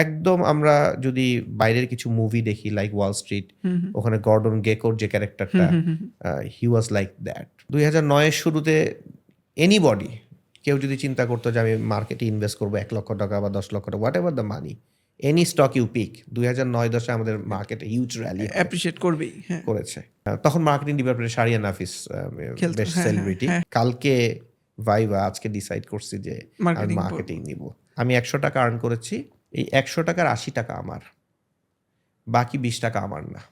একদম আমরা যদি বাইরের কিছু মুভি দেখি লাইক ওয়াল স্ট্রিট, হুম, হুম। ওখানে গর্ডন গেকোর যে ক্যারেক্টারটা, হুম, হুম, হুম। হি ওয়াজ লাইক দ্যাট। 2009 এর শুরুতে এনিবডি, কেউ যদি চিন্তা করতো যে আমি মার্কেটে ইনভেস্ট করবো $1,00,000 বা $10,00,000, whatever the money, any stock you pick, 2009-10 আমাদের মার্কেটে হিউজ র্যালি অ্যাপ্রিশিয়েট করবেই। হ্যাঁ, করেছে। তখন মার্কেটিং ডিপার্টমেন্টে শারিয়া নাফিস খেলতো। বেশ হ্যাঁ, হ্যাঁ, সেলিব্রিটি। হ্যাঁ। কালকে ভাইবা আজকে ডিসাইড করছি যে আমি মার্কেটিং মার্কেটিং পড়বো। নিব। আমি $100 আর্ন করেছি। এই $100 $80 আমার। বাকি $20 আমার না।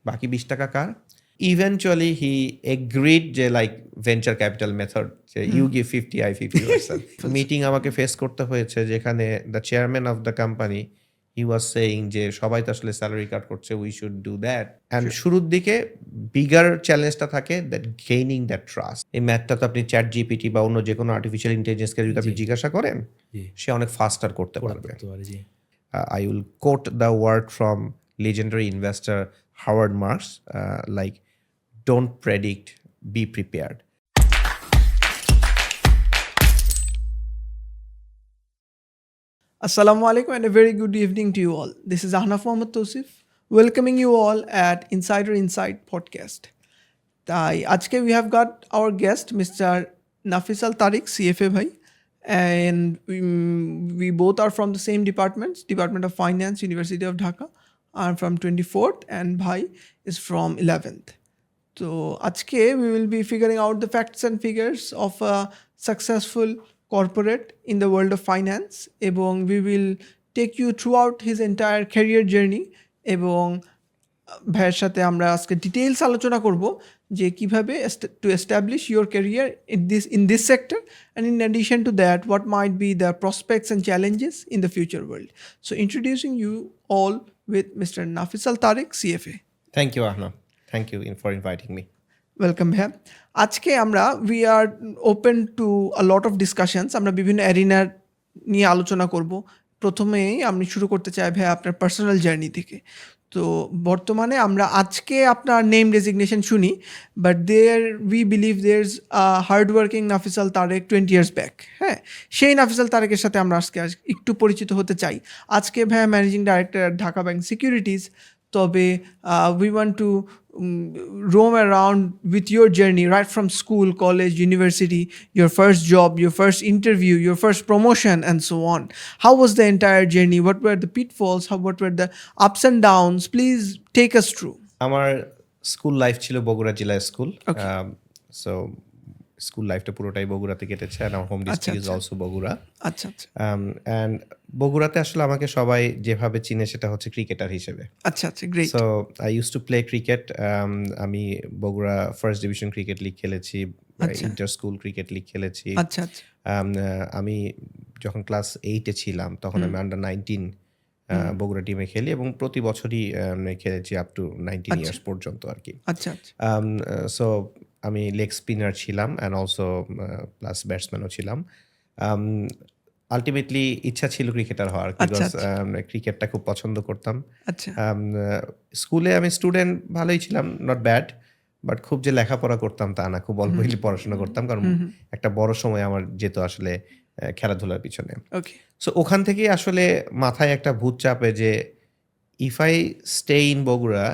বাকি $20 কার? ইভেনচুয়ালি হি এগ্রিড যে লাইক ভেঞ্চার ক্যাপিটাল মেথড, যে ইউ গিভ 50 আই 50%। মিটিং আমাকে ফেস করতে হয়েছে যেখানে the chairman of the company he was saying যে সবাই তো আসলে স্যালারি কাট করছে, we should do that. And শুরুর দিকে বিগার চ্যালেঞ্জটা থাকে দ্যাট গেইনিং দ্যাট ট্রাস্ট। এই ম্যাথটা তো আপনি চ্যাট জিপিটি বা অন্য যে কোনো আর্টিফিশিয়াল ইন্টেলিজেন্সকে যদি আপনি জিজ্ঞাসা করেন, সে অনেক ফাস্টার করতে পারবে। I will quote the word from legendary investor Howard Marks, like, don't predict, be prepared. Assalamu alaikum and a very good evening to you all. This is Ahnaf Mohammad Tosif, welcoming you all at Insider Insight podcast. তাই আজকে we have got our guest Mr. Nafis Al Tariq, CFA bhai, and we both are from the same departments, Department of Finance, University of Dhaka. I'm from 24th and bhai is from 11th. So আজকে we will be figuring out the facts and figures of a successful corporate in the world of finance, এবং we will take you throughout his entire career journey, এবং ভাইয়ের সাথে আমরা আজকে details আলোচনা করব যে কিভাবে to establish your career in this sector, and in addition to that what might be the prospects and challenges in the future world. So introducing you all with Mr. Nafis Al Tariq, CFA. Thank you, Ahna. Thank you for inviting me. Welcome ভাইয়া। আজকে আমরা we are open to a lot of discussions, আমরা বিভিন্ন অ্যারিনার নিয়ে আলোচনা করব। প্রথমেই আমি শুরু করতে চাই ভাইয়া আপনার পার্সোনাল জার্নি থেকে। তো বর্তমানে আমরা আজকে আপনার নেম রেজিগনেশন শুনি, but we believe there is hard working Nafis Al Tareq 20 years back. হ্যাঁ, সেই নাফিস আল তারেকের সাথে আমরা আজকে একটু পরিচিত হতে চাই। আজকে ভাইয়া managing director Dhaka bank securities. তবে we want to roam around with your journey right from school, college, university, your first job, your first interview, your first promotion, and so on. How was the entire journey? What were the pitfalls? What were the ups and downs? Please take us through. আমার school life ছিল বগুড়া জেলা school. Okay. So school লাইফটা পুরোটাই বগুড়াতে কেটেছে, and our home district is also Bogura. আচ্ছা আচ্ছা and বগুড়াতে আসলে আমাকে সবাই যেভাবে চিনে সেটা হচ্ছে ক্রিকেটার হিসেবে। আচ্ছা আচ্ছা great. So I used to play cricket. আমি Bogura first division cricket league খেলেছি, আচ্ছা। ইন্টার স্কুল ক্রিকেট লিগ খেলেছি। আচ্ছা আচ্ছা আমি যখন ক্লাস 8-এ ছিলাম তখন আমি আন্ডার 19 বগুড়া টিমে খেলি, এবং প্রতি বছরই খেলেছি আপ টু 19 ইয়ার্স পর্যন্ত আর কি। আচ্ছা আচ্ছা সো আমি লেগ স্পিনার ছিলাম অ্যান্ড অলসো প্লাস ব্যাটসম্যানও ছিলাম। আলটিমেটলি ইচ্ছা ছিল ক্রিকেটার হওয়ার, বিকজ ক্রিকেটটা খুব পছন্দ করতাম। আচ্ছা স্কুলে আমি স্টুডেন্ট ভালোই ছিলাম, নট ব্যাড, বাট খুব যে লেখাপড়া করতাম তা না, খুব অল্পই পড়াশোনা করতাম, কারণ একটা বড় সময় আমার যেত আসলে খেলাধুলার পিছনে। ওকে সো ওখান থেকেই আসলে মাথায় একটা ভূত চাপে যে if I stay in Bogura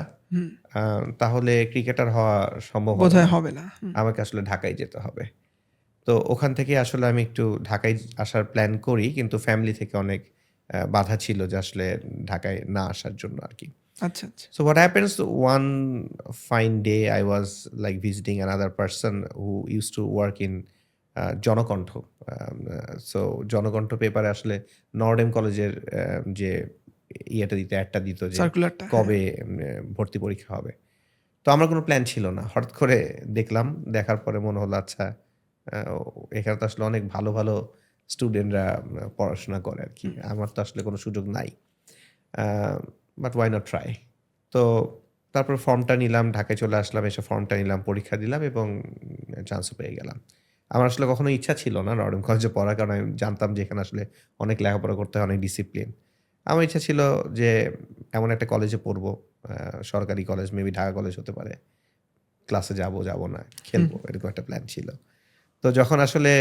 তাহলে ক্রিকেটার হওয়া সম্ভব বোধহয় হবে না। আমাকে আসলে ঢাকায় যেতে হবে। তো ওখান থেকে আসলে আমি একটু ঢাকায় আসার প্ল্যান করি, কিন্তু ফ্যামিলি থেকে অনেক বাধা ছিল যে আসলে ঢাকায় না আসার জন্য আর কি। আচ্ছা আচ্ছা So what happens, one fine day I was like visiting another person who used to work in Janakantha. So Janakantha পেপারে আসলে নর্ডেম কলেজের যে ইয়েটা দিত, অ্যাডটা দিত যে সার্কুলারটা কবে ভর্তি পরীক্ষা হবে। তো আমার কোনো প্ল্যান ছিল না, হঠাৎ করে দেখলাম, দেখার পরে মনে হলো আচ্ছা এখানে তো আসলে অনেক ভালো ভালো স্টুডেন্টরা পড়াশোনা করে আর কি, আমার তো আসলে কোনো সুযোগ নাই, বাট ওয়াই নট ট্রাই। তো তারপর ফর্মটা নিলাম, ঢাকায় চলে আসলাম, এসে ফর্মটা নিলাম, পরীক্ষা দিলাম এবং চান্সও পেয়ে গেলাম। আমার আসলে কখনো ইচ্ছা ছিল না নর্ডেম কলেজে পড়ার, কারণ আমি জানতাম যে এখানে আসলে অনেক লেখাপড়া করতে হয়, অনেক ডিসিপ্লিন। আমার ইচ্ছা ছিল যে এমন একটা কলেজে পড়বো, সরকারি কলেজ, মেবি ঢাকা কলেজ হতে পারে, ক্লাসে যাব না, খেলবো, এরকম একটা প্ল্যান ছিল। তো যখন আসলে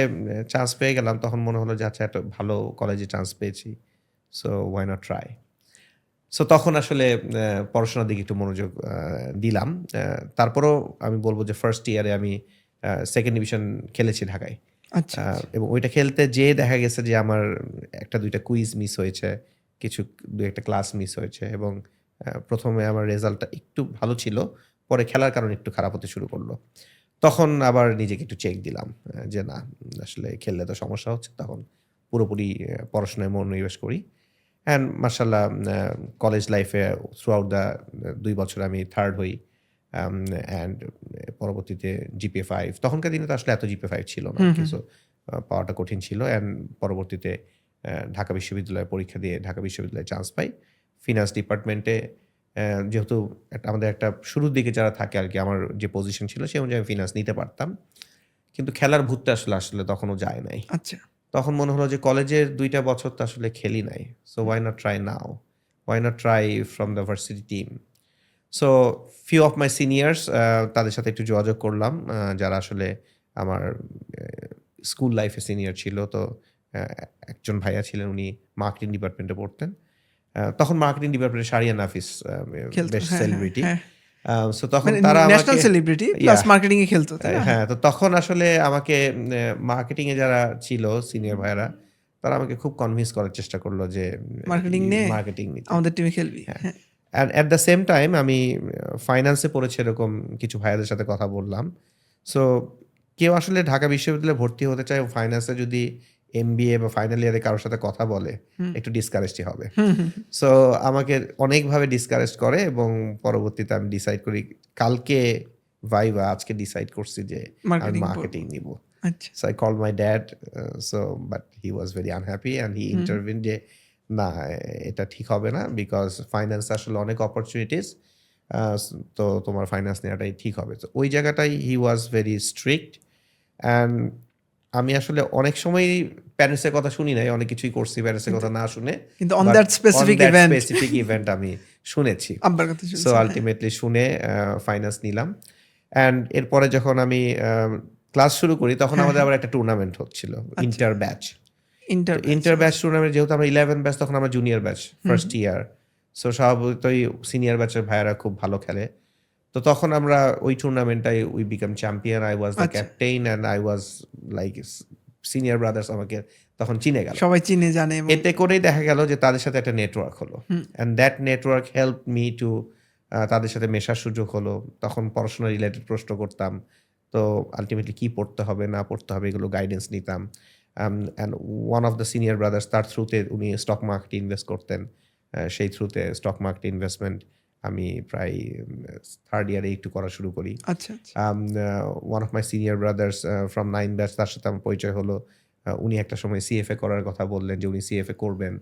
চান্স পেয়ে গেলাম তখন মনে হলো যে আচ্ছা একটা ভালো কলেজে চান্স পেয়েছি, so why not try. So তখন আসলে পড়াশোনার দিকে একটু মনোযোগ দিলাম। তারপরেও আমি বলব যে ফার্স্ট ইয়ারে আমি সেকেন্ড ডিভিশন খেলেছি ঢাকায়। আচ্ছা, আচ্ছা। এবং ওইটা খেলতে যেয়ে দেখা গেছে যে আমার ১টা-২টা কুইজ মিস হয়েছে। কিছু ২-১টা ক্লাস মিস হয়েছে এবং ১ম এ আমার রেজাল্টটা একটু ভালো ছিল। পরে খেলার কারণে একটু খারাপ হতে শুরু করল। তখন আবার নিজেকে একটু চেক দিলাম। যে না, আসলে খেললে তো সমস্যা হচ্ছে। তখন পুরোপুরি পড়াশোনায় মনোনিবেশ করি। অ্যান্ড মাশাআল্লাহ কলেজ লাইফে থ্রু আউট দ্য ২ বছর আমি 3rd হই। অ্যান্ড পরবর্তীতে জিপিএ 5, তখনকার দিনে তো আসলে এত জিপিএ 5 ছিল না আরকি। সো পাওয়াটা কঠিন ছিল। অ্যান্ড পরবর্তীতে ঢাকা বিশ্ববিদ্যালয়ে পরীক্ষা দিয়ে ঢাকা বিশ্ববিদ্যালয়ে চান্স পাই। ফিন্যান্স ডিপার্টমেন্টে যেহেতু আমাদের একটা শুরুর দিকে যারা থাকে আরকি, আমার যে পজিশন ছিল সেই অনুযায়ী আমি ফিন্যান্স নিতে পারতাম। কিন্তু খেলার ভূতটা আসলে তখনও যায় নাই। আচ্ছা। তখন মনে হলো যে কলেজের ২ টা বছর তো আসলে খেলি নাই। So why not try now? Why not try from the varsity team? So few of my seniors, তাদের সাথে একটু যোগাযোগ করলাম, যারা আসলে আমার স্কুল লাইফে সিনিয়র ছিল। তো একজন ভাইয়া ছিলেন, উনি মার্কেটিং ডিপার্টমেন্টে পড়তেন। তখন মার্কেটিং ডিপার্টমেন্টে শাহরিয়ার নাফিস খেলতো। বেশ হ্যাঁ, হ্যাঁ, সেলিব্রিটি। হ্যাঁ। সো তখন মানে তারা ন্যাশনাল আমাকে সেলিব্রিটি প্লাস মার্কেটিং এ খেলতো, তাই না? হ্যাঁ, তো তখন আসলে আমাকে মার্কেটিং এ যারা ছিল সিনিয়র ভাইয়ারা, তারা আমাকে খুব কনভিন্স করার চেষ্টা করল যে মার্কেটিং নে, মার্কেটিং নিতে। আমাদের টিমে খেলবি। হ্যাঁ। হ্যাঁ। And at the same time আমি ফাইন্যান্সে পড়েছি এরকম কিছু ভাইয়াদের সাথে কথা বললাম। সো কেউ আসলে ঢাকা বিশ্ববিদ্যালয়ে ভর্তি হতে চায়, ফাইন্যান্সে যদি এমবিএ বা ফাইনাল ইয়ারে কারো সাথে কথা বলে একটু ডিসকারেজই হবে। সো আমাকে অনেকভাবে ডিসকারেজ করে এবং পরবর্তীতে আমি ডিসাইড করি কালকে ভাইভা, আজকে ডিসাইড করছি যে আমি মার্কেটিং মার্কেটিং নিব। আচ্ছা। So I called my dad, but he was very unhappy and he intervened যে না, এটা ঠিক হবে না, বিকজ ফাইন্যান্স আসলে অনেক অপরচুনিটিস, তো তোমার ফাইন্যান্স নেওয়াটাই ঠিক হবে। তো ওই জায়গাটাই হি ওয়াজ ভেরি স্ট্রিক্ট। অ্যান্ড আমি আসলে অনেক সময়ই প্যারেন্টসের কথা শুনি নাই, অনেক কিছুই করছি প্যারেন্টসের কথা না শুনে। কিন্তু on that specific event specific event আমি শুনেছি। আব্বার কথা সো শুনছেন। আলটিমেটলি শুনে ফাইন্যান্স নিলাম। অ্যান্ড এরপরে যখন আমি ক্লাস শুরু করি তখন আমাদের আবার একটা টুর্নামেন্ট হচ্ছিল, inter batch. Inter batch tournament, যেহেতু আমরা 11 ব্যাচ, তখন আমরা junior batch, first year. So স্বভাবতই সিনিয়র ব্যাচের ভাইয়ারা খুব ভালো খেলে। তো তখন আমরা ওই টুর্নামেন্টটাই we become champion. I was the captain and I was like, senior brothers আমাকে তখন চিনে গেল। সবাই চিনে জানে। এতে করেই দেখা গেল যে তাদের সাথে একটা নেটওয়ার্ক হলো। And that network help me two, তাদের সাথে মেশার সুযোগ হলো। তখন পড়াশোনা রিলেটেড প্রশ্ন করতাম। তো আলটিমেটলি কি পড়তে হবে না পড়তে হবে এগুলো গাইডেন্স নিতাম। And one of the senior brothers, তার থ্রুতে উনি স্টক মার্কেটে ইনভেস্ট করতেন। সেই থ্রুতে স্টক মার্কেটে ইনভেস্টমেন্ট আমি প্রায় 3rd ইয়ারে একটু করা শুরু করি। আচ্ছা। One of my senior brothers from 9 batch, তার সাথে আমার পরিচয় হলো। উনি একটা সময় সিএফএ করার কথা বললেন যে উনি সিএফএ করবেন।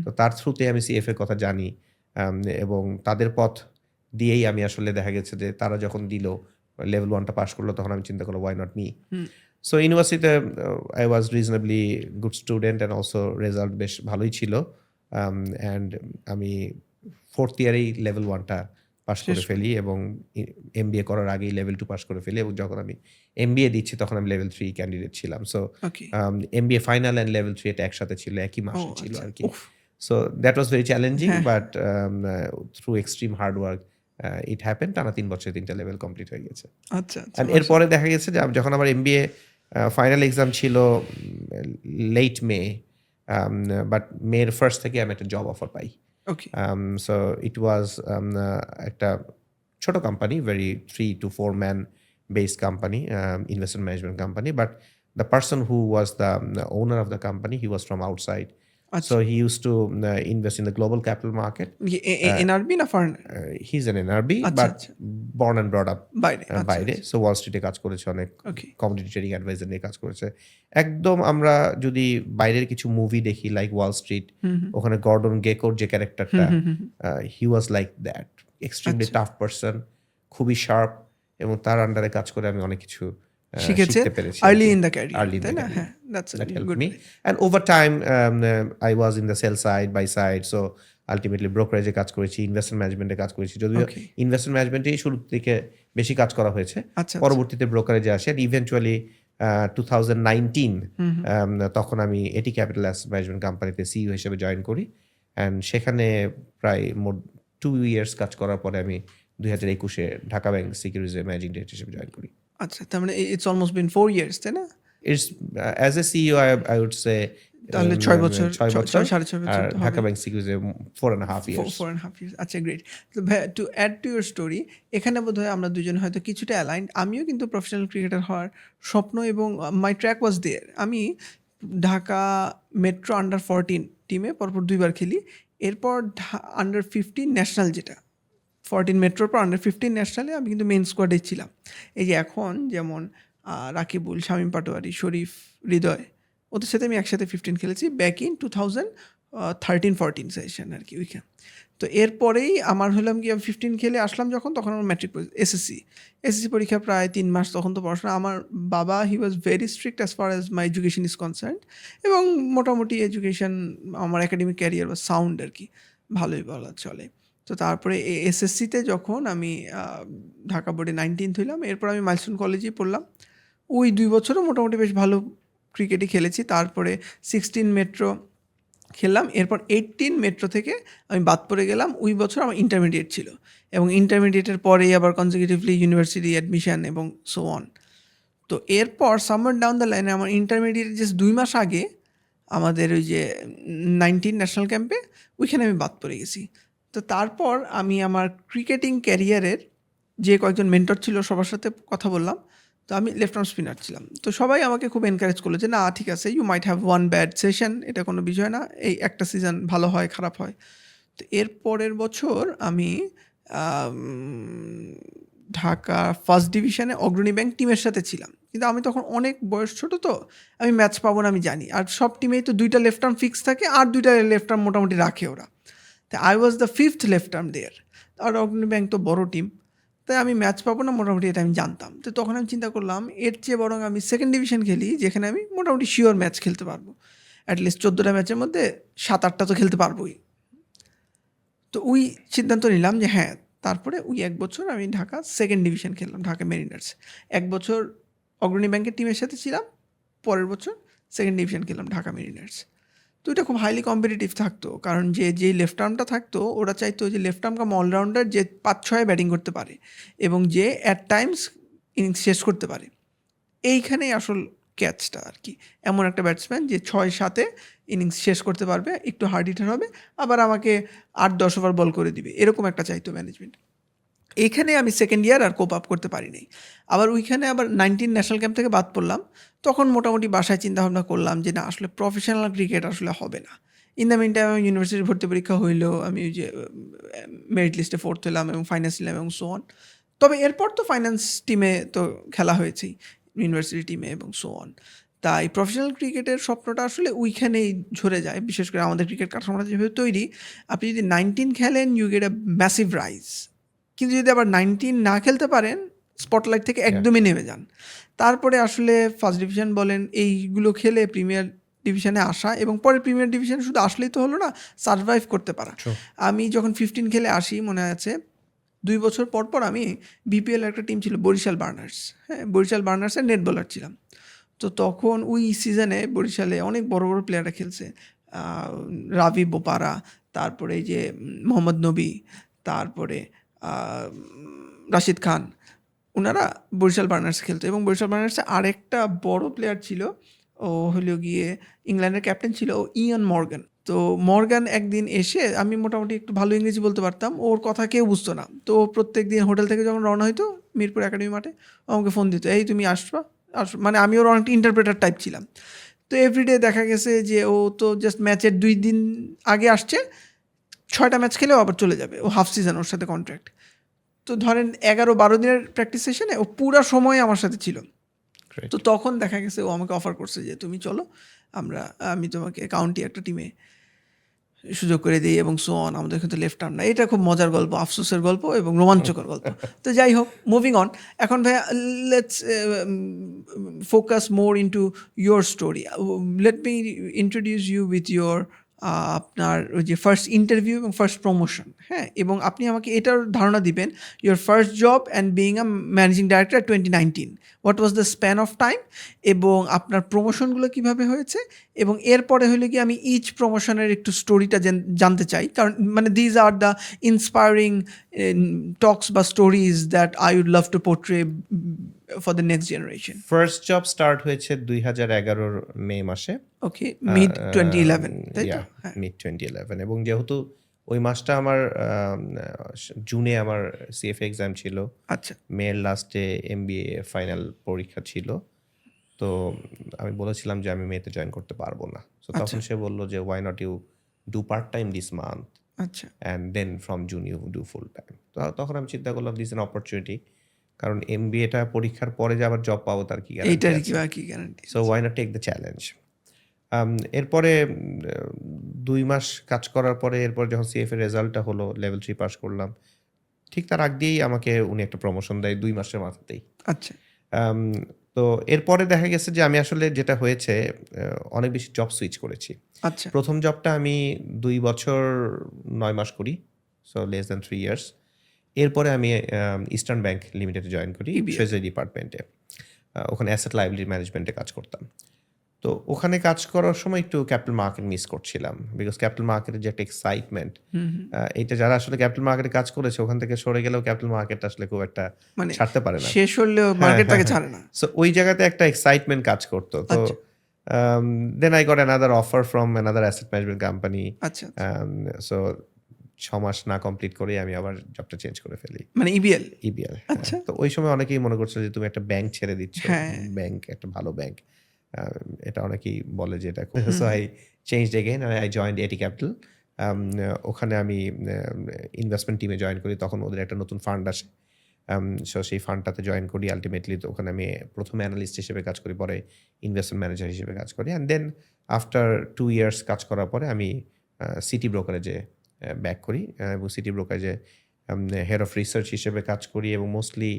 তো তার থ্রুতে আমি সিএফএ কথা জানি। এবং তাদের পথ দিয়েই আমি আসলে দেখা গেছে যে তারা যখন দিল লেভেল 1টা পাস করলো, তখন আমি চিন্তা করলাম ওয়াই নট মি। সো ইউনিভার্সিটিতে I was reasonably good student and also result বেশ ভালোই ছিল। অ্যান্ড আমি 4th ইয়ারেই লেভেল 1টা পাস করে ফেলি এবং এমবিএ করার আগেই লেভেল 2 পাস করে ফেলি। এবং যখন আমি এমবিএ দিচ্ছি তখন আমি লেভেল 3 ক্যান্ডিডেট ছিলাম। So MBA final and level 3 এটা একসাথে ছিল, একই মাসে ছিল আরকি। So that was very challenging, but through extreme hard work it happened. টানা 3 বছরে 3টা লেভেল কমপ্লিট হয়ে গেছে। আচ্ছা। এরপরে দেখা গেছে যে যখন আমার এমবিএ ফাইনাল এক্সাম ছিল লেট মে, বাট মের 1st থেকে আমি একটা জব অফার পাই। সো ইট ওয়াজ একটা ছোট company, very 3 to 4 man based company, investment management company, but the person who was the owner of the company, he was from outside. So he used to invest in the global capital market. NRB না foreign? He's an NRB, but born and brought up বাইরে। So Wall স্ট্রিটে কাজ করেছে, অনেক commodity trading adviser নিয়ে কাজ করেছে। একদম আমরা যদি বাইরের কিছু মুভি দেখি লাইক ওয়াল স্ট্রিট, ওখানে গর্ডন গেকোর যে ক্যারেক্টারটা, he was like that, extremely tough person, খুবই শার্প, এবং তার আন্ডারে কাজ করে আমি অনেক কিছু শিখতে পেরেছি early in the career, তাই না? হ্যাঁ, that's that helped good. me. And over time I was in the sell side, buy side, so ultimately ব্রোকারেজে কাজ করেছি, ইনভেস্টমেন্ট ম্যানেজমেন্টে কাজ করেছি। যদিও ইনভেস্টমেন্ট ম্যানেজমেন্টেই শুরু থেকে বেশি কাজ করা হয়েছে, পরবর্তীতে ব্রোকারেজে আসে। ইভেন্চুয়ালি 2019 তখন আমি এটি ক্যাপিটাল অ্যাসেট ম্যানেজমেন্ট কোম্পানিতে সিইও হিসেবে জয়েন করি। অ্যান্ড সেখানে প্রায় মোট 2 ইয়ার্স কাজ করার পরে আমি 2021-এ ঢাকা ব্যাংক সিকিউরিটিজে ম্যানেজিং ডিরেক্টর হিসেবে জয়েন করি। আচ্ছা, তার মানে ইটস অলমোস্ট বিন 4 ইয়ার্স, তাই না? It's as a CEO I would say তাহলে 6 বছর, 6 বছর, 6.5 বছর আর তো ঢাকা হবে। ব্যাংক সিকিউরিটিজে 4.5 ইয়ার্স। 4.5 years. আচ্ছা, গ্রেট। তো ভাইয়া, to add to your story, এখানে বোধহয় আমরা দুজন হয়তো কিছুটা অ্যালাইন্ড। আমিও কিন্তু প্রফেশনাল ক্রিকেটার হওয়ার স্বপ্ন এবং মাই ট্র্যাক ওয়াজ দেয়ার। আমি ঢাকা মেট্রো আন্ডার 14 টিমে পরপর 2 বার খেলি। এরপর আন্ডার 15 ন্যাশনাল, যেটা 14 মেট্রোর পর আন্ডার 15 ন্যাশনালে আমি কিন্তু মেন স্কোয়াডে ছিলাম। এই যে এখন যেমন রাকিবুল, শামীম পাটোয়ারি, শরীফ, হৃদয়, ওদের সাথে আমি একসাথে 15 খেলেছি ব্যাক ইন 2013-14 সেশন আর কি, উইকেন্ড। তো এরপরেই আমার হলাম কি, আমি 15 খেলে আসলাম যখন, তখন আমার ম্যাট্রিক এসএসসি পরীক্ষা প্রায় 3 মাস, তখন তো পড়াশোনা। আমার বাবা, he was very strict as far as my education is concern, এবং মোটামুটি এডুকেশন, আমার একাডেমিক ক্যারিয়ার বা সাউন্ড আর কি, ভালোই বলা চলে। তো তারপরে এসএসসিতে যখন আমি ঢাকা বোর্ডে 19th হইলাম, এরপর আমি মাইলস্টোন কলেজেই পড়লাম। ওই 2 বছরও মোটামুটি বেশ ভালো ক্রিকেটই খেলেছি। তারপরে 16 মেট্রো খেললাম। এরপর 18 মেট্রো থেকে আমি বাদ পড়ে গেলাম। ওই বছর আমার ইন্টারমিডিয়েট ছিল, এবং ইন্টারমিডিয়েটের পরেই আবার কনজিকিউটিভলি ইউনিভার্সিটি অ্যাডমিশন এবং সো অন। তো এরপর সামার ডাউন দ্য লাইনে, আমার ইন্টারমিডিয়েট জাস্ট 2 মাস আগে আমাদের ওই যে 19 ন্যাশনাল ক্যাম্পে, ওইখানে আমি বাদ পড়ে গেছি। তো তারপর আমি আমার ক্রিকেটিং ক্যারিয়ারের যে কয়েকজন মেন্টর ছিল সবার সাথে কথা বললাম। তো আমি লেফট আর্ম স্পিনার ছিলাম। তো সবাই আমাকে খুব এনকারেজ করলো যে না, ঠিক আছে, you might have one bad session, এটা কোনো বিষয় না, এই একটা সিজন ভালো হয় খারাপ হয়। তো এর পরের বছর আমি ঢাকা ফার্স্ট ডিভিশনে অগ্রণী ব্যাংক টিমের সাথে ছিলাম, কিন্তু আমি তখন অনেক বয়স ছোটো, তো আমি ম্যাচ পাবো না আমি জানি। আর সব টিমেই তো 2টা লেফট আর্ম ফিক্স থাকে, আর 2টা লেফট আর্ম মোটামুটি রাখে ওরা। তো I was the 5th left arm there. আর অগ্রণী ব্যাংক তো বড় টিম, তাই আমি ম্যাচ পাবো না মোটামুটি, এটা আমি জানতাম। তো তখন আমি চিন্তা করলাম, এর চেয়ে বরং আমি সেকেন্ড ডিভিশন খেলি, যেখানে আমি মোটামুটি শিওর ম্যাচ খেলতে পারবো। অ্যাটলিস্ট 14টা ম্যাচের মধ্যে 7-8টা তো খেলতে পারবোই। তো ওই সিদ্ধান্ত নিলাম যে হ্যাঁ। তারপরে ওই 1 বছর আমি ঢাকা সেকেন্ড ডিভিশন খেললাম, ঢাকা মেরিনার্স। 1 বছর অগ্রণী ব্যাংকের টিমের সাথে ছিলাম, পরের বছর সেকেন্ড ডিভিশন খেললাম ঢাকা মেরিনার্স। তো এটা খুব হাইলি কম্পিটিটিভ থাকতো, কারণ যেই লেফট আর্মটা থাকতো, ওরা চাইতো যে লেফট আর্ম কাম অলরাউন্ডার, যে 5-6 ব্যাটিং করতে পারে এবং যে অ্যাট টাইমস ইনিংস শেষ করতে পারে। এইখানেই আসল ক্যাচটা আর কি, এমন একটা ব্যাটসম্যান যে 6-7-এ ইনিংস শেষ করতে পারবে, একটু হার্ড হিটার হবে, আবার আমাকে 8-10 ওভার বল করে দিবে, এরকম একটা চাইতো ম্যানেজমেন্ট। এইখানে আমি সেকেন্ড ইয়ার আর কোপ আপ করতে পারি নাই। আবার ওইখানে আবার 19 ন্যাশনাল ক্যাম্প থেকে বাদ পড়লাম। তখন মোটামুটি বাসায় চিন্তাভাবনা করলাম যে না, আসলে প্রফেশনাল ক্রিকেট আসলে হবে না। ইন দ্য মিন টাইম আমি ইউনিভার্সিটির ভর্তি পরীক্ষা হইলেও আমি ওই যে মেরিট লিস্টে 4th হলাম এবং ফাইন্যান্স নিলাম এবং সো অন। তবে এরপর তো ফাইন্যান্স টিমে তো খেলা হয়েছেই, ইউনিভার্সিটি টিমে এবং সো অন। তাই প্রফেশনাল ক্রিকেটের স্বপ্নটা আসলে ওইখানেই ঝরে যায়, বিশেষ করে আমাদের ক্রিকেট কাঠামোটা যেভাবে তৈরি। আপনি যদি 19 খেলেন, you get a massive rise. কিন্তু যদি আবার 19 না খেলতে পারেন, স্পটলাইট থেকে একদমই নেমে যান। তারপরে আসলে ফার্স্ট ডিভিশন বলেন, এইগুলো খেলে প্রিমিয়ার ডিভিশনে আসা, এবং পরে প্রিমিয়ার ডিভিশনে শুধু আসলেই তো হলো না, সারভাইভ করতে পারা। আমি যখন 15 খেলে আসি, মনে আছে 2 বছর পর পর আমি বিপিএল একটা টিম ছিল বরিশাল বার্নার্স, হ্যাঁ, বরিশাল বার্নার্সের নেট বোলার ছিলাম। তো তখন ওই সিজনে বরিশালে অনেক বড় বড় প্লেয়াররা খেলছে, রাভি বোপারা, তারপরে এই যে মোহাম্মদ নবী, তারপরে রাশিদ খান, ওনারা বরিশাল বার্নার্স খেলতো। এবং বরিশাল বার্নার্সে আরেকটা বড় প্লেয়ার ছিল, ও হলো গিয়ে ইংল্যান্ডের ক্যাপ্টেন ছিল, ও ইয়ান মর্গান। তো মর্গান একদিন এসে, আমি মোটামুটি একটু ভালো ইংরেজি বলতে পারতাম, ওর কথা কেউ বুঝতো না। তো প্রত্যেক দিন হোটেল থেকে যখন রওনা হইতো মিরপুর একাডেমি মাঠে, আমাকে ফোন দিত, এই তুমি আসবা। মানে আমি ওর অনেকটা ইন্টারপ্রেটার টাইপ ছিলাম। তো এভরিডে দেখা গেছে যে ও তো জাস্ট ম্যাচের 2 দিন আগে আসছে, 6টা ম্যাচ খেলেও আবার চলে যাবে, ও হাফ সিজন, ওর সাথে কন্ট্রাক্ট। তো ধরেন 11-12 দিনের প্র্যাকটিস সেশনে ও পুরা সময় আমার সাথে ছিল। তো তখন দেখা গেছে ও আমাকে অফার করছে যে তুমি চলো, আমি তোমাকে কাউন্টি একটা টিমে সুযোগ করে দিই এবং সো অন। আমাদের কিন্তু লেফট আর্ম না। এটা খুব মজার গল্প, আফসোসের গল্প এবং রোমাঞ্চকর গল্প। তো যাই হোক, মুভিং অন। এখন ভাইয়া, let's focus more into your story. Let me introduce you with your আপনার ওই যে ফার্স্ট ইন্টারভিউ এবং ফার্স্ট প্রমোশন, হ্যাঁ, এবং আপনি আমাকে এটার ধারণা দিবেন your first job and being a managing director 2019, what was the span of time, এবং আপনার প্রমোশনগুলো কিভাবে হয়েছে, এবং এরপরে হলে কি আমি ইচ প্রমোশনের একটু স্টোরিটা জানতে চাই, কারণ মানে these are the inspiring talks বা stories that I would love to portray for the next generation. First job start হয়েছে 2011 মে মাসে। ওকে, মিড 2011, তাই তো? হ্যাঁ, মিড 2011, এবং যেহেতু ওই মাসটা আমার জুনে আমার সিএফএ এক্সাম ছিল, আচ্ছা মেয়ের লাস্টে এমবিএ ফাইনাল পরীক্ষা ছিল, তো আমি বলেছিলাম যে আমি মেতে জয়েন করতে পারবো না। তো তখন সে বললো যে why not you do part time this month আচ্ছা and then from June you do full time. তো তখন আমি চিন্তা করলাম দিস এন অপরচুনিটি, কারণ এমবিএটা পরীক্ষার পরে যে আবার জব পাবো তার কি এইটার গ্যারান্টি আছে? কি guarantee? So why not take the challenge. এরপরে 2 মাস কাজ করার পরে এরপর যখন সিএফ এর রেজাল্টটা হলো, লেভেল 3 পাস করলাম, ঠিক তার আগ দিয়েই আমাকে উনি একটা প্রমোশন দেয় 2 মাসের মাথাতেই। আচ্ছা আম তো এরপরে দেখা গেছে যে আমি আসলে যেটা হয়েছে অনেক বেশি জব সুইচ করেছি। আচ্ছা ১ম জবটা আমি 2 বছর 9 মাস করি। So less than 3 years. এরপরে আমি ইস্টার্ন ব্যাংক লিমিটেডে জয়েন করি EBL ট্রেজারি ডিপার্টমেন্টে। ওখানে অ্যাসেট লায়াবিলিটি ম্যানেজমেন্টে কাজ করতাম। তো ওখানে কাজ করার সময় একটু ক্যাপিটাল মার্কেট মিস করছিলাম। বিকজ ক্যাপিটাল মার্কেটের যে একটা এক্সাইটমেন্ট, এইটা যারা আসলে ক্যাপিটাল মার্কেটে কাজ করেছে ওখান থেকে সরে গেলেও ক্যাপিটাল মার্কেট আসলে খুব একটা মানে ছাড়তে পারে না। শেষ হলেও মার্কেট তাকে ছাড়ে না। সো ওই জায়গাতে একটা এক্সাইটমেন্ট কাজ করতো। তো আচ্ছা then I got another offer from another asset management company. আচ্ছা সো 6 মাস না কমপ্লিট করেই আমি আবার জবটা চেঞ্জ করে ফেলি। মানে ইবিএল। ইবিএল। আচ্ছা তো ওই সময় অনেকেই মনে করছিল যে তুমি একটা ব্যাংক ছেড়ে দিচ্ছ। হ্যাঁ। ব্যাংক একটা ভালো ব্যাংক। এটা অনেকেই বলে যে এটা so I changed again and I joined এটি ক্যাপিটাল। ওখানে আমি ইনভেস্টমেন্ট টিমে জয়েন করি। তখন ওদের একটা নতুন ফান্ড আসে। সো সেই ফান্ডটাতে জয়েন করি। আল্টিমেটলি তো ওখানে আমি প্রথমে অ্যানালিস্ট হিসেবে কাজ করি, পরে ইনভেস্টমেন্ট ম্যানেজার হিসেবে কাজ করি। অ্যান্ড দেন আফটার 2 ইয়ার্স কাজ করার পরে আমি সিটি ব্রোকারেজে ব্যাক করি, এবং সিটি ব্রোকারেজে হেড অফ রিসার্চ হিসেবে কাজ করি, এবং মোস্টলি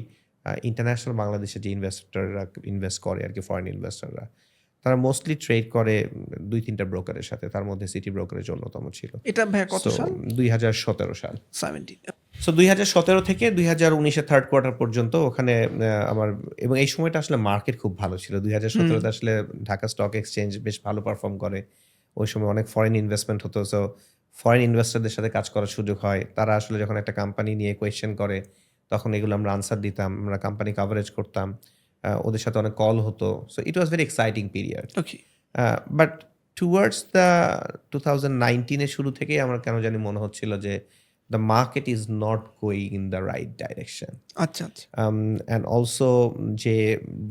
ইন্টারন্যাশনাল বাংলাদেশে যে ইনভেস্টররা ইনভেস্ট করে আর কি, ফরেন ইনভেস্টররা, তারা মোস্টলি ট্রেড করে 2-3টা ব্রোকারের সাথে, তার মধ্যে সিটি ব্রোকারেজ অন্যতম ছিল। এটা ভাই কত সাল? 2017 সাল। 17 সো 2017 থেকে 2019-এর থার্ড কোয়ার্টার পর্যন্ত ওখানে আমার, এবং এই সময়টা আসলে মার্কেট খুব ভালো ছিল। 2017-তে আসলে ঢাকা স্টক এক্সচেঞ্জ বেশ ভালো পারফর্ম করে। ওই সময় অনেক ফরেন ইনভেস্টমেন্ট হতো। সো ফরেন ইনভেস্টরদের সাথে কাজ করার সুযোগ হয়। তারা আসলে যখন একটা কোম্পানি নিয়ে কোয়েশ্চেন করে তখন এগুলো আমরা আনসার দিতাম। আমরা কোম্পানি কভারেজ করতাম। ওদের সাথে অনেক কল হতো। So it was very exciting period. Okay but towards the 2019-এর শুরু থেকেই আমার কেন জানি মনে হচ্ছিল যে the market is not going in the right direction. আচ্ছা আচ্ছা অ্যান্ড অলসো যে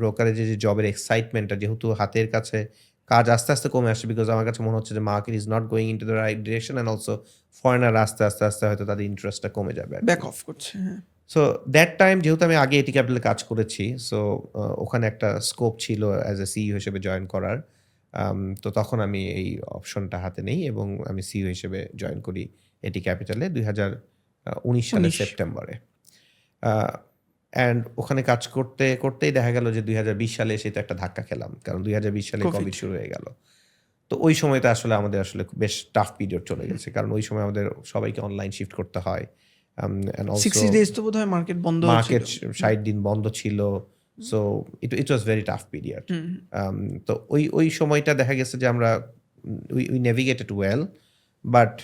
ব্রোকারেজে যে জবের এক্সাইটমেন্টটা, যেহেতু হাতের কাছে কাজ আস্তে আস্তে কমে আসছে, বিকজ আমার কাছে মনে হচ্ছে যে market is not going in to the right direction, and also foreigner আস্তে আস্তে আস্তে হয়তো তাদের ইন্টারেস্টটা কমে যাবে। ব্যাক অফ করছে হ্যাঁ। সো দ্যাট টাইম যেহেতু আমি আগে এটি ক্যাপিটালে কাজ করেছি, সো ওখানে একটা স্কোপ ছিল অ্যাজ এ সিইও হিসেবে জয়েন করার। তো তখন আমি এই অপশনটা হাতে নেই এবং আমি সিইও হিসেবে জয়েন করি এটি ক্যাপিটালে 2019 সালের 19 সেপ্টেম্বরে। অ্যান্ড ওখানে কাজ করতে করতেই দেখা গেল যে 2020 সালে এসে তো একটা ধাক্কা খেলাম, কারণ 2020 সালে COVID কোভিড শুরু হয়ে গেল। তো ওই সময়টা আসলে আমাদের আসলে বেশ টাফ পিরিয়ড চলে গেছে, কারণ ওই সময় আমাদের সবাইকে অনলাইন শিফট করতে হয়। অ্যান্ড 60 ডেজ তো বোধহয় মার্কেট বন্ধ মার্কেট ছিল। 60 দিন বন্ধ ছিল। So it was very tough period. তো ওই সময়টা দেখা গেছে যে আমরা we navigated well, but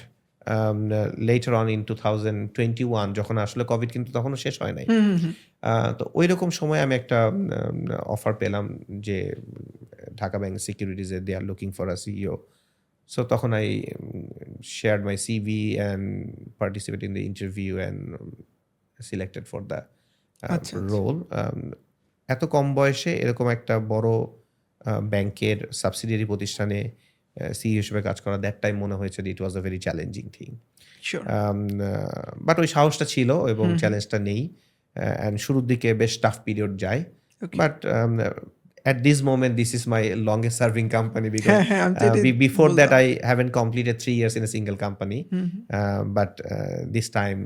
later on in 2021 যখন আসলে কোভিড কিন্তু তখনও শেষ হয় নাই। তো ওই রকম সময় আমি একটা অফার পেলাম যে ঢাকা ব্যাংক সিকিউরিটিজে they are looking for a CEO. So তখন I shared my CV and participated in the interview and selected for the আচ্ছা, আচ্ছা। role. এত কম বয়সে এরকম একটা বড় ব্যাংকের সাবসিডিয়ারি প্রতিষ্ঠানে সিইও হিসেবে কাজ করা, দ্যাট টাইম মনে হয়েছে যে it was a very challenging thing. Sure but ওই সাহসটা ছিল এবং চ্যালেঞ্জটা নেই। অ্যান্ড শুরুর দিকে বেশ টাফ পিরিয়ড যায়, but at this moment this is my longest serving company because হ্যাঁ হ্যাঁ আমি তো এটাই before that বললাম। I haven't completed 3 years in a single company. But this time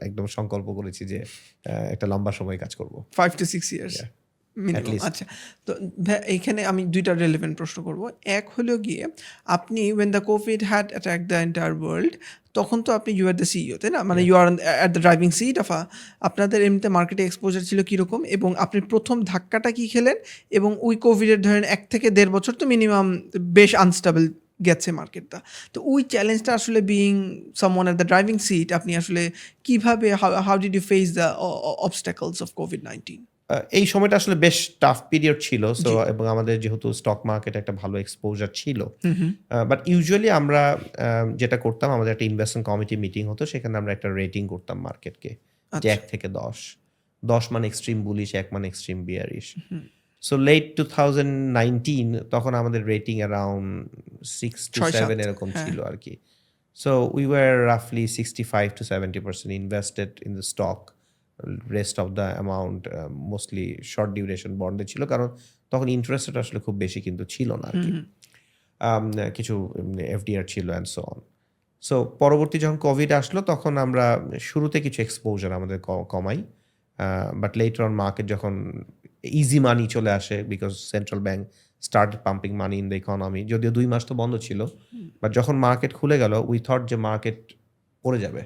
একদম সংকল্প করেছি যে একটা লম্বা সময় কাজ করব। 5 to 6 years Yeah. Minimum. least. আচ্ছা, তো এইখানে আমি দুইটা রেলেভেন্ট প্রশ্ন করব। এক হলো গিয়ে আপনি when the COVID had attacked the entire world, তখন তো আপনি ইউ আর দ্য সিইও, তাই না? মানে you are at the driving seat of আপনাদের এমনিতে মার্কেটে এক্সপোজার ছিল কীরকম, এবং আপনি প্রথম ধাক্কাটা কি খেলেন, এবং ওই কোভিডের ধরেন 1 থেকে 1.5 বছর তো মিনিমাম বেশ আনস্টেবল গেছে মার্কেটটা। তো ওই চ্যালেঞ্জটা আসলে being someone at the driving seat আপনি আসলে কিভাবে, how did you face the obstacles of COVID-19? এই সময়টা আসলে বেশ টাফ পিরিয়ড ছিল। সো এবং আমাদের যেহেতু স্টক মার্কেটে একটা ভালো এক্সপোজার ছিল। বাট ইউজুয়ালি আমরা যেটা করতাম, আমাদের একটা ইনভেস্টমেন্ট কমিটি মিটিং হতো, সেখানে আমরা একটা রেটিং করতাম মার্কেটকে, যে 1 থেকে 10। 10 মানে এক্সট্রিম বুলিশ, 1 মানে এক্সট্রিম বিয়ারিশ। সো লেট 2019 তখন আমাদের রেটিং অ্যারাউন্ড 6 to 7 এরকম ছিল আর কি। সো উই ওয়ার রাফলি 65 to 70% invested in the stock. Rest of the amount mostly short duration বন্ডে ছিল, কারণ তখন ইন্টারেস্ট রেট আসলে খুব বেশি কিন্তু ছিল না আর কি। কিছু এফডিআর ছিল অ্যান্ড সো অন। সো পরবর্তী যখন কোভিড আসলো, তখন আমরা শুরুতে কিছু এক্সপোজার আমাদের কমাই, বাট লেটার অন মার্কেট যখন ইজি মানি চলে আসে, because central bank started pumping money in the economy, যদিও 2 মাস তো বন্ধ ছিল, বাট যখন মার্কেট খুলে গেল উই থট যে মার্কেট পড়ে যাবে।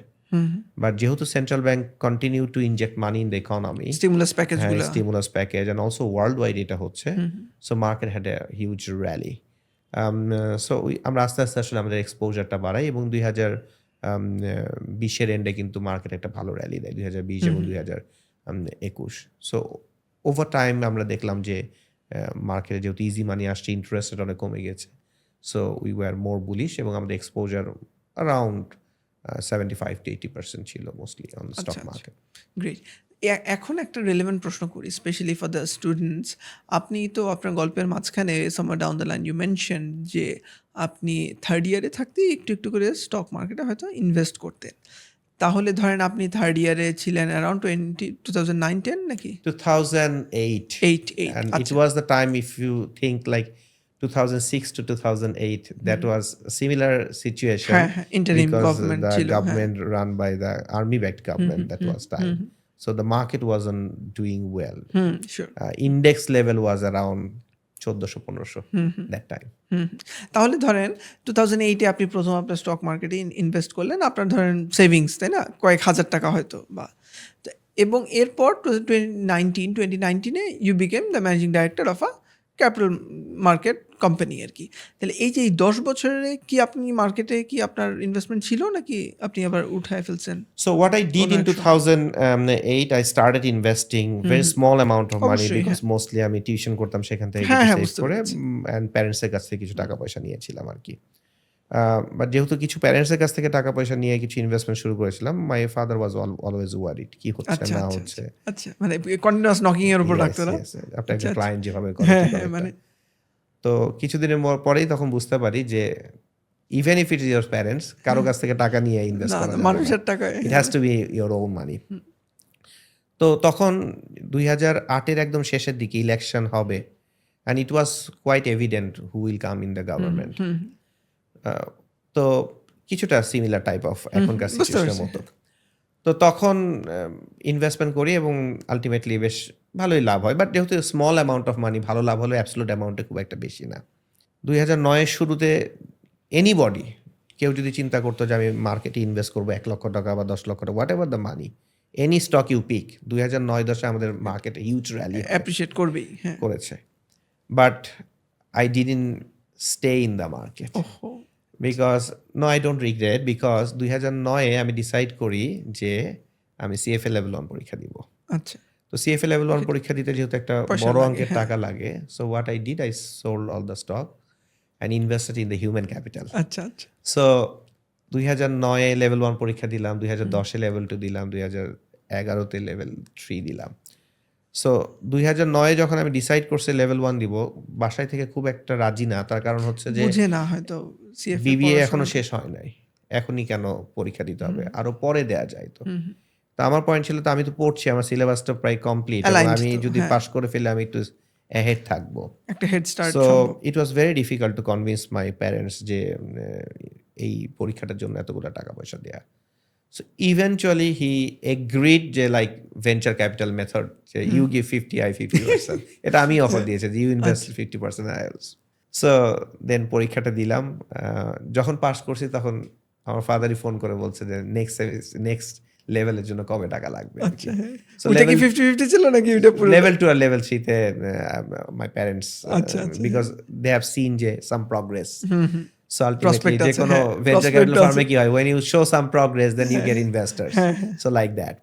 বাট যেহেতু central bank continue to inject money in the economy, stimulus প্যাকেজগুলো, stimulus package and also worldwide এটা হচ্ছে, so market had a huge rally. So আমরা আস্তে আস্তে আসলে আমাদের এক্সপোজারটা বাড়াই, এবং 2020 এন্ডে কিন্তু মার্কেট একটা ভালো র্যালি দেয়, 2020 এবং 2021। সো ওভার টাইম আমরা দেখলাম যে মার্কেটে যেহেতু ইজি মানি আসছে, ইন্টারেস্ট রেট অনেক কমে গেছে, so we war more bullish, এবং আমাদের এক্সপোজার অ্যারাউন্ড 75 to 80% ছিল mostly on stock market. Great. এখন একটা রেলেভেন্ট প্রশ্ন করি, স্পেশালি ফর দ্য স্টুডেন্টস। আপনি তো আপনার গল্পের মাঝখানে somewhere down the line you mention যে আপনি থার্ড ইয়ারে থাকতেই একটু একটু করে স্টক মার্কেটে হয়তো ইনভেস্ট করতেন। তাহলে ধরেন আপনি থার্ড ইয়ারে ছিলেন অ্যারাউন্ড 2009-10 নাকি? 2008. 8 And it আচ্ছা। was the time, if you think like 2006 to 2008, that was a similar situation, interim because government the ছিল, government run by the army-backed government that was time. So the market wasn't doing well. Sure. Index level was around 1400-1500 that time. তাহলে ধরেন 2008-এ আপনি প্রথম আপনার stock মার্কেটে invest করলেন, আপনার ধরেন সেভিংস, তাই না, কয়েক হাজার টাকা হয়তো, বা এবং এরপর 2019-এ you became the managing director of a capital market company আর কি। তাহলে এই যে এই 10 বছরে কি আপনি মার্কেটে কি আপনার ইনভেস্টমেন্ট ছিল, নাকি আপনি আবার উঠায় ফেলছেন? So what I did in 2008, I started investing very small amount of money, অবশ্যই, because mostly আমি টিউশন করতাম, সেখান থেকে সেভ বুঝতে করে, পেরেছি। and প্যারেন্টস এর কাছ থেকে কিছু টাকা পয়সা নিয়েছিলাম আর কি। বাট যেহেতু কিছু প্যারেন্টস এর কাছ থেকে টাকা পয়সা নিয়ে কিছু ইনভেস্টমেন্ট শুরু করেছিলাম, my father was always worried কি হচ্ছে আচ্ছা না আচ্ছা হচ্ছে। আচ্ছা, মানে কন্টিনিউয়াস নকিং এর উপর Yes, রাখতো না? yes, আপনার একটা আচ্ছা, ক্লায়েন্ট যেভাবে করে, হ্যাঁ, ঠিক হ্যাঁ, একটা। মানে তো কিছুদিনের পরেই তখন বুঝতে পারি যে even if it is your parents, কারো কাছ থেকে টাকা নিয়ে ইনভেস্ট না, করা না, যাবে না। মানুষের টাকায়, it has to be your own money. তো তখন 2008-এর একদম শেষের দিকে ইলেকশন হবে, and it was quite evident who will come in the government. তো কিছুটা সিমিলার টাইপ অফ এখনকার বুঝতে সিচুয়েশনের পেরেছি। মতো। তো তখন ইনভেস্টমেন্ট করি, এবং আলটিমেটলি বেশ ভালোই লাভ হয়, বাট যেহেতু স্মল অ্যামাউন্ট অফ মানি, ভালো লাভ হলেও অ্যাবসলিউট অ্যামাউন্টে খুব একটা বেশি না। 2009-এর শুরুতে এনিবডি, কেউ যদি চিন্তা করতো যে আমি মার্কেটে ইনভেস্ট করবো 1 লক্ষ টাকা বা 10 লক্ষ টাকা, whatever the money, any stock you pick, 2009-10 আমাদের মার্কেটে হিউজ র্যালি অ্যাপ্রিশিয়েট করবেই, হ্যাঁ। করেছে। But I didn't stay in the market, ওহো, because no, I don't regret, because 2009-এ আমি ডিসাইড করি যে আমি সিএফএ লেভেল 1 পরীক্ষা দিব। আচ্ছা, তো সিএফএ লেভেল 1 পরীক্ষা দিতে যেহেতু একটা পয়সা বড় লাগে, অঙ্কের হ্যাঁ। টাকা লাগে, so what I did, I sold all the stock and invested in the human capital. আচ্ছা, আচ্ছা। সো 2009-এ লেভেল 1 পরীক্ষা দিলাম, 2010-এ লেভেল 2 দিলাম, 2011-তে লেভেল 3 দিলাম। সো 2009-এ যখন আমি ডিসাইড করছি লেভেল 1 দিব, বাসায় থেকে খুব একটা রাজি না, তার কারণ হচ্ছে যে বুঝে না হয়তো সিএফএ বিবিএ এখনো শেষ হয় নাই, এখনই কেন পরীক্ষা দিতে হবে, আরো পরে দেয়া যায় তো। তো আমার পয়েন্ট ছিল, তো আমি তো পড়ছি, আমার সিলেবাসটা প্রায় কমপ্লিট, এবং Aligned আমি তো, যদি হ্যাঁ। পাস করে ফেলে আমি একটু অ্যাহেড থাকবো। একটা হেড স্টার্ট সো সম্ভব। It was very difficult to convince my parents যে এই পরীক্ষাটার জন্য এতগুলো টাকা পয়সা দেয়া। So eventually he agreed যে like venture capital method যে you give 50 I 50%. এটা আমি অফার দিয়েছি যে you invest 50% I also. So then পরীক্ষাটা দিলাম। যখন পাস করছি তখন আমার ফাদারই ফোন করে বলছে যে নেক্সট লেভেলের জন্য কবে টাকা লাগবে আর কি। আচ্ছা হ্যাঁ So ওইটা কি level 50-50 ছিল নাকি ওইটা পুরো level 2 আর level 3 তে my parents আচ্ছা, আচ্ছা, because they have seen যে some progress. So ultimately Prospect যে আছে, কোনো হ্যাঁ, venture prospect capital আছে। firm কি হয় when you show some progress then you get investors. So like that.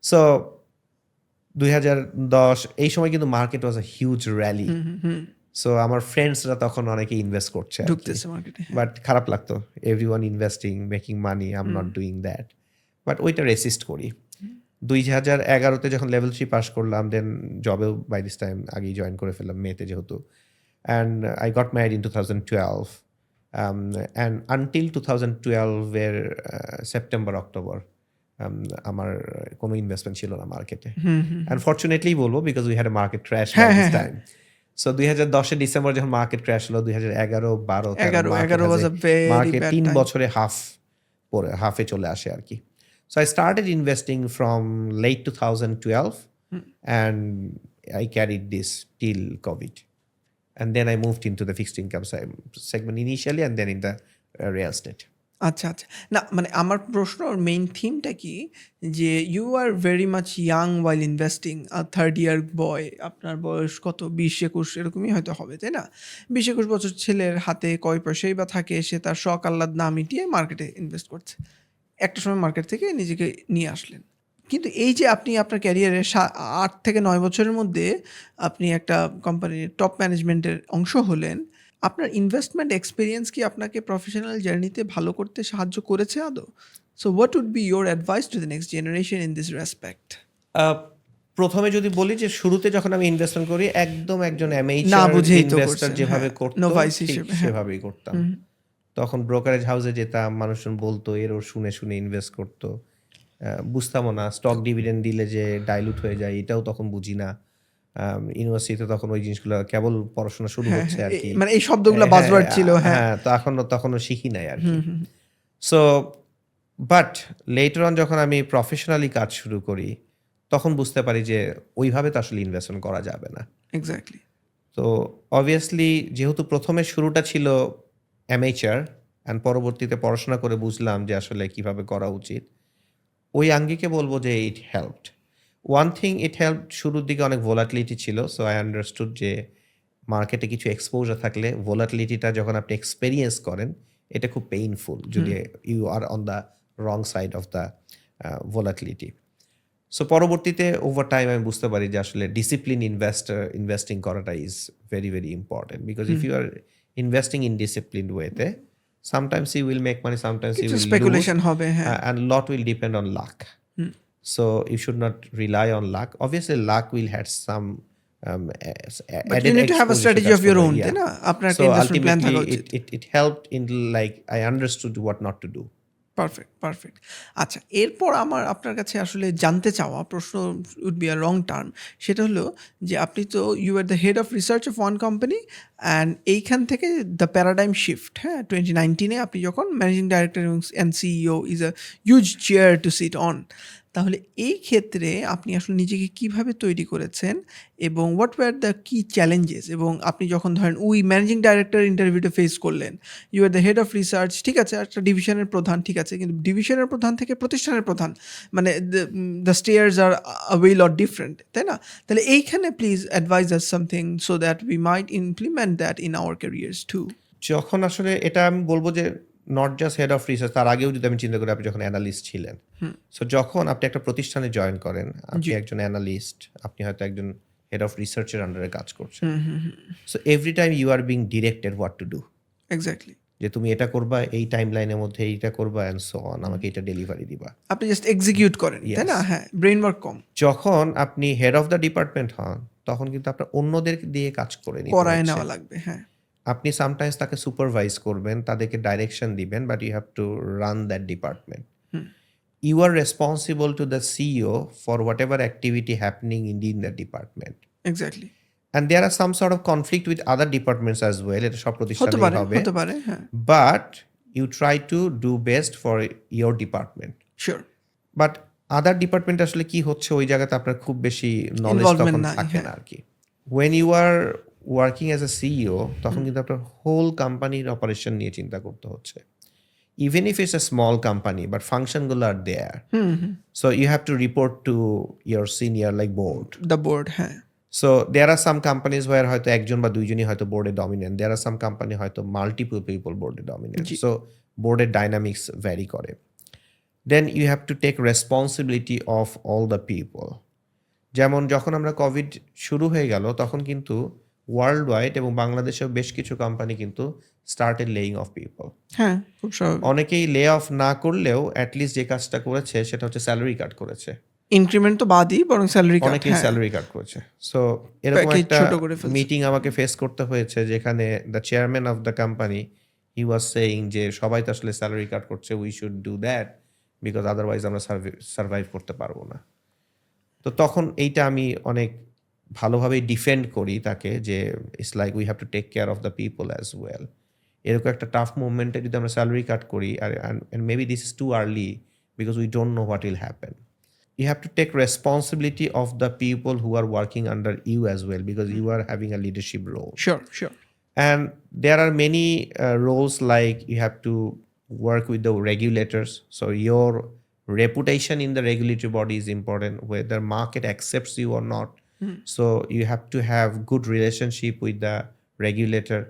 So 2010 এই সময় কিন্তু market was a huge rally. So আমার ফ্রেন্ডসরা তখন অনেকে ইনভেস্ট করছে ঢুকতেছে মার্কেটে বাট খারাপ লাগতো everyone investing making money I am not doing that but ওইটা রেসিস্ট করি 2011-তে যখন লেভেল 3 পাস করলাম দেন জবেও বাই দিস টাইম আগেই জয়েন করে ফেললাম মেতে যেহেতু and I got married in 2012 and until 2012-এর সেপ্টেম্বর অক্টোবর আমার কোনো ইনভেস্টমেন্ট ছিল না মার্কেটে আনফর্চুনেটলি বলবো because we had a market crash by this time so 2010-এর ডিসেম্বর যখন মার্কেট ক্র্যাশ হলো 2011-12 was a very market bad 3 time. বছরে হাফে চলে আসে আর কি so I started investing from late 2012 and I carried this till COVID and then I moved into the fixed income segment initially and then in the real estate. আচ্ছা আচ্ছা না মানে আমার প্রশ্ন মেইন থিমটা কি যে you are very much young while investing third year boy আপনার বয়স কত 20-21 এরকমই হয়তো হবে তাই না 20-21 বছর ছেলের হাতে কয় পয়সাই বা থাকে সে তার শখ আহ্লাদ না মিটিয়ে মার্কেটে ইনভেস্ট করছে একটা সময় মার্কেট থেকে নিজেকে নিয়ে আসলেন কিন্তু এই যে আপনি আপনার ক্যারিয়ারে 8 থেকে 9 বছরের মধ্যে আপনি একটা কোম্পানির টপ ম্যানেজমেন্টের অংশ হলেন আপনার ইনভেস্টমেন্ট এক্সপিরিয়েন্স কি আপনাকে প্রফেশনাল জার্নিতে ভালো করতে সাহায্য করেছে আদৌ so what would be your advice to the next generation in this respect প্রথমে যদি বলি যে শুরুতে যখন আমি ইনভেস্টমেন্ট করি একদম একজন না অ্যামেচার বুঝেই তো ইনভেস্টর করছেন, যেভাবে হ্যাঁ, করতো novice ঠিক হিসেবে, হ্যাঁ। সেভাবেই করতাম তখন ব্রোকারেজ হাউসে যেতাম মানুষজন বলতো এর ওর শুনে শুনে ইনভেস্ট করতো বুঝতামও না স্টক ডিভিডেন্ড দিলে যে ডাইলুট হয়ে যায় এটাও তখন বুঝি না ইউনিভার্সিটিতে তখন ওই জিনিসগুলো কেবল পড়াশোনা শুরু হচ্ছে আর কি মানে এই শব্দগুলো হ্যাঁ, বাজওয়ার্ড ছিল হ্যাঁ হ্যাঁ তখনও শিখি নাই আর কি সো বাট লেটার অন যখন আমি প্রফেশনালি কাজ শুরু করি তখন বুঝতে পারি যে ওইভাবে তো আসলে ইনভেস্টমেন্ট করা যাবে না এক্স্যাক্টলি তো অবভিয়াসলি যেহেতু প্রথমে শুরুটা ছিল অ্যামেচার অ্যান্ড পরবর্তীতে পড়াশোনা করে বুঝলাম যে আসলে কিভাবে করা উচিত ওই আঙ্গিকে বলবো যে it helped one thing it help শুরুর দিকে অনেক ভোলাটিলিটি ছিল সো আই আন্ডারস্টুড যে মার্কেটে কিছু এক্সপোজার থাকলে ভোলাটিলিটিটা যখন আপনি এক্সপেরিয়েন্স করেন এটা খুব পেইনফুল যদি you are on the wrong side of the volatility so পরবর্তীতে ওভার টাইম আমি বুঝতে পারি যে আসলে ডিসিপ্লিন ইনভেস্টিং করাটা is very very important because if you are investing in discipline ওয়েতে sometimes you will make money sometimes you কিছু will speculation lose হবে হ্যাঁ and lot will depend on luck so you should not rely on luck obviously luck will have some but you need to have a strategy of your own তাই না আপনার একটা so investment plan থাকা ultimately উচিত it helped in like I understood what not to do perfect আচ্ছা এরপর আমার আপনার কাছে আসলে জানতে চাওয়া প্রশ্ন would be a wrong term সেটা হলো যে আপনি তো you are the head of research of one company and এইখান থেকে দ্য প্যারাডাইম শিফট হ্যাঁ 2019-এ আপনি যখন managing director and CEO is a huge chair to sit on তাহলে এই ক্ষেত্রে আপনি আসলে নিজেকে কিভাবে তৈরি করেছেন এবং হোয়াট ওয়ার দ্য কি চ্যালেঞ্জেস এবং আপনি যখন ধরেন ওই ম্যানেজিং ডাইরেক্টর ইন্টারভিউটা ফেস করলেন you are the head of research ঠিক আছে একটা ডিভিশনের প্রধান ঠিক আছে কিন্তু ডিভিশনের প্রধান থেকে প্রতিষ্ঠানের প্রধান মানে the stairs are way lot different তাই না তাহলে এইখানে please advise us something so that we might implement that in our careers too যখন আসলে এটা আমি বলবো যে not just head of research তার আগেও যদি আমি চিন্তা করি আপনি যখন অ্যানালিস্ট ছিলেন সো যখন আপনি একটা প্রতিষ্ঠানে জয়েন করেন আপনি একজন অ্যানালিস্ট আপনি হয়তো একজন হেড অফ রিসার্চের আন্ডারে কাজ করছেন so every time you are being directed what to do exactly যে তুমি এটা করবা এই টাইম লাইনের মধ্যে এইটা করবা অ্যান্ড সো অন আমাকে এটা ডেলিভারি দিবা আপনি জাস্ট এক্সিকিউট করেন তাই না হ্যাঁ ব্রেইন ওয়ার্ক কম যখন আপনি হেড অফ দ্য ডিপার্টমেন্ট হন তখন কিন্তু আপনার অন্যদের দিয়ে কাজ করে নিতে করায় হচ্ছে। নেওয়া লাগবে হ্যাঁ আপনি সামটাইমস তাকে সুপারভাইজ করবেন তাদেরকে ডাইরেকশন দিবেন but you have to run that department you are responsible to the CEO for whatever activity happening in the department exactly and there are some sort of conflict with other departments as well এটা সব হতে প্রতিষ্ঠানেই পারে হবে হতে পারে হ্যাঁ but you try to do best for your department. Sure. But other department আসলে কি হচ্ছে ওই জায়গাতে আপনার খুব বেশি নলেজ Involvement তখন নাই, থাকে হ্যাঁ। না আর কি। When you are working as a CEO তখন কিন্তু আপনার হোল কোম্পানির অপারেশন নিয়ে চিন্তা করতে হচ্ছে। Even if it's a small company but ফাংশনগুলো are there, so you have to report to your senior like board. The board, হ্যাঁ। So there are some companies where হয়তো একজন বা দুইজনই হয়তো বোর্ডে dominant, there are some company হয়তো multiple people বোর্ডে ডমিনেন্ট, জি। সো বোর্ডের ডাইনামিক্স ভ্যারি করে। Then you have to take responsibility of all the people. যেমন যখন আমরা কোভিড শুরু হয়ে গেল তখন কিন্তু ওয়ার্ল্ড ওয়াইড এবং বাংলাদেশেও বেশ কিছু কোম্পানি কিন্তু স্টার্টেড লেইং অফ পিপল। হ্যাঁ, খুব স্বাভাবিক। অনেকেই লে অফ না করলেও অ্যাটলিস্ট যে কাজটা করেছে সেটা হচ্ছে স্যালারি কাট করেছে, ইনক্রিমেন্ট তো বাদই, বরং স্যালারি কাট। অনেকেই স্যালারি কাট করেছে। সো এরকম Package একটা ছোট করে ফেলছে। মিটিং আমাকে ফেস করতে হয়েছে যেখানে the chairman of the company he was saying যে সবাই তো আসলে স্যালারি কাট করছে, we should do that because otherwise আমরা সার্ভাইভ করতে পারবো না। তো তখন এইটা আমি অনেক ভালোভাবেই ডিফেন্ড করি তাকে যে it's like we have to take care of the people as well. এরকম একটা টাফ মুভমেন্টে যদি আমরা স্যালারি কাট করি আর maybe this is too early because we don't know what will happen. You have to take responsibility of the people who are working under you as well because you are having a leadership role. Sure. And there are many roles like you have to work with the regulators. So your reputation in the regulatory body is important, whether market accepts you or not. So you have to have good relationship with the regulator,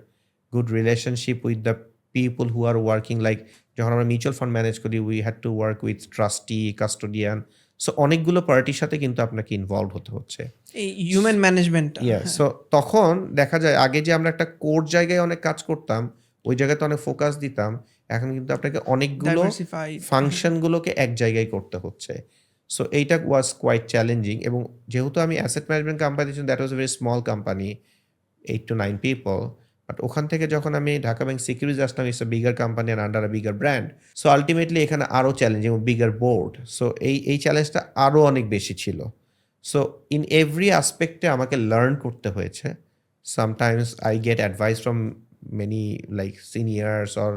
good relationship with the people who are working, like যখন আমরা mutual fund manage করি we had to work with trustee, custodian. So অনেকগুলো পার্টির সাথে কিন্তু আপনাকে involve হতে হচ্ছে। এই হিউম্যান ম্যানেজমেন্ট। সো তখন দেখা যায় আগে যে আমরা একটা কোর জায়গায় অনেক কাজ করতাম, ওই জায়গাতে অনেক ফোকাস দিতাম, এখন কিন্তু আপনাকে অনেকগুলো ফাংশনগুলোকে এক জায়গায় করতে হচ্ছে। সো এইটা ওয়াজ কোয়াইট চ্যালেঞ্জিং। এবং যেহেতু আমি asset management company, that was a very small company, 8 to 9 people, but ওখান থেকে যখন আমি Dhaka bank securities Aslam, it's a bigger company and under a bigger brand. So ultimately এখানে আরও চ্যালেঞ্জ এবং বিগার বোর্ড। সো এই চ্যালেঞ্জটা আরও অনেক বেশি ছিল। সো ইন এভরি আসপেক্টে আমাকে লার্ন করতে হয়েছে। Sometimes I get advice from many like seniors or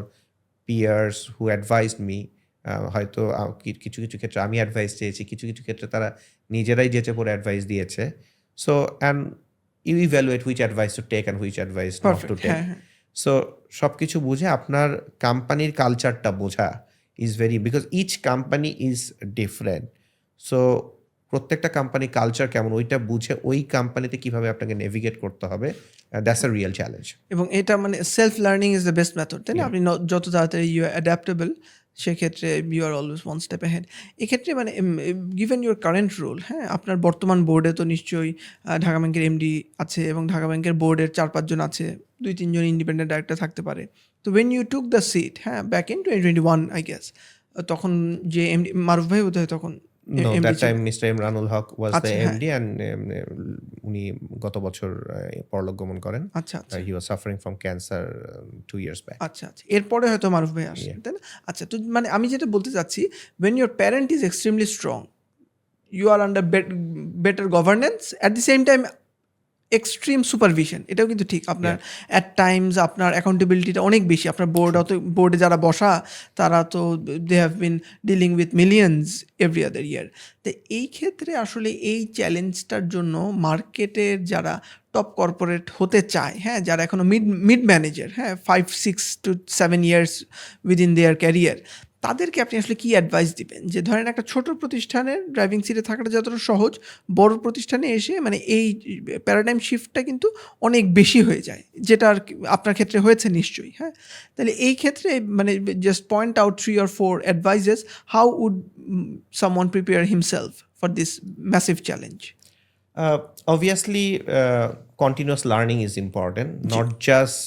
peers who advised me. হয়তো কিছু কিছু ক্ষেত্রে আমি অ্যাডভাইস চেয়েছি, কিছু কিছু ক্ষেত্রে তারা নিজেরাই যেচে পড়ে অ্যাডভাইস দিয়েছে। So and you evaluate which advice to take and which advice not to take. So সবকিছু বুঝে আপনার কোম্পানির কালচারটা বোঝা is very, because each company is different. So প্রত্যেকটা কোম্পানি কালচার কেমন ওইটা বুঝে ওই কোম্পানিতে কিভাবে আপনাকে নেভিগেট করতে হবে, দ্যাটস আ রিয়েল চ্যালেঞ্জ। এবং এটা মানে self learning is the best method, তাই না? আপনি যত তাড়াতাড়ি ইউ আর অ্যাডাপ্টেবল, সেক্ষেত্রে you are always one step ahead. এক্ষেত্রে মানে গিভেন ইউর কারেন্ট রোল, হ্যাঁ, আপনার বর্তমান বোর্ডে তো নিশ্চয়ই ঢাকা ব্যাংকের এমডি আছে এবং ঢাকা ব্যাংকের বোর্ডের 4-5 জন আছে, 2-3 জন ইন্ডিপেন্ডেন্ট ডাইরেক্টর থাকতে পারে। তো when you took the seat, হ্যাঁ, ব্যাক ইন 2021 আই গেস, তখন যে এমডি মারুফ ভাই বোধহয় তখন No, that time Mr. Imranul Haq was the আচ্ছা, MD and উনি গত বছর পরলোক গমন করেন। আচ্ছা। He was suffering from cancer 2 years back. আচ্ছা। এরপরে হয়তো মারুফ ভাই আসেন, তাই না? আচ্ছা, তো মানে আমি যেটা বলতে চাচ্ছি, when your parent is extremely strong, you are under better governance, at the same time extreme supervision, এটাও কিন্তু ঠিক। আপনার অ্যাট টাইমস আপনার অ্যাকাউন্টেবিলিটিটা অনেক বেশি। আপনার বোর্ডে যারা বসা তারা তো they have been dealing with millions every other year. তো এই ক্ষেত্রে আসলে এই চ্যালেঞ্জটার জন্য মার্কেটের যারা টপ কর্পোরেট হতে চায়, হ্যাঁ, যারা এখনও মিড ম্যানেজার, হ্যাঁ, 5-6 to 7 years within there career, তাদেরকে আপনি আসলে কি অ্যাডভাইস দিবেন? যে ধরেন একটা ছোট প্রতিষ্ঠানের ড্রাইভিং সিটে থাকাটা যতটা সহজ, বড় প্রতিষ্ঠানে এসে মানে এই প্যারাডাইম শিফটটা কিন্তু অনেক বেশি হয়ে যায়, যেটা আর আপনার ক্ষেত্রে হয়েছে নিশ্চয়ই, হ্যাঁ। তাহলে এই ক্ষেত্রে মানে just point out 3 or 4 advices, how would someone prepare himself for this massive challenge? Obviously, continuous learning is important, not just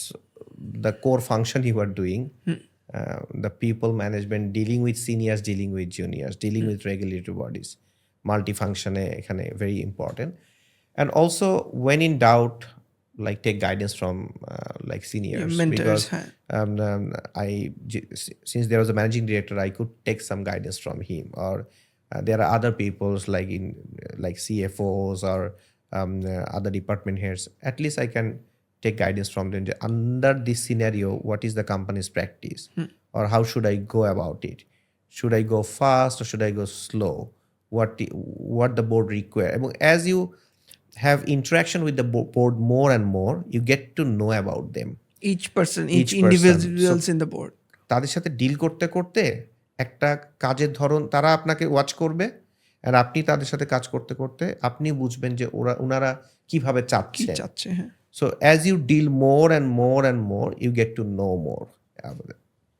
the core function you are doing. The people management, dealing with seniors, dealing with juniors, dealing with regulatory bodies, multifunction ekhane very important. And also when in doubt, like take guidance from like seniors, mentors, because since there was a managing director, I could take some guidance from him, or there are other people's like CFOs or other department heads. At least I can take guidance from them. Under this scenario, what is the company's practice, or how should I go about it? Should I go fast or should I go slow? What the board require? এবং as you have interaction with the board more and more, you get to know about them. each person, each Each person. individuals in the board. তাদের সাথে deal করতে করতে একটা কাজের ধরন তারা আপনাকে ওয়াচ করবে, আর আপনি তাদের সাথে কাজ করতে করতে আপনি বুঝবেন যে ওনারা কিভাবে কি চাচ্ছে। চাচ্ছে, হ্যাঁ। So as you deal more and more you get to know more.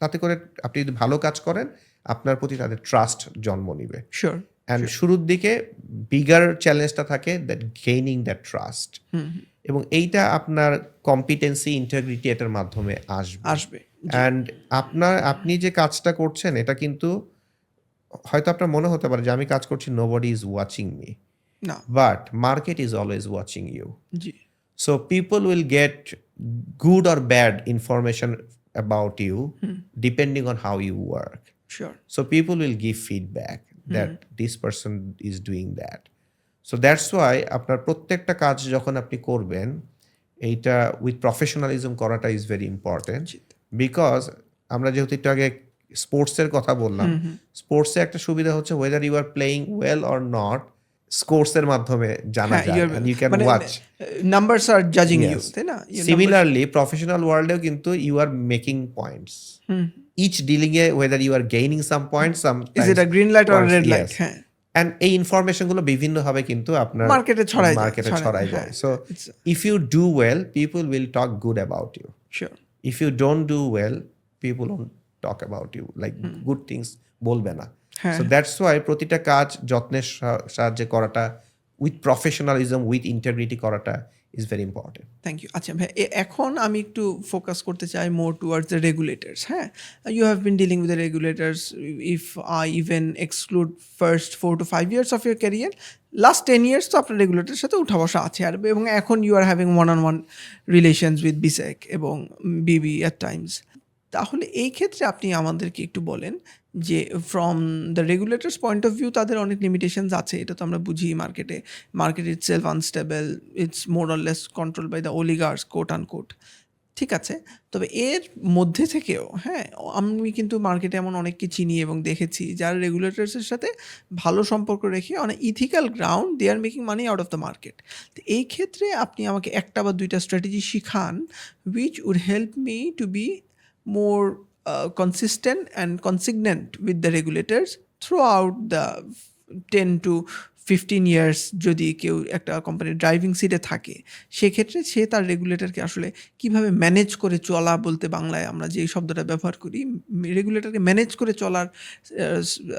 তাতে করে আপনি যদি ভালো কাজ করেন আপনার প্রতি তাদের ট্রাস্ট জন্ম নিবে। শিওর। অ্যান্ড শুরুর দিকে বিগার চ্যালেঞ্জটা থাকে দ্যাট গেইনিং দ্যাট ট্রাস্ট, এবং এইটা আপনার কম্পিটেন্সি ইন্টিগ্রিটি এটার মাধ্যমে আসবে। অ্যান্ড আপনি যে কাজটা করছেন এটা কিন্তু হয়তো আপনার মনে হতে পারে যে আমি কাজ করছি, নোবডি ইজ ওয়াচিং মি, না, but market is always watching you. জি, So people will get good or bad information about you depending on how you work. Sure. So people will give feedback that this person is doing that. So that's why আপনার প্রত্যেকটা কাজ যখন আপনি করবেন এইটা with professionalism করাটা is very important, because আমরা যেহেতু একটু আগে স্পোর্টসের কথা বললাম, স্পোর্টসে একটা সুবিধা হচ্ছে whether you are playing well or not স্কোরসের মাধ্যমে জানা যায়, and you can watch. Numbers are জাজিং ইউ, Yes. তাই না? Similarly, professional worldেও কিন্তু you are making points. Each dealing A whether you are gaining some points, sometimes Is it a green light or a red yes. light? হ্যাঁ। And এই information গুলো বিভিন্ন ভাবে কিন্তু আপনার মার্কেটে ছড়ায় ছড়ায় যায়। হ্যাঁ। So if you do well, people will talk good about you. Sure. If you don't do well, people won't talk about you, like good things বলবে না। হ্যাঁ। So that's why প্রতিটা কাজ যত্নের সাহায্যে করাটা, উইথ প্রফেশনালিজম, উইথ ইন্টিগ্রিটি করাটা is very important. Thank you. আচ্ছা ভাই, এখন আমি একটু ফোকাস করতে চাই মোর টুয়ার্ডস দ্য রেগুলেটর্স। হ্যাঁ, you have been dealing with the regulators, if I even exclude first 4 to 5 years of your career, last 10 years তো আপনার রেগুলেটরের সাথে উঠা বসা আছে, আর এবং এখন you are having one on one relations with BSEC এবং বিবি অ্যাট টাইমস। তাহলে এই ক্ষেত্রে আপনি আমাদেরকে একটু বলেন যে from the regulators point of view তাদের অনেক লিমিটেশনস আছে, এটা তো আমরা বুঝি। Market itself unstable, it's more or less control by the oligarchs, quote unquote, ঠিক আছে। তবে এর মধ্যে থেকেও হ্যাঁ, আমি কিন্তু মার্কেটে এমন অনেককে চিনি এবং দেখেছি যারা রেগুলেটরসের সাথে ভালো সম্পর্ক রেখে অনেক ethical ground they are making money out of the market. তো এই ক্ষেত্রে আপনি আমাকে একটা বা দুইটা স্ট্র্যাটেজি শিখান which would help me to be more consistent and consignant with the regulators throughout the 10 to 15 years যদি কেউ একটা কোম্পানির ড্রাইভিং সিটে থাকে, সেক্ষেত্রে সে তার রেগুলেটরকে আসলে কিভাবে ম্যানেজ করে চলা, বলতে বাংলায় আমরা যে শব্দটা ব্যবহার করি, রেগুলেটরকে ম্যানেজ করে চলার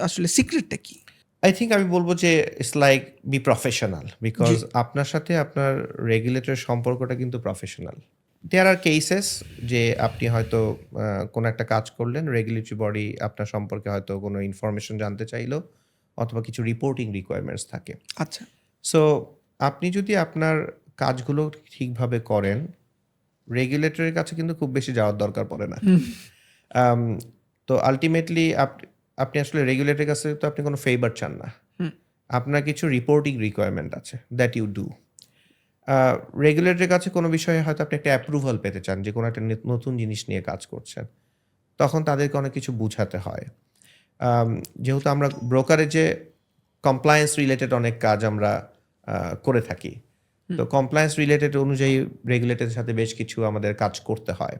আসলে সিক্রেটটা কি? আই থিঙ্ক আমি বলবো যে it's like be professional, because আপনার সাথে আপনার রেগুলেটরের সম্পর্কটা কিন্তু প্রফেশনাল। দেয়ার আর কেসেস যে আপনি হয়তো কোনো একটা কাজ করলেন, রেগুলেটরি বডি আপনার সম্পর্কে হয়তো কোনো ইনফরমেশন জানতে চাইলো, অথবা কিছু রিপোর্টিং রিকোয়ারমেন্টস থাকে। আচ্ছা, সো আপনি যদি আপনার কাজগুলো ঠিকভাবে করেন, রেগুলেটরের কাছে কিন্তু খুব বেশি যাওয়ার দরকার পড়ে না। তো আলটিমেটলি আপনি আসলে রেগুলেটরের কাছে তো আপনি কোনো ফেভার চান না, আপনার কিছু রিপোর্টিং রিকোয়ারমেন্ট আছে দ্যাট ইউ ডু। রেগুলেটরের কাছে কোনো বিষয়ে হয়তো আপনি একটা অ্যাপ্রুভাল পেতে চান, যে কোনো একটা নতুন জিনিস নিয়ে কাজ করছেন, তখন তাদেরকে অনেক কিছু বুঝাতে হয়। যেহেতু আমরা ব্রোকারেজে কমপ্লায়েন্স রিলেটেড অনেক কাজ আমরা করে থাকি, তো কমপ্লায়েন্স রিলেটেড অনুযায়ী রেগুলেটরের সাথে বেশ কিছু আমাদের কাজ করতে হয়।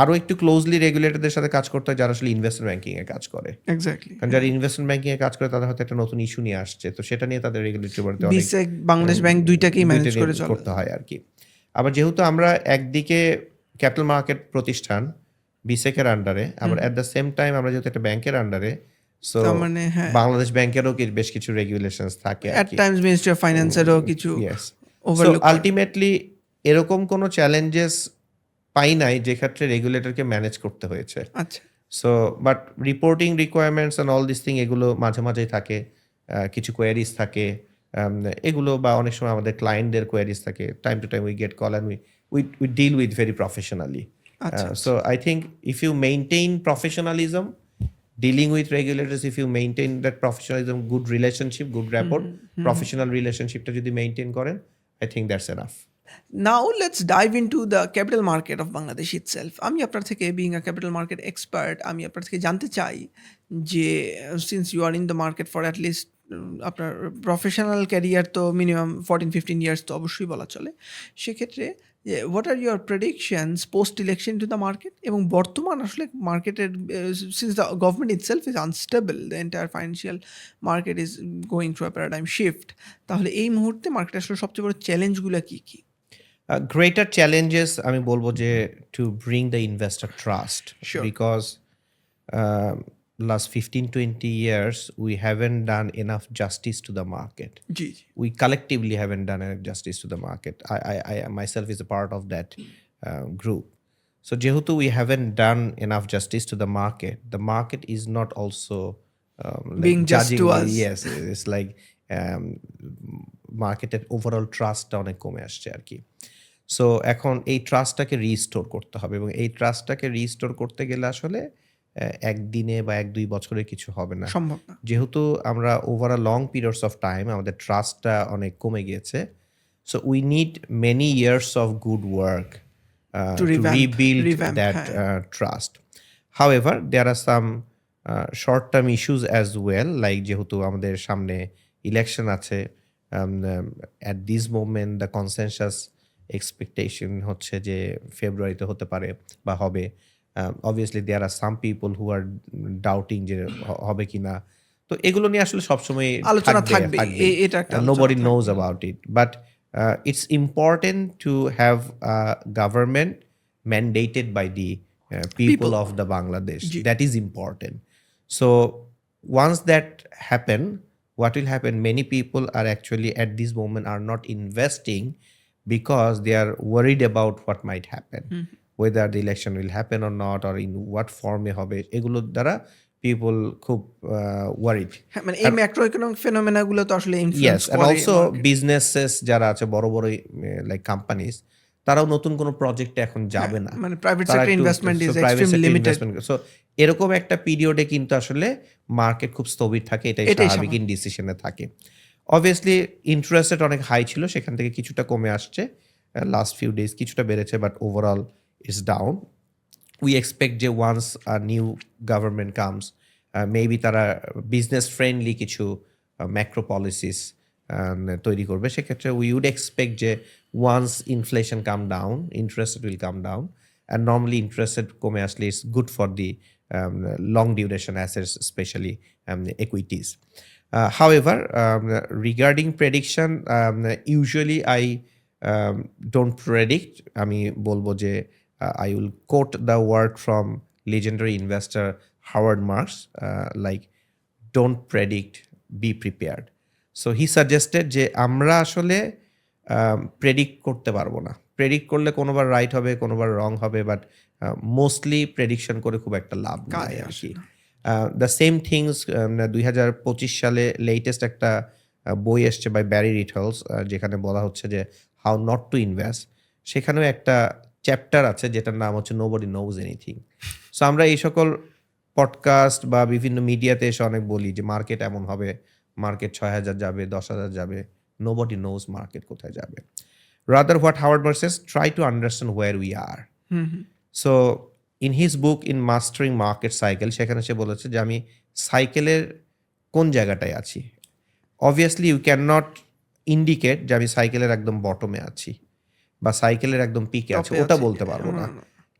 আরও একটু ক্লোজলি রেগুলেটরদের সাথে কাজ করতে হয় যারা আসলে ইনভেস্টমেন্ট ব্যাংকিংয়ে কাজ করে। এক্স্যাক্টলি, কারণ যারা ইনভেস্টমেন্ট ব্যাংকিংয়ে কাজ করে তাদের হয়তো একটা নতুন ইস্যু নিয়ে আসছে, তো সেটা নিয়ে তাদের রেগুলেটরি বলতে বিসেক, বাংলাদেশ ব্যাংক দুইটাকেই ম্যানেজ করে করতে হয় আর কি। আবার যেহেতু আমরা একদিকে ক্যাপিটাল মার্কেট প্রতিষ্ঠান বিসেকের আন্ডারে, আবার অ্যাট দ্য সেম টাইম আমরা যেহেতু একটা ব্যাংকের আন্ডারে, সো মানে হ্যাঁ, বাংলাদেশ ব্যাংকেরও বেশ কিছু রেগুলেশনস থাকে অ্যাট টাইমস মিনিস্ট্রি অফ ফাইন্যান্সেরও কিছু ওভারলুক। আলটিমেটলি এরকম কোনো চ্যালেঞ্জেস পাই নাই যে ক্ষেত্রে রেগুলেটরকে ম্যানেজ করতে হয়েছে। আচ্ছা, so but reporting requirements and all this thing এগুলো মাঝে মাঝেই থাকে, কিছু কোয়ারিজ থাকে এগুলো, বা অনেক সময় আমাদের ক্লায়েন্টদের কোয়ারিজ থাকে। Time to time we get call and we deal with very professionally. So I think if you maintain professionalism dealing with regulators, if you maintain that professionalism, good relationship, good rapport, professional relationshipটা যদি maintain করেন, I think that's enough. Now let's dive into the capital market of Bangladesh itself. আমি আপনার থেকে being a capital market expert, আমি আপনার থেকে জানতে চাই যে since you are in the market for at least আপনার প্রফেশনাল ক্যারিয়ার তো মিনিমাম 14-15 ইয়ার্স তো অবশ্যই বলা চলে। সেক্ষেত্রে what are your predictions post election to the market? এবং বর্তমান আসলে মার্কেটের since the government itself is unstable, the entire financial market is going through a paradigm shift, তাহলে এই মুহূর্তে মার্কেটে আসলে সবচেয়ে বড় চ্যালেঞ্জগুলো কি কি? Greater challenges আমি বলবো যে to bring the investor trust. Sure. Because last 15-20 years we haven't done enough justice to the market. G G We collectively haven't done enough justice to the market. I myself is a part of that group. So যেহেতু we haven't done enough justice to the market is not also Being just to us. Yes, it's like মার্কেটের overall ট্রাস্টটা অনেক কমে আসছে আর কি। So এখন এই ট্রাস্টটাকে restore করতে হবে এবং এই ট্রাস্টটাকে রিস্টোর করতে গেলে আসলে একদিনে বা 1-2 বছরে কিছু হবে না। সম্ভব না। যেহেতু আমরা over a long periods of time আমাদের ট্রাস্টটা অনেক কমে গিয়েছে। So we need many years of good work To to rebuild revamp, that হ্যাঁ। trust. However, there are some short-term issues as well, like যেহেতু আমাদের সামনে ইলেকশন আছে, at this moment the consensus expectation হচ্ছে যে ফেব্রুয়ারিতে হতে পারে বা হবে। Obviously there are some people who are doubting যে হবে কিনা। তো এগুলো নিয়ে আসলে সবসময় আলোচনা থাকবে। এটা একটা আলোচনা nobody থাকবে। knows about it, but it's important to have a government mandated by the people of the Bangladesh. G. That is important. So once that happen, what will happen? Many people are actually at this moment are not investing because they are worried about what might happen, whether the election will happen or not, or in what form এ হবে। এগুলোর দ্বারা people খুব worried. হ্যাঁ, মানে এই macro economic phenomena গুলো তো আসলে ইনফ্লুয়েন্স Yes, and করে also market। businesses যারা আছে বড় বড় লাইক কোম্পানিজ তারাও নতুন কোনো প্রজেক্টে এখন যাবে না। মানে প্রাইভেট তারা সেক্টর একটু investment is private extremely sector limited. investment so এরকম একটা পিরিয়ডে কিন্তু আসলে মার্কেট খুব স্থবির থাকে, এটাই এটাই স্বাভাবিক স্বাভাবিক। ইনডিসিশনে থাকে। অবভিয়াসলি ইন্টারেস্ট রেট অনেক হাই ছিল, সেখান থেকে কিছুটা কমে আসছে লাস্ট ফিউ ডেজ, কিছুটা বেড়েছে, but overall is down. We expect যে once new government comes maybe তারা বিজনেস ফ্রেন্ডলি কিছু ম্যাক্রো পলিসিস তৈরি করবে। সেক্ষেত্রে উই উড এক্সপেক্ট যে once inflation come down, interest will come down, and normally interest কমে আসলে it's good for the long duration assets, especially equities. However, regarding prediction, usually I don't predict. আমি বলবো যে I will quote the word from legendary investor Howard Marks, like don't predict, be prepared. So he suggested যে আমরা আসলে predict করতে পারবো না। Predict করলে কোনোবার রাইট হবে, কোনোবার রং হবে, বাট মোস্টলি প্রেডিকশন করে খুব একটা লাভ নাই আর কি। দ্য সেম থিংস 2025 সালে লেটেস্ট একটা বই এসছে বাই ব্যারি রিটলস, যেখানে বলা হচ্ছে যে হাউ নট টু ইনভেস্ট। সেখানেও একটা চ্যাপ্টার আছে যেটার নাম হচ্ছে নোবডি নোজ এনিথিং। সো আমরা এই সকল পডকাস্ট বা বিভিন্ন মিডিয়াতে এসে অনেক বলি যে মার্কেট এমন হবে, মার্কেট 6,000 যাবে, 10,000 যাবে, নোবডি নোজ মার্কেট কোথায় যাবে। Rather what Howard Marks says, try to understand where we are. So in his book in mastering market cycle, সেখানে সে বলেছে যে আমি সাইকেলের কোন জায়গাটায় আছি। Obviously you can not indicate যে আমি সাইকেলের একদম বটমে আছি বা সাইকেলের একদম পিকে আছে, ওটা বলতে পারবো না,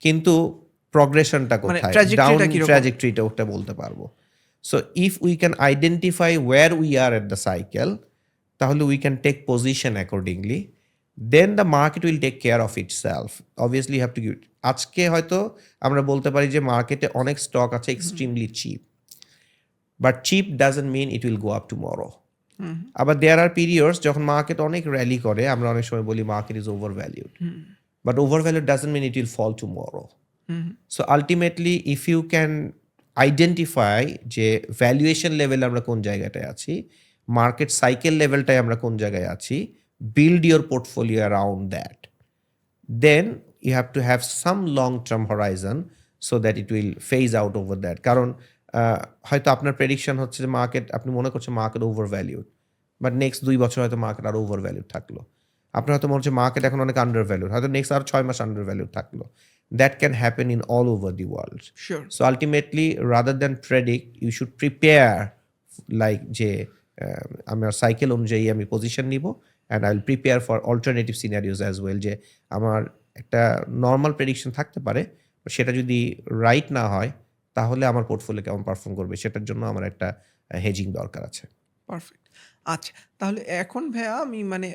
কিন্তু প্রগ্রেশনটা কোথায়, ডাউন ট্র্যাজেক্টরিটা ওটা বলতে পারবো। So if we can identify where we are at the cycle, তাহলে we can take position accordingly, then the market will take care of itself. Obviously have to give. আজকে হয়তো আমরা বলতে পারি যে মার্কেটে অনেক স্টক আছে extremely cheap, but cheap doesn't mean it will go up tomorrow. আবার দেয়ার আর পিরিয়ডস যখন মার্কেট অনেক র্যালি করে, আমরা অনেক সময় বলি market is over valued, but over valued doesn't mean it will fall tomorrow. So ultimately if you can identify যে valuation লেভেলে আমরা কোন জায়গাটায় আছি, মার্কেট সাইকেল লেভেলটায় আমরা কোন জায়গায় আছি, build your portfolio around that. Then you have to have some long-term horizon so that it will phase out over that. কারণ হয়তো আপনার প্রেডিকশন হচ্ছে যে মার্কেট, আপনি মনে করছেন market over valued, but next 2 বছর হয়তো মার্কেট আর ওভার ভ্যালিউড থাকলো। আপনার হয়তো মনে হচ্ছে মার্কেট এখন অনেক আন্ডার ভ্যালুড, হয়তো নেক্সট আর 6 মাস আন্ডার ভ্যালুড থাকলো। That can happen in all over the world. Sure. So ultimately rather than predict you should prepare, like যে আমার সাইকেল অনুযায়ী আমি পজিশন নিব and I will prepare for alternative scenarios as well, যে আমার একটা normal prediction থাকতে পারে, সেটা যদি রাইট না হয় তাহলে আমার পোর্টফোলিও কেমন পারফর্ম করবে সেটার জন্য আমার একটা হেজিং দরকার আছে। পারফেক্ট। আচ্ছা, তাহলে এখন ভাইয়া আমি মানে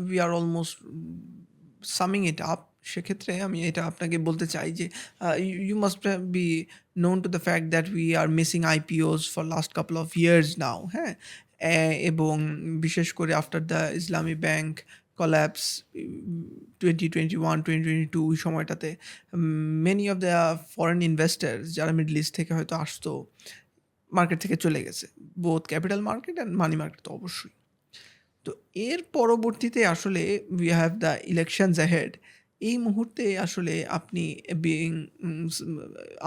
we are almost summing it up. সেক্ষেত্রে আমি এটা আপনাকে বলতে চাই যে you must be known to the fact that we are missing IPOs for last couple of years now, হ্যাঁ? এবং বিশেষ করে after the Islami bank collapse 2021-2022 ওই সময়টাতে many of the foreign investors যারা মিডল ইস্ট থেকে হয়তো আসতো মার্কেট থেকে চলে গেছে, both capital market and money market তো অবশ্যই। তো এর পরবর্তীতে আসলে we have the elections ahead. এই মুহূর্তে আসলে আপনি বিং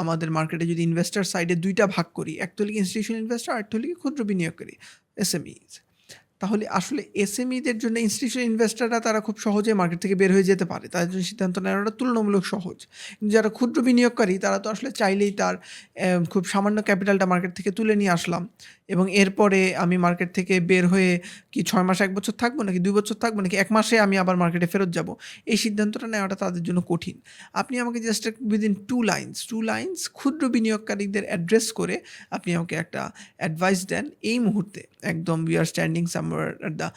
আমাদের মার্কেটে যদি ইনভেস্টার সাইডে দুইটা ভাগ করি, একটা হলো ইনস্টিটিউশনাল ইনভেস্টার, আর একটা হলো ক্ষুদ্র বিনিয়োগকারী এসএমইজ। তাহলে আসলে এসএমইদের জন্য ইনস্টিটিউশনাল ইনভেস্টাররা তারা খুব সহজে মার্কেট থেকে বের হয়ে যেতে পারে, তাদের জন্য সিদ্ধান্ত নেওয়াটা তুলনামূলক সহজ। কিন্তু যারা ক্ষুদ্র বিনিয়োগকারী তারা তো আসলে চাইলেই তার খুব সামান্য ক্যাপিটালটা মার্কেট থেকে তুলে নিয়ে আসলাম এবং এরপরে আমি মার্কেট থেকে বের হয়ে কি 6 মাস 1 বছর থাকবো নাকি 2 বছর থাকবো নাকি 1 মাসে আমি আবার মার্কেটে ফেরত যাব, এই সিদ্ধান্তটা নেওয়াটা তাদের জন্য কঠিন। আপনি আমাকে জাস্ট উইদিন টু লাইন্স ক্ষুদ্র বিনিয়োগকারীদের অ্যাড্রেস করে আপনি আমাকে একটা অ্যাডভাইস দেন এই মুহূর্তে, একদম we are standing somewhere at the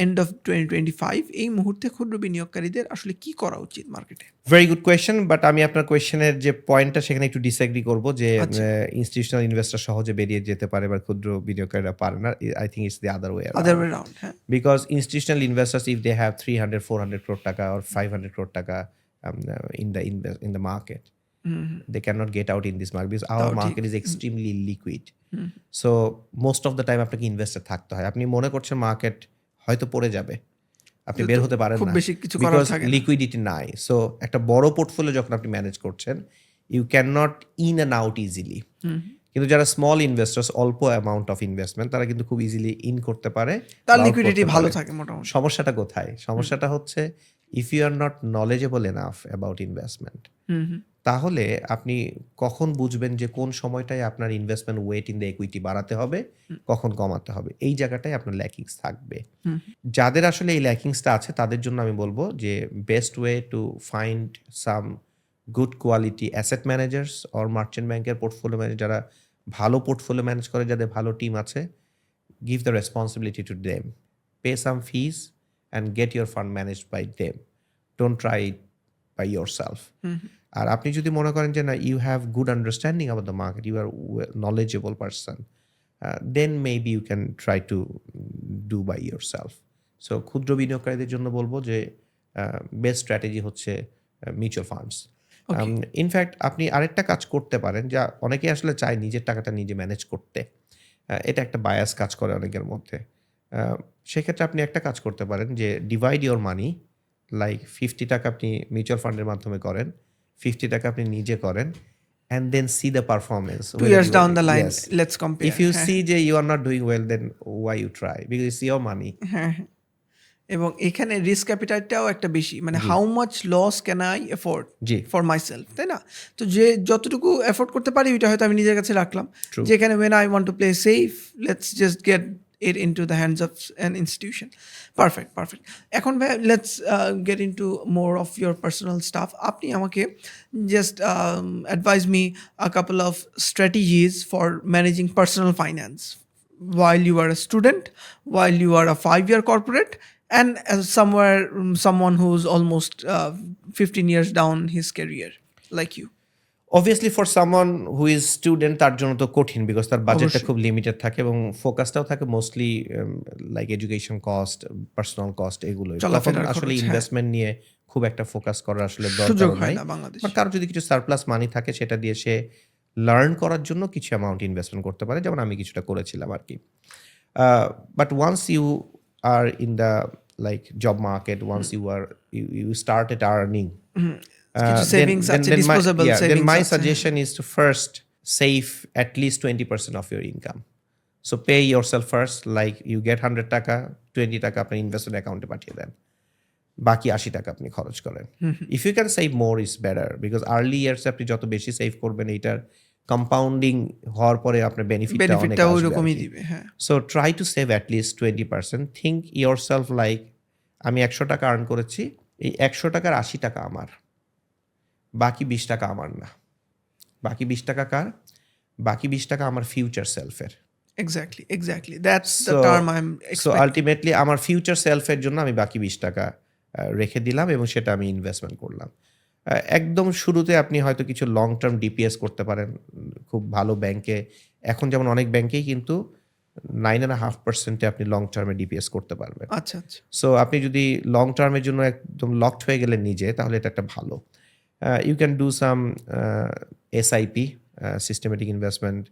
end of 2025, এই মুহূর্তে ক্ষুদ্র বিনিয়োগকারীদের আসলে কি করা উচিত মার্কেটে? ভেরি গুড কোয়েশ্চেন, বাট আমি আপনার কোয়েশ্চেনের যে পয়েন্টটা সেখানে একটু ডিসএগ্রি করব যে আচ্ছা। ইনস্টিটিউশনাল ইনভেস্টর সহজে বেরিয়ে যেতে পারে বা ক্ষুদ্র বিনিয়োগকারীরা পারে না। I think it's the other way other way round, হ্যাঁ। because institutional investors, if they have 300-400 crore taka or 500 crore taka in the market, they cannot get out in this market because our তাও ঠিক। market is extremely liquid. So most of the time আপনাকে investor থাকতে হয়। আপনি মনে করছেন market হয়তো পড়ে যাবে, আপনি বের হতে পারেন খুব না, বেশি কিছু করার বিকজ থাকে না। লিকুইডিটি নাই। সো একটা বড় পোর্টফোলিও যখন আপনি ম্যানেজ করছেন, you can not in and out easily. কিন্তু যারা স্মল ইনভেস্টার্স, অল্প অ্যামাউন্ট অফ ইনভেস্টমেন্ট, তারা কিন্তু খুব ইজিলি ইন করতে পারে, তার বা out লিকুইডিটি করতে ভালো পারে। থাকে মোটামুটি। সমস্যাটা কোথায়? সমস্যাটা হচ্ছে if you are not knowledgeable enough about investment, তাহলে আপনি কখন বুঝবেন যে কোন সময়টায় আপনার investment weight in the equity বাড়াতে হবে, কখন কমাতে হবে, এই জায়গাটায় আপনার ল্যাকিংস থাকবে। যাদের আসলে এই ল্যাকিংসটা আছে তাদের জন্য আমি বলবো যে best way to find some good quality asset managers or merchant ব্যাংকের পোর্টফোলিও ম্যানেজার, যারা ভালো পোর্টফোলিও ম্যানেজ করে, যাদের ভালো টিম আছে, give the responsibility to them, pay some fees and get your fund managed by them. Don't try it by yourself. আর আপনি যদি মনে করেন যে না, you have good understanding about the market, you are knowledgeable person, then maybe you can try to do by yourself. So ক্ষুদ্র বিনিয়োগকারীদের জন্য বলবো যে বেস্ট স্ট্র্যাটেজি হচ্ছে মিউচুয়াল ফান্ডস। ইনফ্যাক্ট আপনি আরেকটা কাজ করতে পারেন, যা অনেকেই আসলে চায় নিজের টাকাটা নিজে ম্যানেজ করতে, এটা একটা বায়াস কাজ করে অনেকের মধ্যে। সেক্ষেত্রে আপনি একটা কাজ করতে পারেন যে ডিভাইড ইওর মানি, লাইক 50 টাকা আপনি মিউচুয়াল ফান্ডের মাধ্যমে করেন, 50 টাকা আপনি নিজে করেন, and then see the performance 2 years down the line, let's compare. If you see যে you are not doing well, then why you try, because it's your money. হ্যাঁ, হ্যাঁ। এবং এখানে রিস্ক অ্যাপিটাইটটাও একটা বেশি, মানে how much loss can I afford জি। ফর মাইসেলফ, তাই না? তো যে যতটুকু এফোর্ড করতে পারি ওইটা হয়তো আমি নিজের কাছে রাখলাম। True. যেখানে when I want to play safe, let's just get it into the hands of an institution. Perfect. এখন ভাই let's get into more of your personal stuff. আপনি আমাকে just advise me a couple of strategies for managing personal finance while you are a student, while you are a 5-year corporate, and as someone who's almost 15 years down his career like you. Obviously for someone who is student, তার জন্য তো কঠিন, because তার বাজেটটা অবশ্যই। খুব limited থাকে এবং ফোকাসটাও থাকে mostly like education cost, personal cost, এগুলো। তখন চলাফেরার আসলে খরচ, হ্যাঁ। ইনভেস্টমেন্ট নিয়ে খুব একটা ফোকাস করার আসলে সুযোগ দরকার হয় নাই। না বাংলাদেশে। বাট কারো যদি কিছু সারপ্লাস মানি থাকে, সেটা দিয়ে সে লার্ন করার জন্য কিছু অ্যামাউন্ট ইনভেস্টমেন্ট করতে পারে, যেমন আমি কিছুটা করেছিলাম আর কি। But once you are in the like job market, once you started earning, কিছু savings আছে, disposable then savings my আছে। suggestion is to first save at least 20% of your income. So pay yourself first, like you get 100 টাকা, 20 টাকা আপনার investment অ্যাকাউন্টে পাঠিয়ে দেন। বাকি 80 টাকা আপনি খরচ করেন। If you can save more is better because early years আপনি যত বেশি সেভ করবেন এইটার কম্পাউন্ডিং হওয়ার পরে আপনার বেনিফিটটা অনেক বেনিফিটটা ওই আসবে রকমই আরকি। দিবে। হ্যাঁ, so try to save at least 20%. Think yourself like আমি 100 টাকা আর্ন করেছি, এই 100 টাকার 80 টাকা আমার, বাকি 20 টাকা আমার না। বাকি 20 টাকা কার? বাকি 20 টাকা আমার ফিউচার সেলফের। Exactly that's the term I am so expecting. Ultimately আমার ফিউচার সেলফের জন্য আমি বাকি 20 টাকা রেখে দিলাম এবং সেটা আমি ইনভেস্টমেন্ট করলাম। একদম শুরুতে আপনি হয়তো কিছু লং টার্ম ডিপিএস করতে পারেন খুব ভালো ব্যাংকে। এখন যেমন অনেক ব্যাংকেই কিন্তু 9.5% আপনি লং টার্মে ডিপিএস করতে পারবেন। আচ্ছা। সো আপনি যদি লং টার্মের জন্য একদম লকড হয়ে গেলেন নিজে, তাহলে এটা একটা ভালো। You can do some SIP, systematic investment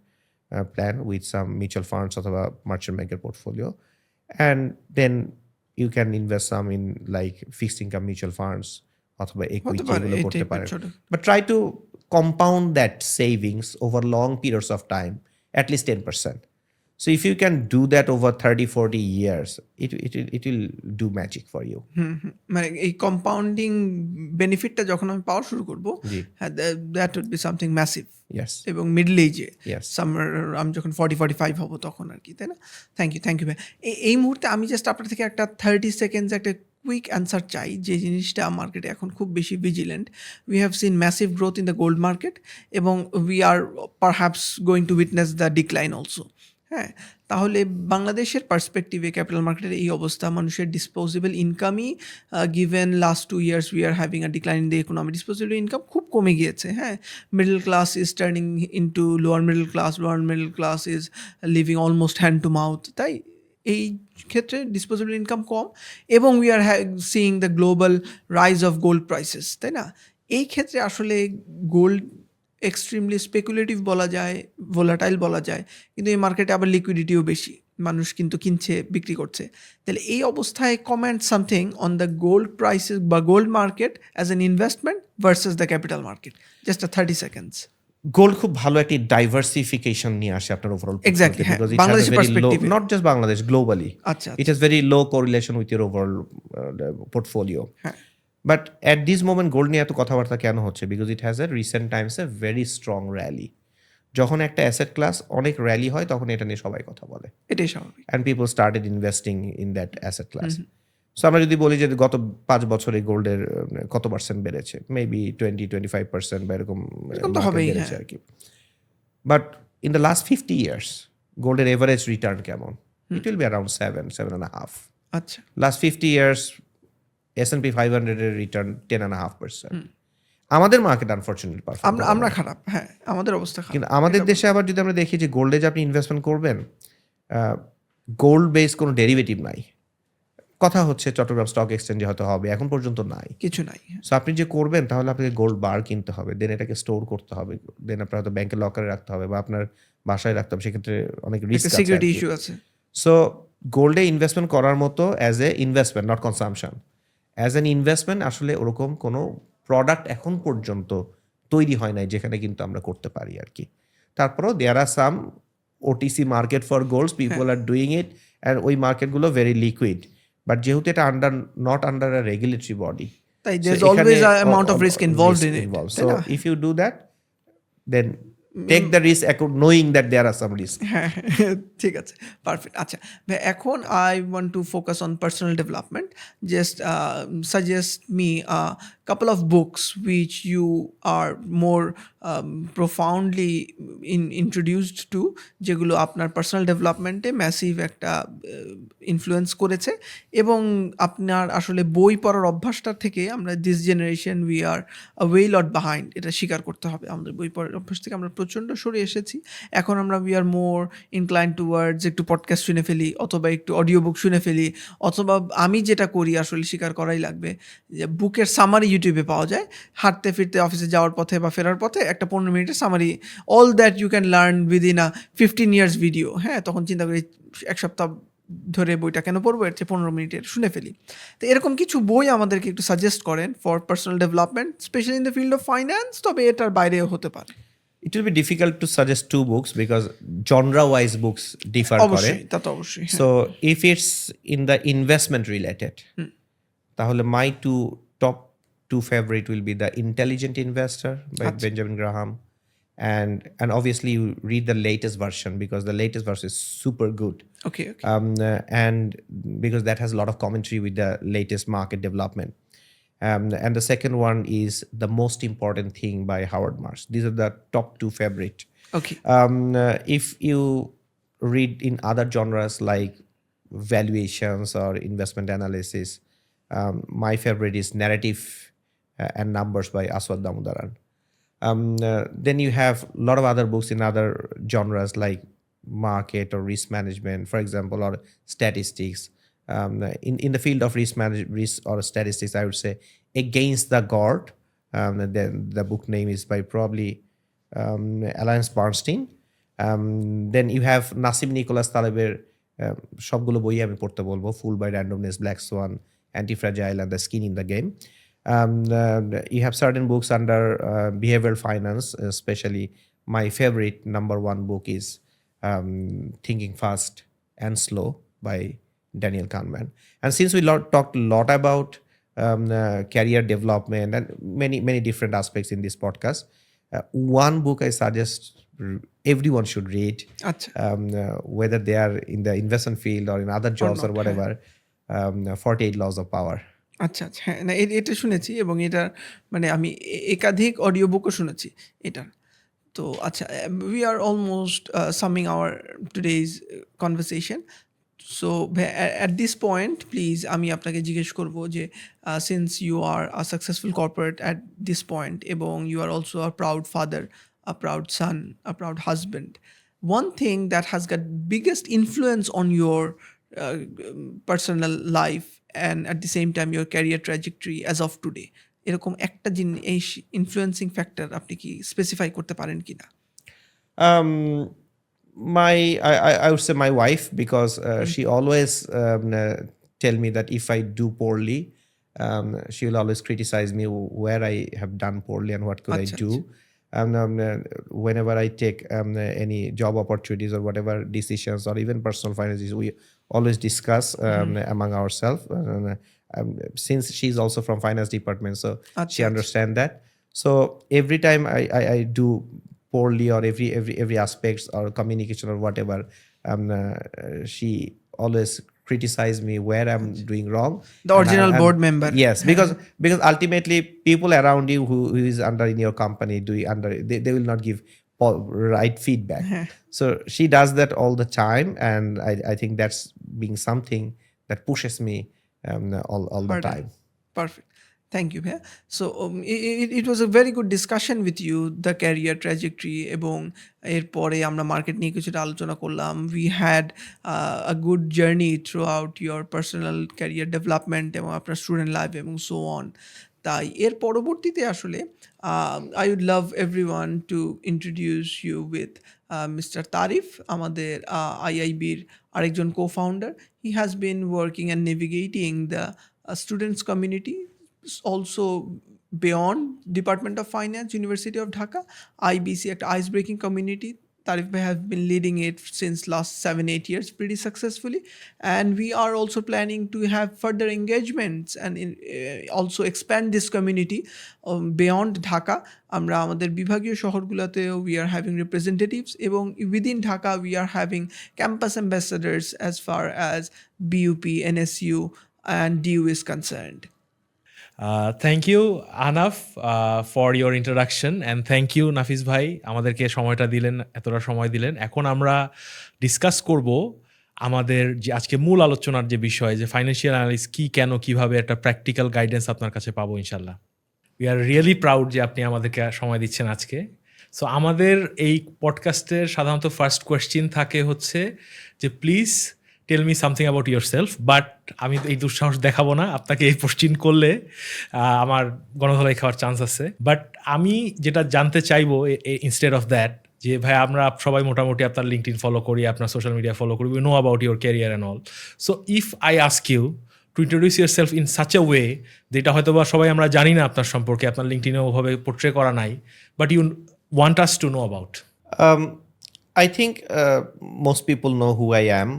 plan with some mutual funds অথবা মার্চেন্ট ব্যাংকের portfolio, and then you can invest some in like fixed income mutual funds অথবা হতে equity পারে এগুলো এই করতে টাইপের পারেন। ছোট। But try to compound that savings over long periods of time, at least 10%. So if you can do that over 30-40 years, it will do magic for you. মানে এই কম্পাউন্ডিং বেনিফিটটা যখন আমি পাওয়া শুরু করব, জি। হ্যাঁ, that would be something massive. Yes. এবং মিডল এজে Yes. সামার আমি যখন 40-45 হব তখন আর কি, তাই না? থ্যাংক ইউ ভাই। এই মুহূর্তে আমি জাস্ট আপনার থেকে একটা 30 সেকেন্ডস একটা কুইক অ্যান্সার চাই, যে জিনিসটা মার্কেটে এখন খুব বেশি vigilant. We have seen massive growth in the gold market এবং we are perhaps going to witness the decline also. হ্যাঁ, তাহলে বাংলাদেশের পার্সপেক্টিভে ক্যাপিটাল মার্কেটের এই অবস্থা, মানুষের ডিসপোজেবল ইনকামই given last 2 years we are having a decline in the economy, disposable income খুব কমে গিয়েছে। হ্যাঁ, middle class is turning into lower middle class is living almost hand to mouth. তাই এই ক্ষেত্রে ডিসপোজেবল ইনকাম কম এবং we R seeing the global rise of gold prices, তাই না? এই ক্ষেত্রে আসলে গোল্ড এক্সট্রিমলি স্পেকুলেটিভ বলা যায়, ভোলাটাইল বলা যায়, কিন্তু এই মার্কেটে আবার লিকুইডিটিও বেশি, মানুষ কিন্তু কিনছে বিক্রি করছে। তাহলে এই অবস্থায় comment something on the gold prices বা gold market as an investment versus the capital market, just 30 seconds. Gold খুব ভালো একটি ডাইভার্সিফিকেশন নিয়ে আসে আপনার ওভারঅল Exactly, হ্যাঁ, বাংলাদেশের perspective এ। নট জাস্ট বাংলাদেশ, গ্লোবালি আচ্ছা, it has very low correlation with your overall portfolio. হ্যাঁ, but at this moment gold নিয়ে এত কথাবার্তা কেন হচ্ছে? Because it has a recent times a very strong rally. যখন একটা অ্যাসেট ক্লাস অনেক র্যালি হয় তখন এটা নিয়ে সবাই কথা বলে, এটাই স্বাভাবিক। And people started investing in that asset class. So আমরা যদি বলি যে গত 5 বছরে গোল্ডের কত পার্সেন্ট বেড়েছে, মেবি 20-25% বা এরকম এরকম তো market হবেই, বেড়েছে হ্যাঁ। আর কি। But in the last 50 years গোল্ডের এভারেজ রিটার্ন কেমন? It will be around 7.5. আচ্ছা, লাস্ট 50 years S&P 500 এর রিটার্ন 10.5%. আমাদের মার্কেট আনফরচুনেটলি পারফর্ম আমরা খারাপ, হ্যাঁ, আমাদের অবস্থা খারাপ। কিন্তু আমাদের দেশে আবার যদি আমরা দেখি যে গোল্ডে যে আপনি ইনভেস্টমেন্ট করবেন, গোল্ড বেস কোনো ডেরিভেটিভ নাই। কথা হচ্ছে চট্টগ্রাম স্টক এক্সচেঞ্জে হয়তো হবে, এখন পর্যন্ত নাই। কিছু নাই। সো আপনি যে করবেন তাহলে আপনাকে গোল্ড বার কিনতে হবে, দেন এটাকে স্টোর করতে হবে, দেন আপনার হয়তো ব্যাংকের লকারে রাখতে হবে বা আপনার বাসায় রাখতে হবে, সেক্ষেত্রে অনেক রিস্ক একটা আছে। সিকিউরিটি ইস্যু আছে। সো গোল্ডে ইনভেস্টমেন্ট করার মতো as a investment, not কনসামশন, as an investment আসলে ওরকম কোনো প্রোডাক্ট এখন পর্যন্ত তৈরি হয় নাই যেখানে কিন্তু আমরা করতে পারি আর কি। তারপরেও there are some OTC market for golds, people are doing it, and ওই মার্কেটগুলো ভেরি লিকুইড। বাট যেহেতু এটা not under a regulatory body, তাই there's always a amount of risk involved in it, তাই So না? if you do that, then take the risk knowing that there are some risks. হ্যাঁ, ঠিক আছে, perfect. আচ্ছা ভাই, এখন I want to focus on personal development. Just suggest me couple of books which you are more profoundly introduced to, যেগুলো আপনার personal ডেভেলপমেন্টে massive একটা influence করেছে এবং আপনার আসলে বই পড়ার অভ্যাসটার থেকে আমরা this generation we are way lot behind, এটা স্বীকার করতে হবে। আমাদের বই পড়ার অভ্যাস থেকে আমরা প্রচণ্ড সরে এসেছি। এখন আমরা we are more incline towards একটু পডকাস্ট শুনে ফেলি অথবা একটু অডিও বুক শুনে ফেলি, অথবা আমি যেটা করি আসলে স্বীকার করাই লাগবে যে বুকের সামারি ইউটিউবে পাওয়া যায়। হাঁটতে ফিরতে অফিসে যাওয়ার পথে বা ফেরার পথে একটা 15 মিনিটের summary, all that you can learn within a 15 years video. হ্যাঁ, তখন চিন্তা করি এক সপ্তাহ ধরে বইটা কেন পড়বো, এর চেয়ে 15 মিনিটের শুনে ফেলি। তো এরকম কিছু বই আমাদেরকে একটু সাজেস্ট করেন for personal development, specially in the field of finance, তবে এটার বাইরেও হতে পারে। It will be difficult to suggest 2 books because genre-wise books differ. অবশ্যই, তা তো অবশ্যই। So if it's in the investment related, তাহলে my top two favorite will be The Intelligent Investor by আচ্ছা। Benjamin Graham, and obviously you read the latest version because the latest version is super good. Okay. And because that has a lot of commentary with the latest market development. And the second one is The Most Important Thing by Howard Marks. These are the top two favorite. Okay. If you read in other genres like valuations or investment analysis, my favorite is Narrative and Numbers by Aswad Damodaran. Then you have a lot of other books in other genres like market or risk management, for example, or statistics. In the field of risk or statistics, I would say Against the Guard. Then the book name is by probably Alliance Bernstein. Then you have Nassim Nicholas Taleb's সবগুলো বই আমি পড়তে বলবো, fooled by randomness, black swan, antifragile and the skin in the game. You have certain books under behavioral finance, especially my favorite number one book is Thinking Fast and Slow by Daniel Kahneman. And since we talked a lot about career development and many different aspects in this podcast, one book I suggest everyone should read, আচ্ছা। whether they are in the investment field or in other jobs or not, whatever, 48 Laws of Power. আচ্ছা, আচ্ছা। হ্যাঁ, না এটা শুনেছি এবং এটার মানে আমি একাধিক অডিও বুকও শুনেছি এটার। তো আচ্ছা, we are almost summing our today's conversation. So at this point, please আমি আপনাকে জিজ্ঞেস করব যে since you are a successful corporate at this point এবং you are also a proud father, a proud son, a proud husband, one thing that has got biggest influence on your personal life and at the same time your career trajectory as of today, এরকম একটা জিনিস influencing factor আপনি কি specify করতে পারেন কিনা? Um, I would say my wife, because she always tell me that if I do poorly, she will always criticize me where I have done poorly and what could I Acha, do. Whenever I take any job opportunities or whatever decisions or even personal finances, we always discuss among ourselves. Since she's also from finance department, so she understand that. So every time I do poorly or every aspects or communication or whatever, she always criticize me where I'm doing wrong. The original board member. Yes, because ultimately people around you who is under in your company they will not give right feedback. So she does that all the time, and I think that's being something that pushes me all the time. Perfect. Thank you, Bhaiya. So it was a very good discussion with you, the career trajectory, এবং এরপরে আমরা market নিয়ে কিছুটা আলোচনা করলাম. We had a good journey throughout your personal career development এবং আপনার student life এবং so on. তাই এর পরবর্তীতে আসলে I would love everyone to introduce you with Mr. Tarif, আমাদের IIBর আরেকজন co-founder. He has been working and navigating the students community also beyond Department of Finance, University of Dhaka. IBC একটা ice breaking community. Tarif Bhai has been leading it since last 7-8 years pretty successfully, and we are also planning to have further engagements and also expand this community beyond Dhaka. আমরা আমাদের বিভাগীয় শহরগুলোতেও we are having representatives এবং within Dhaka we are having campus ambassadors as far as BUP, NSU and DU is concerned. Thank you, Anaf, for your introduction, and thank you, Nafiz ভাই, আমাদেরকে সময়টা দিলেন, এতটা সময় দিলেন. এখন আমরা ডিসকাস করব আমাদের যে আজকে মূল আলোচনার যে বিষয়, যে ফাইন্যান্সিয়াল অ্যানালিস্ট কি, কেন, কিভাবে একটা প্র্যাকটিক্যাল গাইডেন্স আপনার কাছে পাবো ইনশাল্লাহ. উই আর রিয়েলি প্রাউড যে আপনি আমাদেরকে সময় দিচ্ছেন আজকে. সো আমাদের এই পডকাস্টের সাধারণত ফার্স্ট কোয়েশ্চেন থাকে হচ্ছে যে please tell me something about yourself, but আমি এই দুঃসাহস দেখাবো না. আপনাকে এই কোশ্চিন করলে আমার গণধলাই খাওয়ার চান্স আছে. বাট আমি যেটা জানতে চাইবো ইনস্টেড অফ দ্যাট, যে ভাই আমরা সবাই মোটামুটি আপনার লিঙ্কডইন ফলো করি, আপনার সোশ্যাল মিডিয়া ফলো করি, we know about your career and all. So if I ask you to introduce yourself in such a way, যেটা হয়তো বা সবাই আমরা জানি না আপনার সম্পর্কে, আপনার লিঙ্কডইনে ওভাবে পোর্ট্রে করা নাই, but you want us to know about. I think most people know who I am.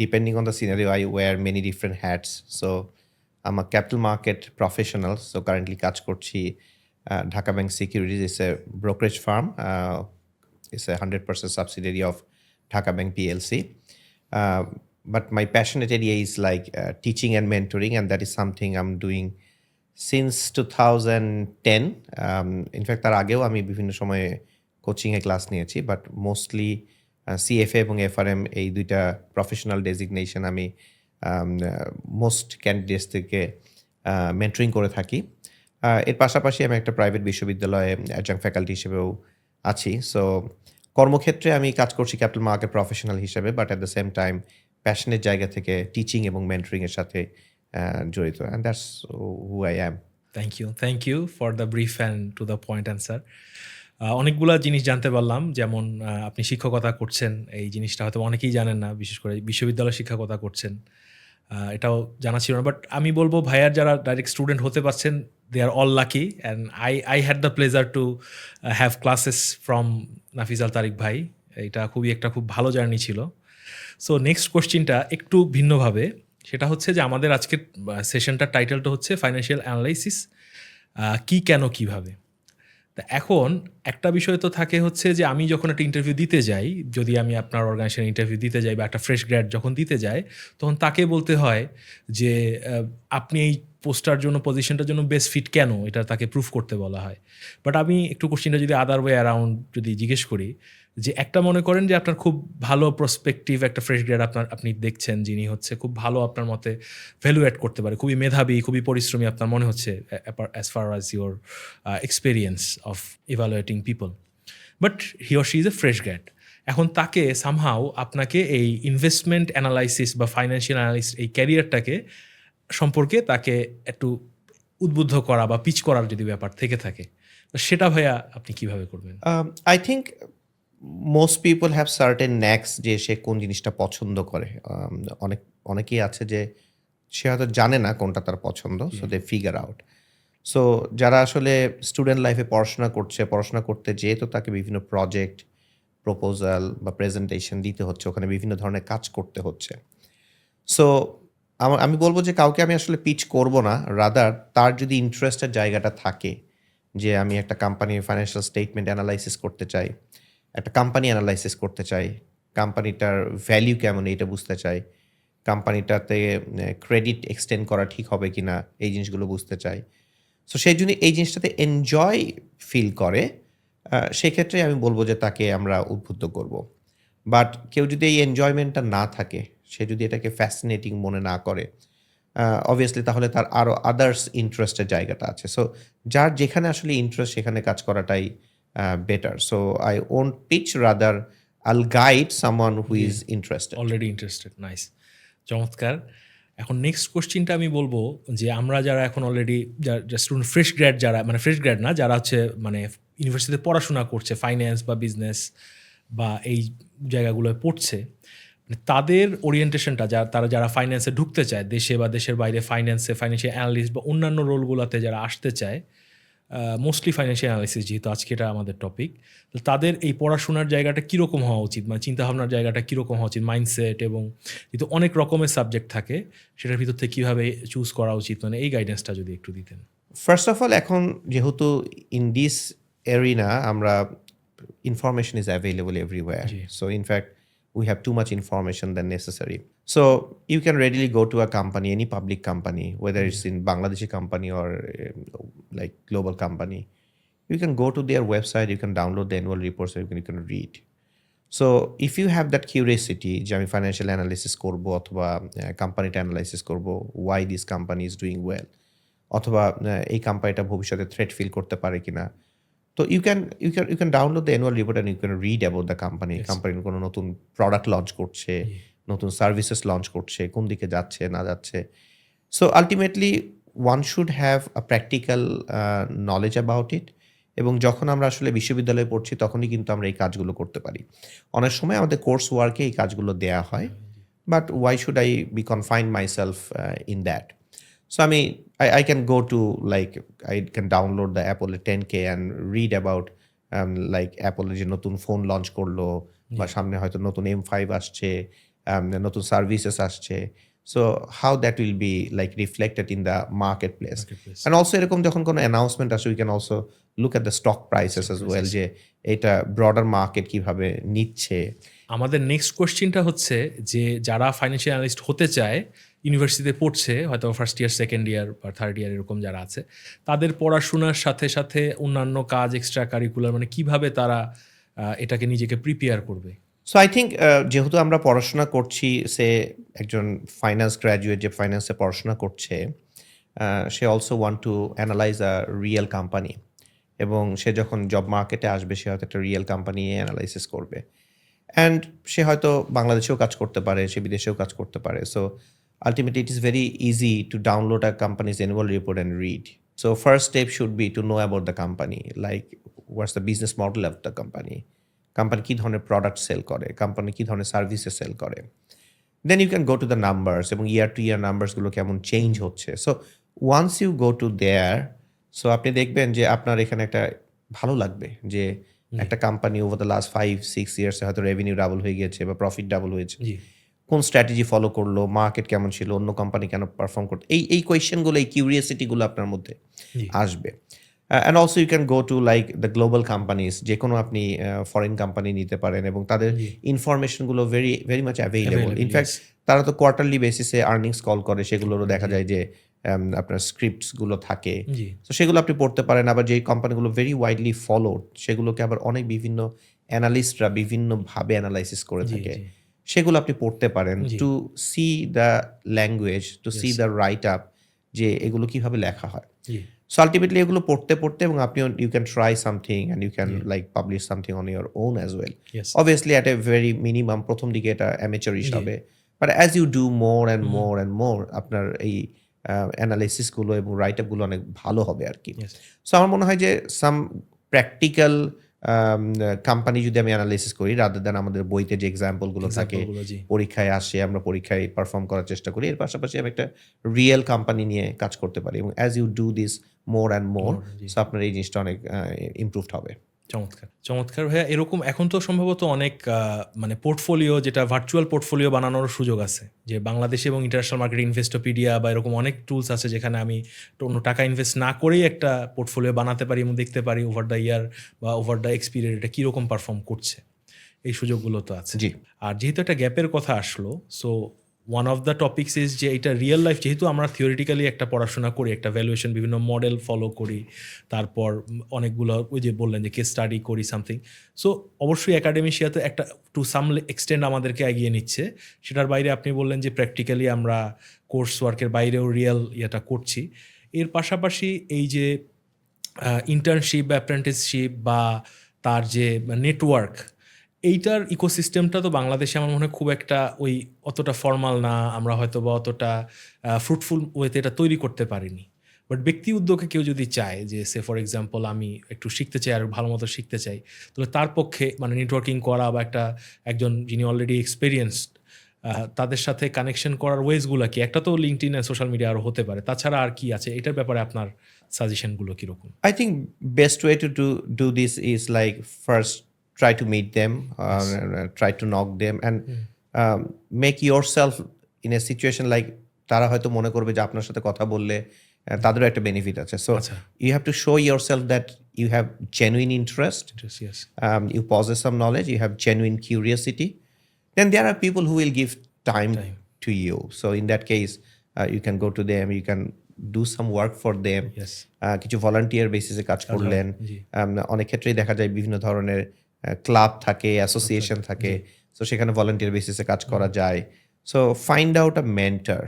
Depending on the scenario, I wear many different hats. So আমার capital market professional, so currently কাজ করছি Dhaka bank securities. It's a brokerage firm, it's a 100% subsidiary of Dhaka Bank PLC. But my passionate area is like teaching and mentoring, and that is something I'm doing since 2010. In fact, তার আগেও আমি বিভিন্ন সময়ে কোচিংয়ে class নিয়েছি, but mostly CFA এবং FRM এই দুইটা প্রফেশনাল ডেজিগনেশন আমি মোস্ট ক্যান্ডিডেটস থেকে মেন্টরিং করে থাকি। এর পাশাপাশি আমি একটা প্রাইভেট বিশ্ববিদ্যালয়ে অ্যাডজাংক্ট ফ্যাকাল্টি হিসেবেও আছি। সো কর্মক্ষেত্রে আমি কাজ করছি ক্যাপিটাল মার্কেট প্রফেশনাল হিসেবে, but at the same time প্যাশনের জায়গা থেকে টিচিং এবং মেন্টরিংয়ের সাথে জড়িত, and that's who I am. Thank you for the brief and to the point answer. অনেকগুলো জিনিস জানতে পারলাম, যেমন আপনি শিক্ষকতা করছেন, এই জিনিসটা হয়তো অনেকেই জানেন না, বিশেষ করে বিশ্ববিদ্যালয় শিক্ষকতা করছেন, এটাও জানা ছিল না। বাট আমি বলবো ভাইয়ার যারা ডাইরেক্ট স্টুডেন্ট হতে পারছেন, they are all lucky, and I had the pleasure to have classes from Nafiz Al Tariq ভাই। এটা খুব ভালো জার্নি ছিল। সো নেক্সট কোশ্চিনটা একটু ভিন্নভাবে, সেটা হচ্ছে যে আমাদের আজকের সেশনটার টাইটেলটা হচ্ছে ফাইন্যান্সিয়াল অ্যানালাইসিস, কি কেন কিভাবে। তা এখন একটা বিষয় তো থাকে হচ্ছে যে আমি যখন একটা ইন্টারভিউ দিতে যাই, যদি আমি আপনার অর্গানাইজেশনে ইন্টারভিউ দিতে যাই বা একটা ফ্রেশ গ্র্যাড যখন দিতে যায়, তখন তাকে বলতে হয় যে আপনি এই পোস্টার জন্য, পজিশনটার জন্য বেস্ট ফিট কেন, এটা তাকে প্রুফ করতে বলা হয়। বাট আমি একটু কোশ্চেনটা যদি আদার ওয়ে অ্যারাউন্ড যদি জিজ্ঞেস করি, যে একটা মনে করেন যে আপনার খুব ভালো প্রসপেক্টিভ একটা ফ্রেশ গ্রেড আপনি দেখছেন, যিনি হচ্ছে খুব ভালো আপনার মতে ভ্যালু অ্যাড করতে পারে, খুবই মেধাবী, খুবই পরিশ্রমী আপনার মনে হচ্ছে as far as your experience of evaluating people, but he or she is a fresh grade. এখন তাকে সামহাও আপনাকে এই ইনভেস্টমেন্ট অ্যানালাইসিস বা ফাইন্যান্সিয়াল অ্যানালাইসিস এই ক্যারিয়ারটাকে সম্পর্কে তাকে একটু উদ্বুদ্ধ করা বা পিচ করার যদি ব্যাপার থেকে থাকে, সেটা ভাইয়া আপনি কিভাবে করবেন? I think most people have certain knacks, যে সে কোন জিনিসটা পছন্দ করে। অনেকেই আছে যে সে হয়তো জানে না কোনটা তার পছন্দ, so they figure out. So যারা আসলে স্টুডেন্ট লাইফে পড়াশোনা করতে যেয়ে তো তাকে বিভিন্ন প্রজেক্ট, প্রপোজাল বা প্রেজেন্টেশন দিতে হচ্ছে, ওখানে বিভিন্ন ধরনের কাজ করতে হচ্ছে। সো আমি বলবো যে কাউকে আমি আসলে পিচ করব না, রাদার তার যদি ইন্টারেস্টের জায়গাটা থাকে, যে আমি একটা কোম্পানির ফাইন্যান্সিয়াল স্টেটমেন্ট অ্যানালাইসিস করতে চাই, একটা কোম্পানি অ্যানালাইসিস করতে চাই, কোম্পানিটার ভ্যালিউ কেমন এটা বুঝতে চাই, কোম্পানিটাতে ক্রেডিট এক্সটেন্ড করা ঠিক হবে কিনা এই জিনিসগুলো বুঝতে চাই। সো সেই জন্য এই জিনিসটাতে এনজয় ফিল করে, সেক্ষেত্রে আমি বলবো যে তাকে আমরা উদ্বুদ্ধ করব। বাট কেউ যদি এই এনজয়মেন্টটা না থাকে, সে যদি এটাকে ফ্যাসিনেটিং মনে না করে, অবভিয়াসলি তাহলে তার আরও আদার্স ইন্টারেস্টের জায়গাটা আছে। সো যার যেখানে আসলে ইন্টারেস্ট সেখানে কাজ করাটাই better. So I won't pitch, rather I'll guide someone who is interested. Already interested, nice, চমৎকার। এখন নেক্সট কোশ্চিনটা আমি বলবো যে আমরা যারা এখন অলরেডি স্টুডেন্ট ফ্রেশ গ্র্যাড, যারা মানে ফ্রেশ গ্র্যাড না, যারা হচ্ছে মানে ইউনিভার্সিটিতে পড়াশোনা করছে, ফাইন্যান্স বা বিজনেস বা এই জায়গাগুলোয় পড়ছে, মানে তাদের ওরিয়েন্টেশনটা, তারা যারা ফাইন্যান্সে ঢুকতে চায়, দেশে বা দেশের বাইরে ফাইন্যান্সিয়াল অ্যানালিস্ট বা অন্যান্য রোলগুলোতে যারা আসতে চায়, মোস্টলি ফাইন্যান্সিয়াল অ্যানালিসিস যেহেতু আজকে এটা আমাদের টপিক, তো তাদের এই পড়াশোনার জায়গাটা কীরকম হওয়া উচিত, মানে চিন্তাভাবনার জায়গাটা কীরকম হওয়া উচিত, মাইন্ডসেট, এবং যেহেতু অনেক রকমের সাবজেক্ট থাকে সেটার ভিতর থেকে কীভাবে চুজ করা উচিত, মানে এই গাইডেন্সটা যদি একটু দিতেন। ফার্স্ট অফ অল, এখন যেহেতু ইন দিস এরিনা আমরা information is available everywhere, so in fact we have too much information than necessary. So you can readily go to a company, any public company, whether it's in Bangladeshi company or like global company. You can go to their website, you can download the annual reports, and you can read. So if you have that curiosity, যে আমি financial analysis করব অথবা কোম্পানিটা analysis করব, why this company is doing well, অথবা এই কোম্পানিটা ভবিষ্যতে থ্রেট ফিল করতে পারে কিনা, তো you can download the annual report and you can read about the company. কোম্পানির কোনো নতুন প্রোডাক্ট লঞ্চ করছে, নতুন সার্ভিসেস লঞ্চ করছে, কোন দিকে যাচ্ছে না যাচ্ছে। So ultimately one should have a practical knowledge about it. এবং যখন আমরা আসলে বিশ্ববিদ্যালয়ে পড়ছি তখনই কিন্তু আমরা এই কাজগুলো করতে পারি। অনেক সময় আমাদের কোর্স ওয়ার্কে এই কাজগুলো দেয়া হয়, but why should I be confine myself in that? So I can go to, like, I can download the Apple 10K and read about like Apple যে নতুন ফোন লঞ্চ করলো, বা সামনে হয়তো নতুন M5 আসছে, নতুন সার্ভিসেস আসছে। So how that will be like reflected in the marketplace. Marketplace. And also এরকম যখন কোনো announcement আসে, we can also look at the stock prices as well, যে এটা broader market কিভাবে নিচ্ছে। আমাদের নেক্সট কোয়েশ্চেনটা হচ্ছে যে যারা ফাইন্যান্সিয়াল অ্যানালিস্ট হতে চায়, ইউনিভার্সিটিতে পড়ছে, হয়তো ফার্স্ট ইয়ার, সেকেন্ড ইয়ার বা থার্ড ইয়ার এরকম যারা আছে, তাদের পড়াশোনার সাথে সাথে অন্যান্য কাজ, এক্সট্রা কারিকুলার, মানে কিভাবে তারা এটাকে নিজেকে প্রিপেয়ার করবে? সো আই থিঙ্ক যেহেতু আমরা পড়াশোনা করছি, সে একজন ফাইন্যান্স গ্র্যাজুয়েট যে ফাইন্যান্সে পড়াশোনা করছে, সে also want to analyse a real company, এবং সে যখন জব মার্কেটে আসবে সে হয়তো একটা রিয়েল কোম্পানি অ্যানালাইসিস করবে। অ্যান্ড সে হয়তো বাংলাদেশেও কাজ করতে পারে, সে বিদেশেও কাজ করতে পারে। So ultimately it is very easy to download a company's annual report and read. So first step should be to know about the company, like what's the business model of the company, company কী ধরনের product sell করে, company কী ধরনের সার্ভিসে sell করে। Then you can go to the numbers, এবং year to year নাম্বারসগুলো কেমন চেঞ্জ হচ্ছে। So once you go to there, so আপনি দেখবেন যে আপনার এখানে একটা ভালো লাগবে যে একটা কোম্পানি ওভার দ্য লাস্ট 5-6 ইয়ার্সে হয়তো রেভিনিউ ডাবল হয়ে গেছে বা প্রফিট ডাবল হয়েছে, জি, কোন স্ট্র্যাটেজি ফলো করলো, মার্কেট কেমন ছিল, অন্য কোম্পানি কেন পারফর্ম করতো, এই কোয়েশ্চেনগুলো, এই কিউরিয়াসিটিগুলো আপনার মধ্যে জি, আসবে। And also you can go to like the global companies, যে কোনো আপনি ফরেন কোম্পানি নিতে পারেন, এবং তাদের জি। ইনফরমেশনগুলো very very much available. Available, in fact yes. তারা তো কোয়ার্টারলি বেসিসে আর্নিংস কল করে, সেগুলোরও দেখা যায় যে আপনার স্ক্রিপ্টসগুলো থাকে। জি, তো সেগুলো আপনি পড়তে পারেন। আবার যেই কোম্পানিগুলো ভেরি ওয়াইডলি ফলোড, সেগুলোকে আবার অনেক বিভিন্ন অ্যানালিস্টরা বিভিন্নভাবে অ্যানালাইসিস করে জি, থাকে, জি, সেগুলো আপনি পড়তে পারেন জি। To see the language, to see Yes. The write up, যে এগুলো কিভাবে লেখা হয়। জি, সো আলটিমেটলি এগুলো পড়তে পড়তে, এবং আপনি you can try something and you can like publish something on your own as well. yes. Obviously at a very minimum প্রথম দিকে এটা অ্যামেচারিশ জি। হবে, but as you do more and more and more, আপনার এই অ্যানালাইসিসগুলো এবং right আপগুলো অনেক ভালো হবে আর কি। Yes. সো আমার মনে হয় যে সাম প্র্যাকটিক্যাল কোম্পানি যদি আমি অ্যানালাইসিস করি, রাদার দ্যান আমাদের বইতে যে এক্সাম্পলগুলো থাকে, Example-গুলো, জি। পরীক্ষায় আসে, আমরা পরীক্ষায় পারফর্ম করার চেষ্টা করি, এর পাশাপাশি আমি একটা রিয়েল কোম্পানি নিয়ে কাজ করতে পারি, এবং as you do this more and more, জি। সো আপনার এই জিনিসটা অনেক ইমপ্রুভড হবে। চমৎকার, চমৎকার ভাইয়া। এরকম এখন তো সম্ভবত অনেক মানে পোর্টফোলিও, যেটা ভার্চুয়াল পোর্টফোলিও বানানোর সুযোগ আছে, যে বাংলাদেশে এবং ইন্টারন্যাশনাল মার্কেটে ইনভেস্টোপিডিয়া বা এরকম অনেক টুলস আছে যেখানে আমি অন্য টাকা ইনভেস্ট না করেই একটা পোর্টফোলিও বানাতে পারি এবং দেখতে পারি ওভার দ্য ইয়ার বা ওভার দ্য এক্সপিরিয়েন্স এটা কীরকম পারফর্ম করছে। এই সুযোগগুলো তো আছে। জি। আর যেহেতু একটা গ্যাপের কথা আসলো, so one of the topics is যে এটা রিয়েল লাইফ, যেহেতু আমরা থিওরিটিক্যালি একটা পড়াশোনা করি, একটা ভ্যালুয়েশন, বিভিন্ন মডেল ফলো করি, তারপর অনেকগুলো ওই যে বললেন যে কেস স্টাডি করি সামথিং, সো অবশ্যই একাডেমিশিয়াতে একটা টু সাম এক্সটেন্ড আমাদেরকে এগিয়ে নিচ্ছে। সেটার বাইরে আপনি বললেন যে প্র্যাকটিক্যালি আমরা কোর্স ওয়ার্কের বাইরেও রিয়েল ইয়েটা করছি। এর পাশাপাশি এই যে ইন্টার্নশিপ বা অ্যাপ্রেন্টিসশিপ বা তার যে নেটওয়ার্ক, এইটার ইকোসিস্টেমটা তো বাংলাদেশে আমার মনে হয় খুব একটা ওই অতটা ফর্মাল না, আমরা হয়তো বা অতটা ফ্রুটফুল ওয়েতে এটা তৈরি করতে পারিনি। বাট ব্যক্তি উদ্যোগে কেউ যদি চায় যে সে ফর এক্সাম্পল আমি একটু শিখতে চাই আর ভালো মতো শিখতে চাই, তাহলে তার পক্ষে মানে নেটওয়ার্কিং করা বা একজন যিনি অলরেডি এক্সপেরিয়েন্সড তাদের সাথে কানেকশন করার ওয়েজগুলো কি? একটা তো লিঙ্কডইন আর সোশ্যাল মিডিয়া আরও হতে পারে, তাছাড়া আর কি আছে? এটার ব্যাপারে আপনার সাজেশনগুলো কীরকম? I think best way to do this is like first try to meet them, try to knock them, and make yourself in a situation like তারা হয়তো মনে করবে যে আপনার সাথে কথা বললে তাদেরও একটা বেনিফিট আছে। সো আচ্ছা। you have to show yourself that you have genuine interest, Yes. you possess some knowledge, you have genuine curiosity, then there are people who will give time to you. So in that case, you can go to them, you can do some work for them. Yes. কিছু volunteer বেসিসে কাজ করলেন। জি। অনেক ক্ষেত্রেই দেখা যায় বিভিন্ন ধরনের ক্লাব থাকে, অ্যাসোসিয়েশন থাকে, সো সেখানে ভলান্টিয়ার বেসিসে কাজ করা যায়। So find out a mentor,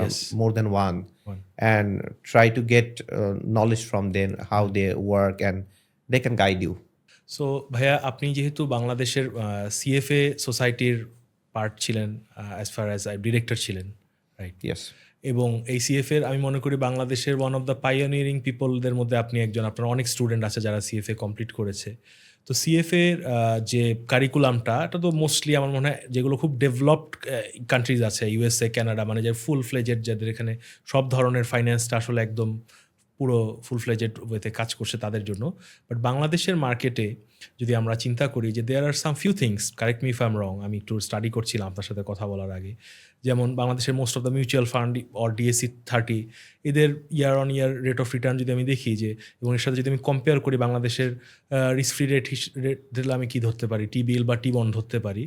yes. More than one, and try to get knowledge from them, how they work, and they can guide you. So ভাইয়া, আপনি যেহেতু বাংলাদেশের সিএফএ সোসাইটির পার্ট ছিলেন, অ্যাজ ফার অ্যাজ ডিরেক্টর ছিলেন, right? Yes. এবং এই সিএফএর আমি মনে করি বাংলাদেশের ওয়ান অফ দ্য পাইওনিয়ারিং পিপলদের মধ্যে আপনি একজন। আপনার অনেক স্টুডেন্ট আছে যারা সিএফএ কমপ্লিট করেছে। তো সিএফএর যে কারিকুলামটা, এটা তো মোস্টলি আমার মনে হয় যেগুলো খুব ডেভেলপড কান্ট্রিজ আছে, ইউএসএ, কানাডা, মানে যে ফুল ফ্লেজেড, যাদের এখানে সব ধরনের ফাইন্যান্সটা আসলে একদম পুরো ফুল ফ্লেজেড ওয়েতে কাজ করছে তাদের জন্য। বাট বাংলাদেশের মার্কেটে যদি আমরা চিন্তা করি যে there are some few things, correct me if I am wrong, আমি একটু স্টাডি করছিলাম আপনার সাথে কথা বলার আগে, যেমন বাংলাদেশের most of the mutual fund or DSC 30 এদের year on year rate of return যদি আমি দেখি যে, এবং এর সাথে যদি আমি কম্পেয়ার করি বাংলাদেশের রিস্ক ফ্রি রেট দিলে আমি কী ধরতে পারি, টি বিল বা টি বন্ড ধরতে পারি,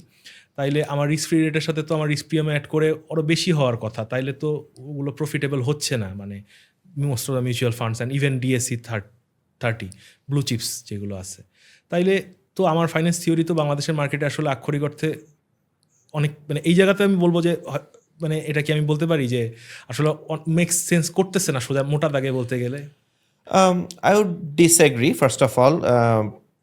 তাইলে আমার রিস্ক ফ্রি রেটের সাথে তো আমার রিস্ক প্রিমিয়াম অ্যাড করে আরও বেশি হওয়ার কথা, তাইলে তো ওগুলো প্রফিটেবল হচ্ছে না, মানে most of the mutual funds and even DSC 30 blue chips যেগুলো আছে। তাইলে তো আমার ফাইন্যান্স থিওরি তো বাংলাদেশের মার্কেটে আসলে আক্ষরিক অর্থে অনেক, মানে এই জায়গাতে আমি বলবো যে মানে এটা কি আমি বলতে পারি যে আসলে মেক্স সেন্স করতেছে না সোজা মোটা দাগে বলতে গেলে? I would disagree, first of all.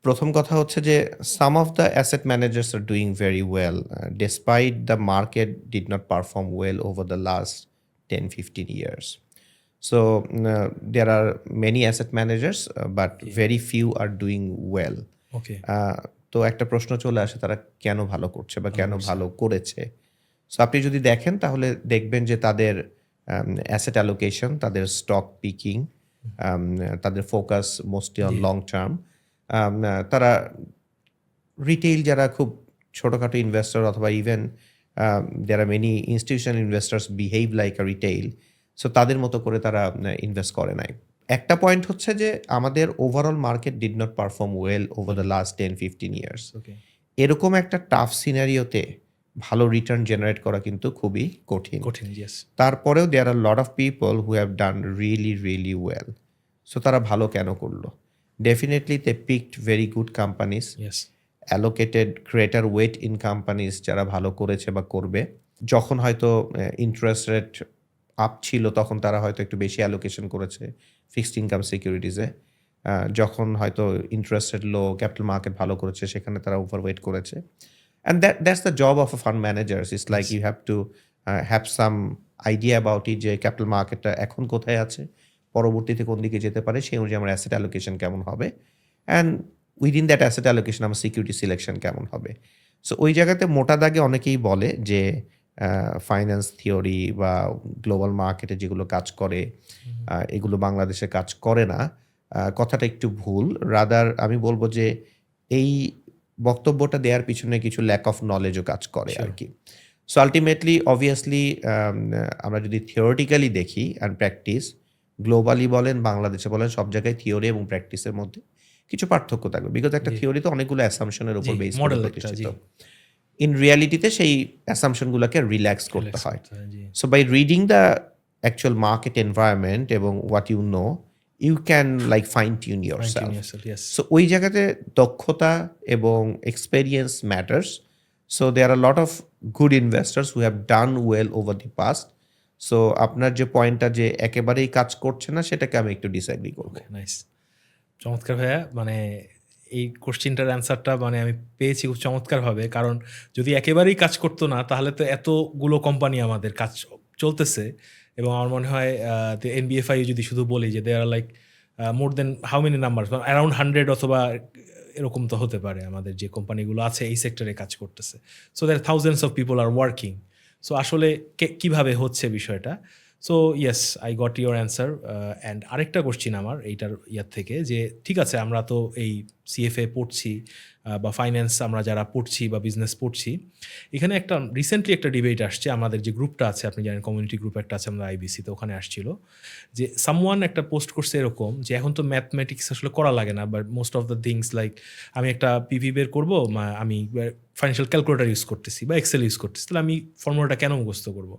প্রথম কথা হচ্ছে যে some of the asset managers are doing very well despite the market did not perform well over the last 10-15 years. So there are many asset managers but very few are doing well. ওকে, তো একটা প্রশ্ন চলে আসে তারা কেন ভালো করছে বা কেন ভালো করেছে। সো আপনি যদি দেখেন তাহলে দেখবেন যে তাদের অ্যাসেট অ্যালোকেশন, তাদের স্টক পিকিং, তাদের focus mostly on long term. তারা রিটেইল যারা খুব ছোটোখাটো ইনভেস্টর অথবা ইভেন যারা many institutional investors behave like আ রিটেইল, সো তাদের মতো করে তারা ইনভেস্ট করে নাই। একটা পয়েন্ট হচ্ছে যে আমাদের overall market did not perform well over the last 10-15 years. Okay, এরকম একটা টাফ সিনারিওতে ভালো রিটার্ন জেনারেট করা কিন্তু খুবই কঠিন। কঠিন, ইয়েস, তারপরেও there are lot of people who have done really really well. So তারা ভালো কেন করলো? Definitely they picked very good companies, yes, allocated greater weight in companies যারা ভালো করেছে বা করবে। যখন হয়তো ইন্টারেস্ট রেট আপ ছিল তখন তারা হয়তো একটু বেশি অ্যালোকেশন করেছে ফিক্সড ইনকাম সিকিউরিটিজে। যখন হয়তো interest rate low, capital market ভালো করেছে, সেখানে তারা ওভারওয়েট করেছে। And that's the job of a fund managers. It's like you have to have some idea about it যে ক্যাপিটাল মার্কেটটা এখন কোথায় আছে, পরবর্তীতে কোন দিকে যেতে পারে, সেই অনুযায়ী আমার অ্যাসেট অ্যালোকেশন কেমন হবে, and within that asset allocation আমার সিকিউরিটি সিলেকশন কেমন হবে। সো ওই জায়গাতে মোটা দাগে অনেকেই বলে যে ফাইন্যান্স থিওরি বা গ্লোবাল মার্কেটে যেগুলো কাজ করে এগুলো বাংলাদেশে কাজ করে না। কথাটা একটু ভুল। রাদার আমি বলবো যে এই বক্তব্যটা দেওয়ার পিছনে কিছু ল্যাক অফ নলেজও কাজ করে আর কি। সো আলটিমেটলি অবভিয়াসলি আমরা যদি থিওরিটিক্যালি দেখি অ্যান্ড প্র্যাকটিস, গ্লোবালি বলেন বাংলাদেশে বলেন, সব জায়গায় থিওরি এবং প্র্যাকটিসের মধ্যে কিছু পার্থক্য থাকবে। বিকজ একটা থিওরি তো অনেকগুলো অ্যাসাম্পশনের উপর বেস করে প্রতিষ্ঠিত। ইন রিয়ালিটিতে সেই অ্যাসাম্পশনগুলোকে রিল্যাক্স করতে হয়। So by reading the actual market environment এবং what you know, you can like fine tune yourself. So ওই জায়গাতে দক্ষতা এবং experience matters. So there are lot of good investors who have done well over the past. So আপনার যে পয়েন্টটা যে একেবারেই কাজ করছে না, সেটাকে আমি একটু ডিসএগ্রি করবো। নাইস, চমৎকার ভাইয়া। মানে এই কোশ্চিনটার অ্যান্সারটা মানে আমি পেয়েছি খুব চমৎকারভাবে, কারণ যদি একেবারেই কাজ করতো না তাহলে তো এতগুলো কোম্পানি আমাদের কাজ চলতেছে, এবং আমার মনে হয় এনবিএফআই যদি শুধু বলি যে they are like more then how many number, around 100 অথবা এরকম তো হতে পারে আমাদের যে কোম্পানিগুলো আছে এই সেক্টরে কাজ করতেছে। So there thousands of people are working. So আসলে কীভাবে হচ্ছে বিষয়টা। So yes, I got your answer. And আরেকটা কোশ্চিন আমার এইটার ইয়ার থেকে যে ঠিক আছে, আমরা তো এই সিএফএ পড়ছি বা ফাইন্যান্স আমরা যারা পড়ছি বা বিজনেস পড়ছি, এখানে একটা রিসেন্টলি একটা ডিবেট আসছে আমাদের যে গ্রুপটা আছে, আপনি জানেন কমিউনিটি গ্রুপ একটা আছে আমরা আইবিসিতে, ওখানে আসছিল যে সামওয়ান একটা পোস্ট করছে এরকম যে এখন তো ম্যাথমেটিক্স আসলে করা লাগে না, but most of the things like আমি একটা পিভি বের করবো, আমি ফাইন্যান্সিয়াল ক্যালকুলেটার ইউজ করতেছি বা এক্সেল ইউজ করতেছি, তাহলে আমি ফর্মুলাটা কেন মুখস্থ করবো?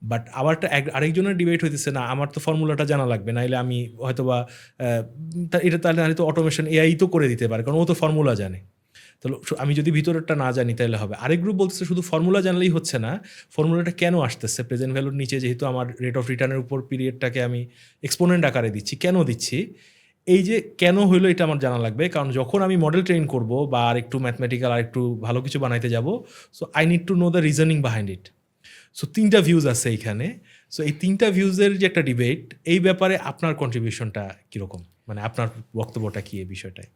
বাট আবারটা আরেকজনের ডিবেট হইতেছে না, আমার তো ফর্মুলাটা জানা লাগবে, নাইলে আমি হয়তো বা এটা তাহলে তো অটোমেশন এআই তো করে দিতে পারে, কারণ ও তো ফর্মুলা জানে। তাহলে আমি যদি ভিতরেরটা না জানি তাহলে হবে। আরেক গ্রুপ বলতেছে শুধু ফর্মুলা জানলেই হচ্ছে না, ফর্মুলাটা কেন আসতেছে প্রেজেন্ট ভ্যালুর নিচে, যেহেতু আমার রেট অফ রিটার্নের উপর পিরিয়ডটাকে আমি এক্সপোনেন্ট আকারে দিচ্ছি, কেন দিচ্ছি, এই যে কেন হইলো এটা আমার জানা লাগবে। কারণ যখন আমি মডেল ট্রেন করব বা আর একটু ম্যাথমেটিক্যাল আর একটু ভালো কিছু বানাইতে যাব, so I need to know the reasoning behind it. So 3টা ভিউজ আছে এইখানে। সো এই 3টা ভিউজের যে একটা ডিবেট, এই ব্যাপারে আপনার কন্ট্রিবিউশনটা কীরকম, মানে আপনার বক্তব্যটা কি এই বিষয়টায়?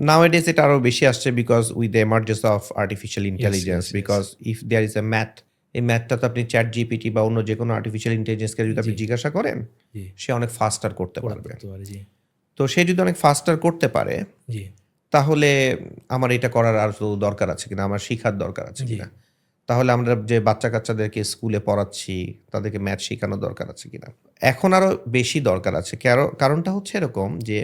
Nowadays এটা আরো বেশি আসছে because with the emergence of artificial intelligence, because if there is a math এই ম্যাথটা তো আপনি চ্যাট জিপিটি বা অন্য যে কোনো আর্টিফিশিয়াল ইন্টেলিজেন্সকে যদি আপনি জিজ্ঞাসা করেন, জি সে অনেক ফাস্টার করতে প্রোডাক্ট পারবে। করতে পারে। জি তো সে যদি অনেক ফাস্টার করতে পারে, জি তাহলে আমার এটা করার আর তো দরকার আছে কিনা, আমার শিখার দরকার আছে জি কিনা। তাহলে আমরা যে বাচ্চা-কাচ্চাদেরকে স্কুলে পড়াচ্ছি, তাদেরকে ম্যাথ শেখানোর দরকার আছে কিনা? এখন আরো বেশি দরকার আছে। কারণটা হচ্ছে এরকম যে,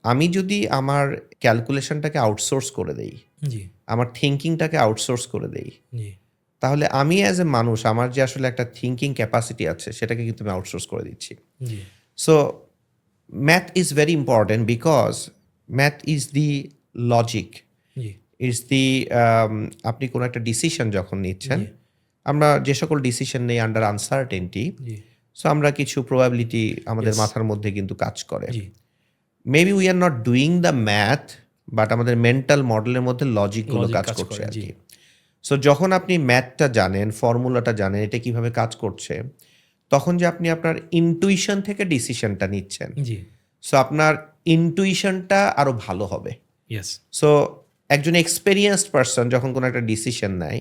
আমি যদি আমার ক্যালকুলেশনটাকে আউটসোর্স করে দেই, জি আমার থিংকিংটাকে আউটসোর্স করে দেই, জি তাহলে আমি অ্যাজ এ মানুষ আমার যে আসলে একটা থিংকিং ক্যাপাসিটি আছে, সেটাকে কিন্তু আমি আউটসোর্স করে দিচ্ছি। জি so math is very important because math is the logic, জি ইজ দি আপনি কোনো একটা ডিসিশন যখন নিচ্ছেন, জি। আমরা যে সকল ডিসিশন নেই আন্ডার আনসার্টেনটি, জি সো আমরা কিছু প্রবাবিলিটি আমাদের Yes. মাথার মধ্যে কিন্তু কাজ করে। জি maybe we are not doing the math, but আমাদের মেন্টাল মডেলের মধ্যে লজিকগুলো Logic কাজ কাজ করছে করে, আর জি। কি। সো যখন আপনি ম্যাথটা জানেন, ফর্মুলাটা জানেন, এটা কিভাবে কাজ করছে, তখন যে আপনি আপনার ইনটুইশন থেকে ডিসিশনটা নিচ্ছেন, জি সো আপনার ইনটুইশনটা আরো ভালো হবে। ইয়েস সো একজন এক্সপেরিয়েন্সড পারসন যখন কোনো একটা ডিসিশন নেয়,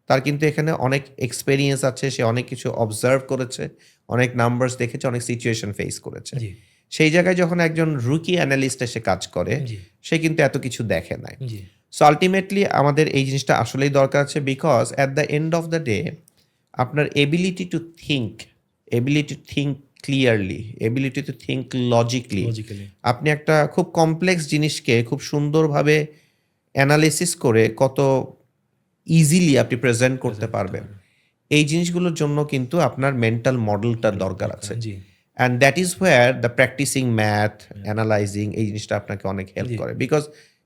তার কিন্তু এখানে অনেক এক্সপেরিয়েন্স আছে, সে অনেক কিছু অবজার্ভ করেছে, অনেক নাম্বারস দেখেছে, অনেক সিচুয়েশন ফেস করেছে। জি সেই জায়গায় যখন একজন রুকি অ্যানালিস্ট এসে কাজ করে, জি সে কিন্তু এত কিছু দেখে নাই। জি সো আলটিমেটলি আমাদের এই জিনিসটা আসলেই দরকার আছে, because at the end of the day আপনার ability to think clearly, ability to think logically, logically আপনি একটা খুব কমপ্লেক্স জিনিসকে খুব সুন্দরভাবে অ্যানালিসিস করে কত ইজিলি আপনি প্রেজেন্ট করতে পারবেন, এই জিনিসগুলোর জন্য কিন্তু আপনার মেন্টাল মডেলটার দরকার আছে। জি and that is where the practising math, analysing, এই জিনিসটা আপনাকে অনেক হেল্প জি। করে, because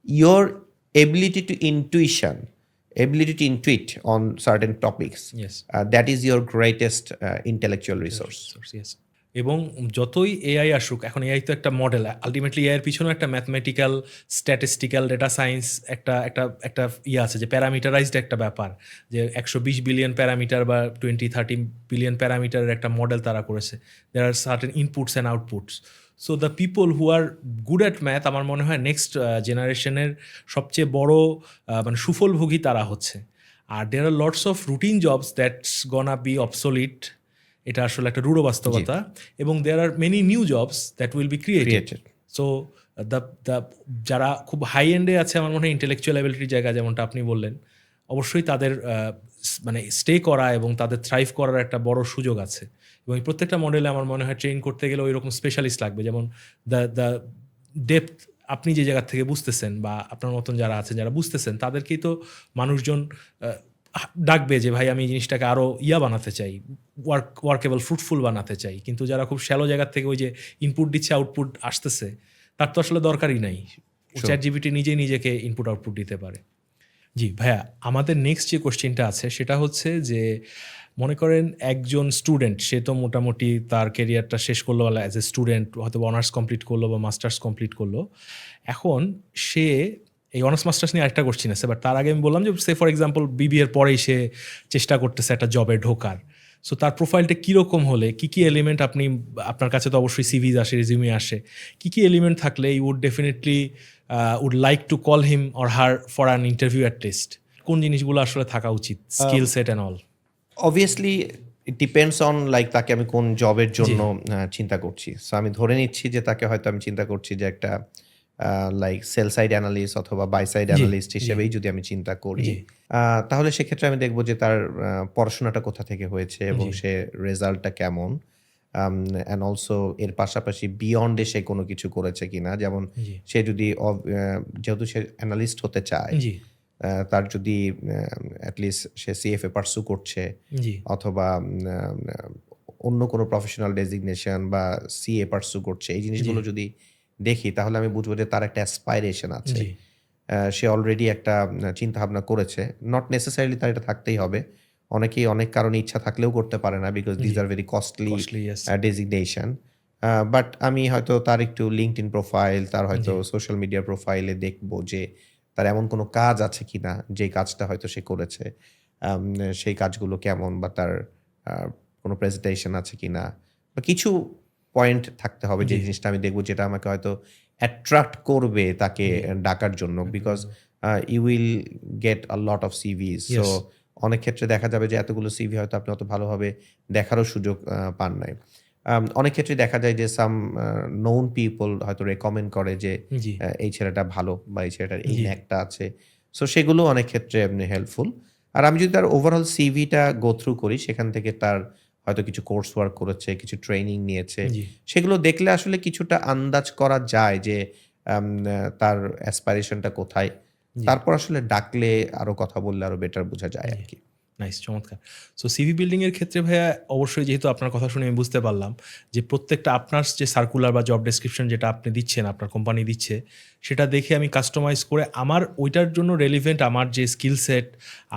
your ability to intuit on certain topics, yes that is your greatest intellectual resource. Yes. এবং যতই এআই আসুক, এখন এআই তো একটা মডেল, আলটিমেটলি এআই এর পিছনে একটা ম্যাথমেটিক্যাল, স্ট্যাটিস্টিক্যাল, ডেটা সায়েন্স একটা একটা একটা ইয়ে আছে, যে প্যারামিটারাইজড একটা ব্যাপার, যে 120 বিলিয়ন প্যারামিটার বা 20-30 বিলিয়ন প্যারামিটারের একটা মডেল তারা করেছে। There are certain inputs and outputs. So the people who are good at math, আমার মনে হয় নেক্সট জেনারেশনের সবচেয়ে বড় মানে সুফলভোগী তারা হচ্ছে। আর there are lots of routine jobs that's gonna be obsolete, এটা আসলে একটা রূঢ় বাস্তবতা। এবং there are many new jobs that will be created. So the যারা খুব হাই এন্ডে আছে, আমার মনে হয় ইন্টেলেকচুয়াল অ্যাবিলিটির জায়গা, যেমনটা আপনি বললেন, অবশ্যই তাদের মানে স্টে করা এবং তাদের থ্রাইভ করার একটা বড় সুযোগ আছে। এবং এই প্রত্যেকটা মডেলে আমার মনে হয় ট্রেন করতে গেলে ওই রকম স্পেশালিস্ট লাগবে, যেমন দ্য ডেপথ আপনি যে জায়গা থেকে বুঝতেছেন, বা আপনার মতন যারা আছেন যারা বুঝতেছেন, তাদেরকেই তো মানুষজন ডাকবে যে ভাই আমি এই জিনিসটাকে আরও বানাতে চাই, ওয়ার্কেবল, ফ্রুটফুল বানাতে চাই। কিন্তু যারা খুব শ্যালো জায়গার থেকে ওই যে ইনপুট দিচ্ছে, আউটপুট আসতেছে, তার তো আসলে দরকারই নাই। চ্যাট জিপিটি নিজেই নিজেকে ইনপুট আউটপুট দিতে পারে। জি ভাইয়া, আমাদের নেক্সট যে কোশ্চেনটা আছে সেটা হচ্ছে যে, মনে করেন একজন স্টুডেন্ট, সে তো মোটামুটি তার ক্যারিয়ারটা শেষ করলো, অ্যাজ এ স্টুডেন্ট হয়তো অনার্স কমপ্লিট করলো বা মাস্টার্স কমপ্লিট করলো। এখন সে এই অনার্স মাস্টার্স নিয়ে আরেকটা কোশ্চেন আছে, বাট তার আগে আমি বললাম যে সে ফর এক্সাম্পল বিবিএর পরেই সে চেষ্টা করতেছে একটা জবে ঢোকার। সো তার প্রোফাইলটা কীরকম হলে, কী কী এলিমেন্ট আপনার কাছে তো অবশ্যই সিভিজ আসে, রেজিউমে আসে, কী কী এলিমেন্ট থাকলে you would definitely would like to call him or her for an interview at least? কোন জিনিসগুলো আসলে থাকা উচিত, skill set and all? Obviously it depends on like তাকে আমি কোন জবের জন্য চিন্তা করছি। সো আমি ধরে নিচ্ছি যে তাকে হয়তো আমি চিন্তা করছি যে একটা লাইক সেল সাইড অ্যানালিস্ট অথবা বাই সাইড অ্যানালিস্ট হিসেবেই যদি আমি চিন্তা করি, তাহলে সেক্ষেত্রে আমি দেখবো যে তার পড়াশোনাটা কোথা থেকে হয়েছে এবং সে রেজাল্টটা কেমন, অ্যান্ড অলসো এর পাশাপাশি বিয়ন্ডে সে কোনো কিছু করেছে কিনা। যেমন সে যদি যেহেতু সে অ্যানালিস্ট হতে চায়, তার যদি অ্যাটলিস্ট সে সিএফএ পার্সু করছে অথবা অন্য কোনো প্রফেশনাল ডেজিগনেশন বা সিএ পার্সু করছে, এই জিনিসগুলো যদি দেখি, তাহলে আমি বুঝবো যে তার একটা অ্যাসপাইরেশন আছে, সে অলরেডি একটা চিন্তা ভাবনা করেছে। নট নেসেসারিলি তার এটা থাকতেই হবে, অনেকেই অনেক কারণে ইচ্ছা থাকলেও করতে পারে না, because these are very costly designation. But আমি হয়তো তার একটু লিঙ্কডইন প্রোফাইল, তার হয়তো সোশ্যাল মিডিয়া প্রোফাইলে দেখবো যে তার এমন কোনো কাজ আছে কিনা যে কাজটা হয়তো সে করেছে, সেই কাজগুলো কেমন, বা তার কোনো প্রেজেন্টেশন আছে কিনা, বা কিছু পয়েন্ট থাকতে হবে যে জিনিসটা আমি দেখবো, যেটা আমাকে হয়তো অ্যাট্রাক্ট করবে তাকে ডাকার জন্য, because you will get a lot of CVs. So অনেক ক্ষেত্রে দেখা যাবে যে এতগুলো সিভি হয়তো আপনি অত ভালোভাবে দেখারও সুযোগ পান নাই। অনেক ক্ষেত্রে দেখা যায় যে সাম নোন পিপল হয়তো রেকমেন্ড করে যে জি, এই ছেলেটা ভালো বা এই ছেলেটার এই জি, ন্যাকটা আছে। সো সেগুলো অনেক ক্ষেত্রে এমনি হেল্পফুল। আর আমি যদি তার ওভারঅল সিভিটা গো থ্রু করি সেখান থেকে তার হয়তো কিছু কোর্স ওয়ার্ক করেছে, কিছু ট্রেনিং নিয়েছে। জি, সেগুলো দেখলে আসলে কিছুটা আন্দাজ করা যায় যে তার অ্যাসপাইরেশনটা কোথায়। জি, তারপর আসলে ডাকলে আরো কথা বললে আরো বেটার বোঝা যায় জি। আরকি। নাইস, চমৎকার। সো সিভি বিল্ডিং এর ক্ষেত্রে ভাইয়া অবশ্যই যেহেতু আপনার কথা শুনে আমি বুঝতে পারলাম যে প্রত্যেকটা আপনার যে সার্কুলার বা জব ডেসক্রিপশন যেটা আপনি দিচ্ছেন, আপনার কোম্পানি দিচ্ছে, সেটা দেখে আমি কাস্টমাইজ করে আমার ওইটার জন্য রেলিভেন্ট আমার যে স্কিল সেট,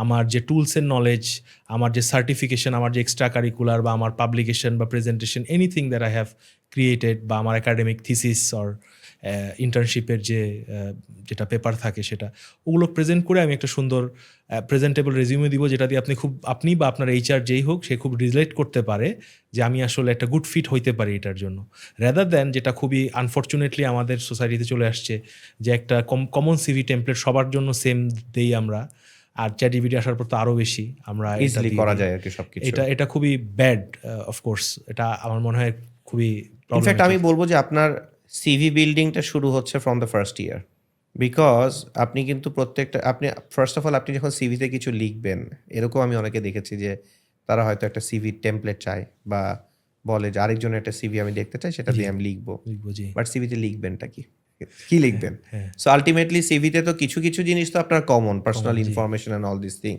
আমার যে টুলস এর নলেজ, আমার যে সার্টিফিকেশন, আমার যে এক্সট্রা কারিকুলার বা আমার পাবলিকেশন বা presentation anything that I have created বা আমার একাডেমিক থিসিস অর ইন্টার্নশিপের যে যেটা পেপার থাকে সেটা, ওগুলো প্রেজেন্ট করে আমি একটা সুন্দর প্রেজেন্টেবল রেজিউমে দিব যেটা দিয়ে আপনি বা আপনার এইচআর যেই হোক সে খুব রিলেট করতে পারে যে আমি আসলে একটা গুড ফিট হইতে পারি এটার জন্য, রেদার দেন যেটা খুবই আনফর্চুনেটলি আমাদের সোসাইটিতে চলে আসছে যে একটা কমন সিভি টেমপ্লেট সবার জন্য সেম দেই আমরা, আর চ্যাটজিপিটি আসার পর তো আরও বেশি আমরা এটা ইজিলি দিয়ে করা দিই। যায় আরকি সবকিছু। এটা খুবই ব্যাড, অফকোর্স এটা আমার মনে হয় খুবই ইনফ্যাক্ট আমি প্রবলেমেটিক। বলব যে আপনার সিভি বিল্ডিংটা শুরু হচ্ছে from the first year. Because আপনি কিন্তু প্রত্যেকটা আপনি ফার্স্ট অফ অল আপনি যখন সিভিতে কিছু লিখবেন, এরকম আমি অনেকে দেখেছি যে তারা হয়তো একটা সিভি টেমপ্লেট চায় বা বলে যে আরেকজনের একটা সিভি আমি দেখতে চাই সেটা জি, দিয়ে আমি লিখব। লিখবো, জি, বাট সিভিতে লিখবেনটা কি? কি লিখবেন? হ্যাঁ, সো আল্টিমেটলি সিভিতে তো কিছু জিনিস তো আপনার কমন, পার্সোনাল কমন, জি, information and all this thing.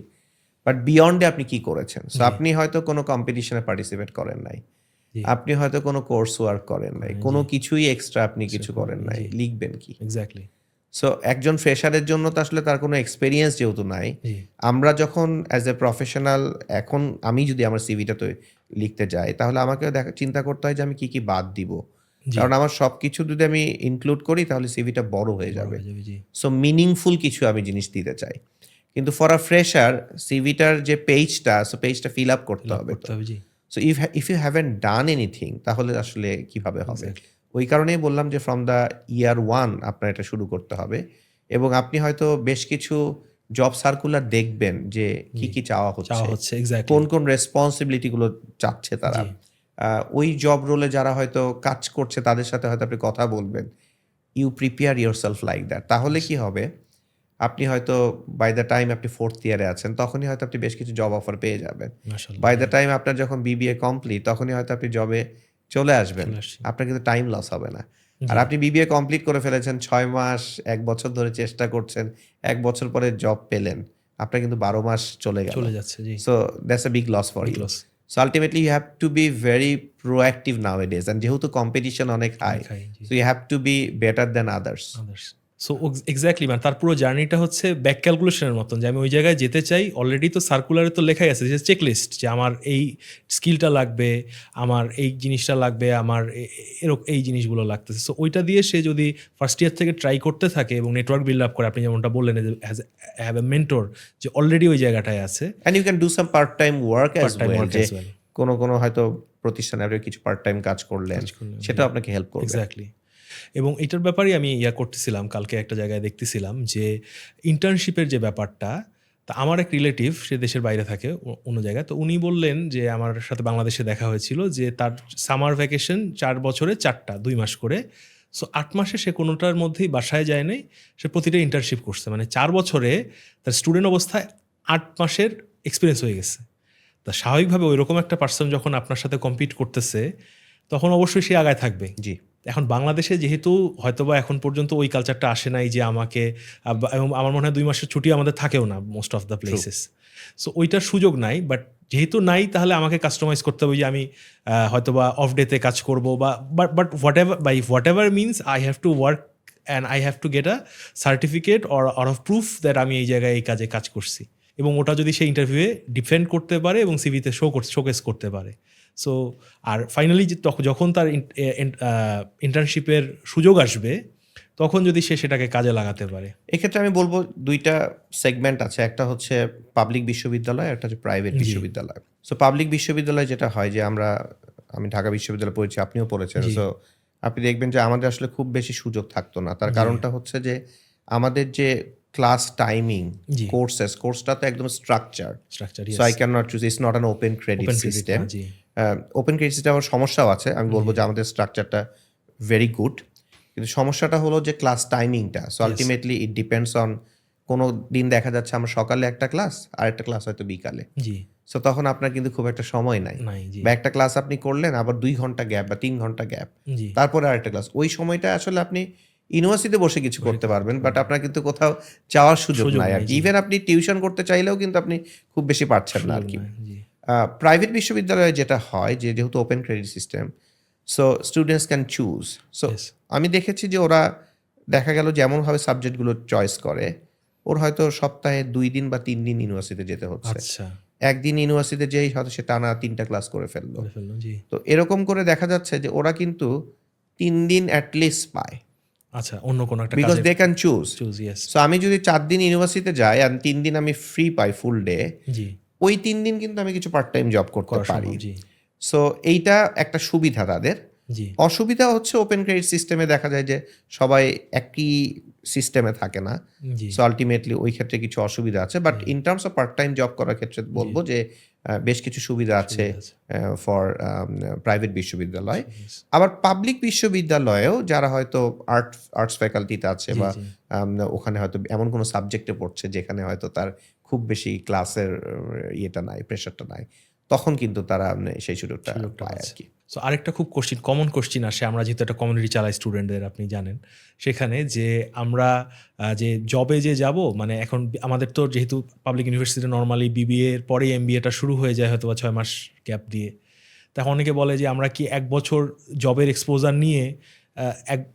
But beyond a আপনি কি করেছেন? সো জি, আপনি হয়তো কোনো কম্পিটিশনে পার্টিসিপেট করেন নাই। জি, আপনি হয়তো কোনো কোর্স ওয়ার্ক করেন নাই। কোনো জি, কিছুই এক্সট্রা আপনি কিছু করেন নাই। জি, লিখবেন কি? এক্স্যাক্টলি, সো একজন ফ্রেশারের জন্য তো আসলে তার কোনো এক্সপেরিয়েন্স যেহেতু নাই, জি, আমরা যখন অ্যাজ এ প্রফেশনাল এখন আমি যদি আমার সিভিটা লিখতে যাই, তাহলে আমাকেও চিন্তা করতে হয় যে আমি কি বাদ দিব। জি, কারণ আমার সবকিছু যদি আমি ইনক্লুড করি তাহলে সিভিটা বড় হয়ে বড় যাবে। হয়ে যাবে, জি, সো মিনিংফুল কিছু আমি জিনিস দিতে চাই। কিন্তু ফর আ ফ্রেশার সিভিটার যে পেজটা, সো পেজটা ফিল আপ করতে ফিল আপ হবে করতে তো। হবে, জি, so if you haven't done anything তাহলে আসলে কিভাবে হবে? এক্স্যাক্টলি, ওই কারণেই বললাম যে ফ্রম দ্য ইয়ার 1 আপনার এটা শুরু করতে হবে। এবং আপনি হয়তো বেশ কিছু জব সার্কুলার দেখবেন যে জি, কি চাওয়া চাওয়া হচ্ছে। হচ্ছে, এক্স্যাক্টলি, কোন রেসপনসিবিলিটি গুলো চাচ্ছে তারা। জি, ওই জব রোলে যারা হয়তো কাজ করছে তাদের সাথে হয়তো আপনি কথা বলবেন। You prepare yourself like that. তাহলে কি হবে? আপনি হয়তো বাই দ্য টাইম আপনি 4th ইয়ারে আছেন, তখনই হয়তো আপনি বেশ কিছু জব অফার পেয়ে যাবেন। মাশাআল্লাহ, বাই জি, দ্য টাইম আপনার যখন বিবিএ কমপ্লিট তখনই হয়তো আপনি জবে চলে আসবেন। চলে আসছি, আপনার কিন্তু টাইম লস হবে না। আর জি, আপনি বিবিএ কমপ্লিট করে ফেলেছেন ৬ মাস, ১ বছর ধরে চেষ্টা করছেন। ১ বছর পরে জব পেলেন। আপনার কিন্তু ১২ মাস চলে গেল। চলে যাচ্ছে, জি, so that's a big loss for big you. Loss, so ultimately you have to be very proactive nowadays and যেহেতু কম্পিটিশন অনেক হাই, অনেক হাই, জি, so you have to be better than others. Others. So exactly মানে তার পুরো জার্নিটা হচ্ছে back ক্যালকুলেশনের মতন যে আমি ওই জায়গায় যেতে চাই, অলরেডি তো সার্কুলারে তো লেখাই আছে যে চেকলিস্ট যে আমার এই স্কিলটা লাগবে, আমার এই জিনিসটা লাগবে, আমার এই জিনিসগুলো লাগতেছে। সো ওইটা দিয়ে সে যদি ফার্স্ট ইয়ার থেকে ট্রাই করতে থাকে এবং নেটওয়ার্ক বিল্ড আপ করে, আপনি যেমনটা বললেন যে হ্যাভ এ মেন্টর যে অলরেডি ওই জায়গাটায় আছে, and you can do some part time work as part time well work যে অ্যাজ ওয়েল, কোনো হয়তো প্রতিষ্ঠানে আপনি কিছু পার্ট টাইম কাজ করলেন, কাজ করলেন, সেটাও আপনাকে হেল্প করবে। এক্স্যাক্টলি। এবং এটার ব্যাপারেই আমি করতেছিলাম, কালকে একটা জায়গায় দেখতেছিলাম যে ইন্টার্নশিপের যে ব্যাপারটা, তা আমার এক রিলেটিভ সে দেশের বাইরে থাকে অন্য জায়গায়, তো উনি বললেন যে আমার সাথে বাংলাদেশে দেখা হয়েছিল যে তার সামার ভ্যাকেশন 4 বছরে 4টা 2 মাস করে। সো 8 মাসে সে কোনোটার মধ্যেই বাসায় যায় নাই, সে প্রতিটা ইন্টার্নশিপ করছে, মানে 4 বছরে তার স্টুডেন্ট অবস্থায় 8 মাসের এক্সপিরিয়েন্স হয়ে গেছে। তা স্বাভাবিকভাবে ওইরকম একটা পার্সন যখন আপনার সাথে কম্পিট করতেছে তখন অবশ্যই সে আগায় থাকবে। জি, এখন বাংলাদেশে যেহেতু হয়তোবা এখন পর্যন্ত ওই কালচারটা আসে নাই যে আমাকে এবং আমার মনে হয় 2 মাসের ছুটি আমাদের থাকেও না most of the places. So ওইটার সুযোগ নাই, বাট যেহেতু নাই তাহলে আমাকে কাস্টমাইজ করতে হবে যে আমি হয়তোবা অফ ডেতে কাজ করব বা but what ever means I have to work and I have to get a certificate or of proof that আমি এই জায়গায় এই কাজে কাজ করছি, এবং ওটা যদি সে ইন্টারভিউয়ে ডিফেন্ড করতে পারে এবং সিভিতে শোকেস করতে পারে। সো আর ফাইনালি যখন তার ইন্টার্নশিপের সুযোগ আসবে তখন যদি সে সেটাকে কাজে লাগাতে পারে। এক্ষেত্রে আমি বলব ২ টা সেগমেন্ট আছে। একটা হচ্ছে পাবলিক বিশ্ববিদ্যালয়, একটা হচ্ছে প্রাইভেট জি, বিশ্ববিদ্যালয়। সো পাবলিক বিশ্ববিদ্যালয়ে যেটা হয় যে আমি ঢাকা বিশ্ববিদ্যালয়ে পড়েছি, আপনিও পড়েছেন। জি, সো আপনি দেখবেন যে আমাদের আসলে খুব বেশি সুযোগ থাকতো না। তার জি, কারণটা হচ্ছে যে আমাদের যে ক্লাস টাইমিং, জি। কোর্সটা তো একদম structure, structure, so I can not choose, it's not an open credit open credit system. G. Open credit সিস্টেমের সমস্যাও আছে, আমি বলবো যে আমাদের স্ট্রাকচারটা ভেরি গুড, কিন্তু সমস্যাটা হলো যে ক্লাস টাইমিংটা। So ultimately it depends on, কোনো দিন দেখা যাচ্ছে আমার সকালে একটা ক্লাস আর একটা ক্লাস হয়তো বিকালে, জি। সো তখন আপনার কিন্তু খুব একটা সময় নাই, নাই জি। বা একটা ক্লাস আপনি করলেন আবার 2 ঘন্টা গ্যাপ বা 3 ঘন্টা গ্যাপ, জি। তারপরে আরেকটা ক্লাস, ওই সময়টা আসলে আপনি ইউনিভার্সিটিতে বসে কিছু করতে পারবেন, বাট আপনার কিন্তু কোথাও যাওয়ার সুযোগ নাই আর কি। ইভেন আপনি টিউশন করতে চাইলেও কিন্তু আপনি খুব বেশি পারছেন না আর কি। জি। প্রাইভেট বিশ্ববিদ্যালয়ে যেটা হয় যে যেহেতু open credit system, so students can choose. So Yes. আমি দেখেছি যে ওরা দেখা গেল যেমনভাবে সাবজেক্টগুলো চয়েস করে, ওর হয়তো সপ্তাহে 2 দিন বা 3 দিন ইউনিভার্সিটিতে যেতে হচ্ছে, আচ্ছা। একদিন ইউনিভার্সিটিতে যেই হয়তো সে টানা 3টা ক্লাস করে ফেললো। করে ফেললো জি। তো এরকম করে দেখা যাচ্ছে যে ওরা কিন্তু 3 দিন অ্যাটলিস্ট পায়, আচ্ছা, অন্য কোনো একটা বিকজ কাজে they can choose. Choose yes. So আমি যদি 4 দিন ইউনিভার্সিটিতে যাই আর 3 দিন আমি ফ্রি পাই ফুল ডে, জি। ওই 3 দিন কিন্তু আমি কিছু পার্ট টাইম জব করতে করা পারি। সম্ভব জি। সো এইটা একটা সুবিধা তাদের। জি। অসুবিধা হচ্ছে ওপেন ক্রেডিট সিস্টেমে দেখা যায় যে সবাই একই সিস্টেমে থাকে না, জি। সো আলটিমেটলি ওই ক্ষেত্রে কিছু অসুবিধা আছে, but in terms of part time job করার ক্ষেত্রে বলবো যে বেশ কিছু সুবিধা আছে ফর প্রাইভেট বিশ্ববিদ্যালয়। Yes. আবার পাবলিক বিশ্ববিদ্যালয়েও যারা হয়তো আর্টস ফ্যাকাল্টিতে আছে জি, বা জি। ওখানে হয়তো এমন কোনো সাবজেক্টে পড়ছে যেখানে হয়তো তার খুব বেশি ক্লাসের ইয়েটা নাই, প্রেশারটা নাই, তখন কিন্তু তারা সেই সুযোগটা সুযোগটা পায় আর আছে। কি। সো আরেকটা খুব কমন কোশ্চিন আসে, আমরা যেহেতু একটা কমিউনিটি চালাই স্টুডেন্টদের, আপনি জানেন, সেখানে যে আমরা যে জবে যে যাব, মানে এখন আমাদের তো যেহেতু পাবলিক ইউনিভার্সিটি নর্মালি বিবিএ এর পরেই এমবিএটা শুরু হয়ে যায় হয়তো বা 6 মাস গ্যাপ দিয়ে। তখন অনেকে বলে যে আমরা কি 1 বছর জবের এক্সপোজার নিয়ে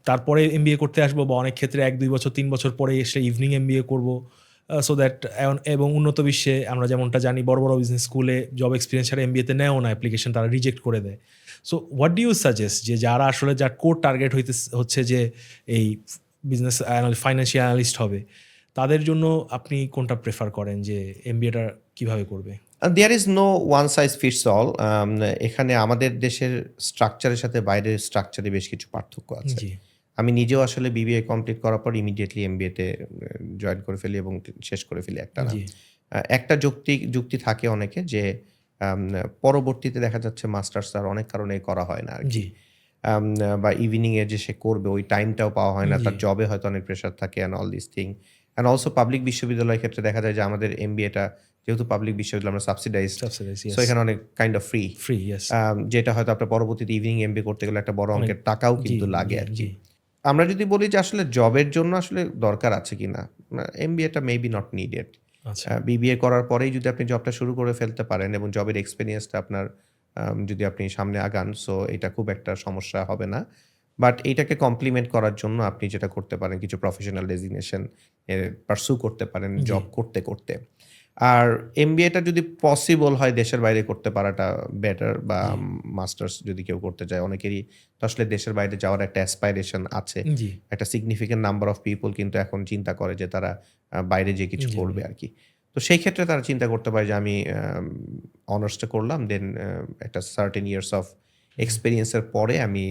তারপরে এমবিএ করতে আসবো, বা অনেক ক্ষেত্রে 1-2 বছর 3 বছর পরে এসে ইভিনিং এমবিএ করবো, সো দ্যাট, এবং উন্নত বিশ্বে আমরা যেমনটা জানি বড় বড় বিজনেস স্কুলে জব এক্সপিরিয়েন্স ছাড়া এমবিএতে নেও না, অ্যাপ্লিকেশন তারা রিজেক্ট করে দেয়। So what do you suggest, যে যারা আসলে যার কোর টার্গেট হচ্ছে যে এই বিজনেস ফাইন্যান্সিয়াল অ্যানালিস্ট হবে, তাদের জন্য আপনি কোনটা প্রেফার করেন, যে এমবিএটা কিভাবে করবে? There is no one size fits all. এখানে আমাদের দেশের স্ট্রাকচারের সাথে বাইরের স্ট্রাকচারে বেশ কিছু পার্থক্য আছে। জি। আমি নিজেও আসলে বিবিএ কমপ্লিট করার পর ইমিডিয়েটলি এমবিএতে জয়েন করে ফেলি এবং শেষ করে ফেলি একটানা। জি। একটা যুক্তি থাকে অনেকে যে আম পরবর্তীতে দেখা যাচ্ছে মাস্টার্স আর অনেক কারণে করা হয় না আরকি। জি। বা ইভিনিং এ যে সে করবে ওই টাইমটাও পাওয়া হয় না। জি। তার জবে হয়তো অনেক প্রেশার থাকে and all this thing. And also public বিশ্ববিদ্যালয়ের ক্ষেত্রে দেখা যায় যে আমাদের এমবিএটা যেহেতু পাবলিক বিশ্ববিদ্যালয়, আমরা সাবসিডাইজড, সাবসিডাইজ সো ইয়েস। এখানে অনেক kind of free. Free yes. যেটা হয়তো আপনার পরবর্তীতে ইভিনিং এমবিএ করতে গেলে একটা বড় অনেক অঙ্কের টাকাও জি, কিন্তু লাগে জি, আরকি। জি। আমরা যদি বলি যে আসলে জবের জন্য আসলে দরকার আছে কিনা, এমবিএটা মেবি নট নিডেড। আচ্ছা। বিবিএ করার পরেই যদি আপনি জবটা শুরু করে ফেলতে পারেন এবং জবের এক্সপেরিয়েন্সটা আপনার যদি আপনি সামনে আগান, সো এটা খুব একটা সমস্যা হবে না। বাট এইটাকে কমপ্লিমেন্ট করার জন্য আপনি যেটা করতে পারেন, কিছু প্রফেশনাল ডেজিগনেশন পারসু করতে পারেন জি। জব করতে, করতে। আর এমবিএটা যদি পসিবল হয় দেশের বাইরে করতে পারাটা বেটার, বা মাস্টার্স যদি কেউ করতে চায়, অনেকেরই তো আসলে দেশের বাইরে যাওয়ার একটা অ্যাসপাইরেশন আছে। জি। একটা সিগনিফিক্যান্ট নাম্বার অফ পিপল কিন্তু এখন চিন্তা করে যে তারা বাইরে যেয়ে কিছু জি, করবে আরকি। তো সেই ক্ষেত্রে তারা চিন্তা করতে পারে যে আমি অনার্সটা করলাম, দেন একটা সার্টেন ইয়ার্স অফ এক্সপেরিয়েন্স এর পরে আমি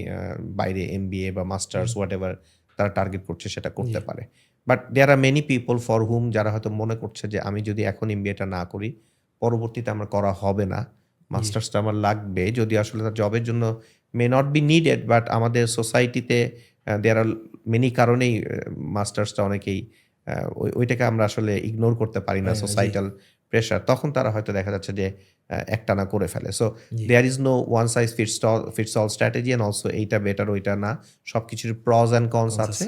বাইরে এমবিএ বা মাস্টার্স হোয়াটএভার তারা টার্গেট করছে সেটা করতে পারে। But there are many people for hmm, যারা হয়তো মনে করছে যে আমি যদি এখন এমবিএটা না করি, পরবর্তীতে আমার করা হবে না। মাস্টার্সটা আমার লাগবে। যদিও আসলে তার জবের জন্য may not be needed, but আমাদের সোসাইটিতে দেয়ার আর মেনি কারণেই মাস্টার্সটা অনেকেই ওইটাকে আমরা আসলে ইগনোর করতে পারি না, জি। Societal pressure. তখন তারা হয়তো দেখা যাচ্ছে যে একটানা করে ফেলে। সো জি। There is no one size fits all strategy, and also এইটা বেটার ওইটা না। সবকিছুর প্রস অ্যান্ড কনস আছে।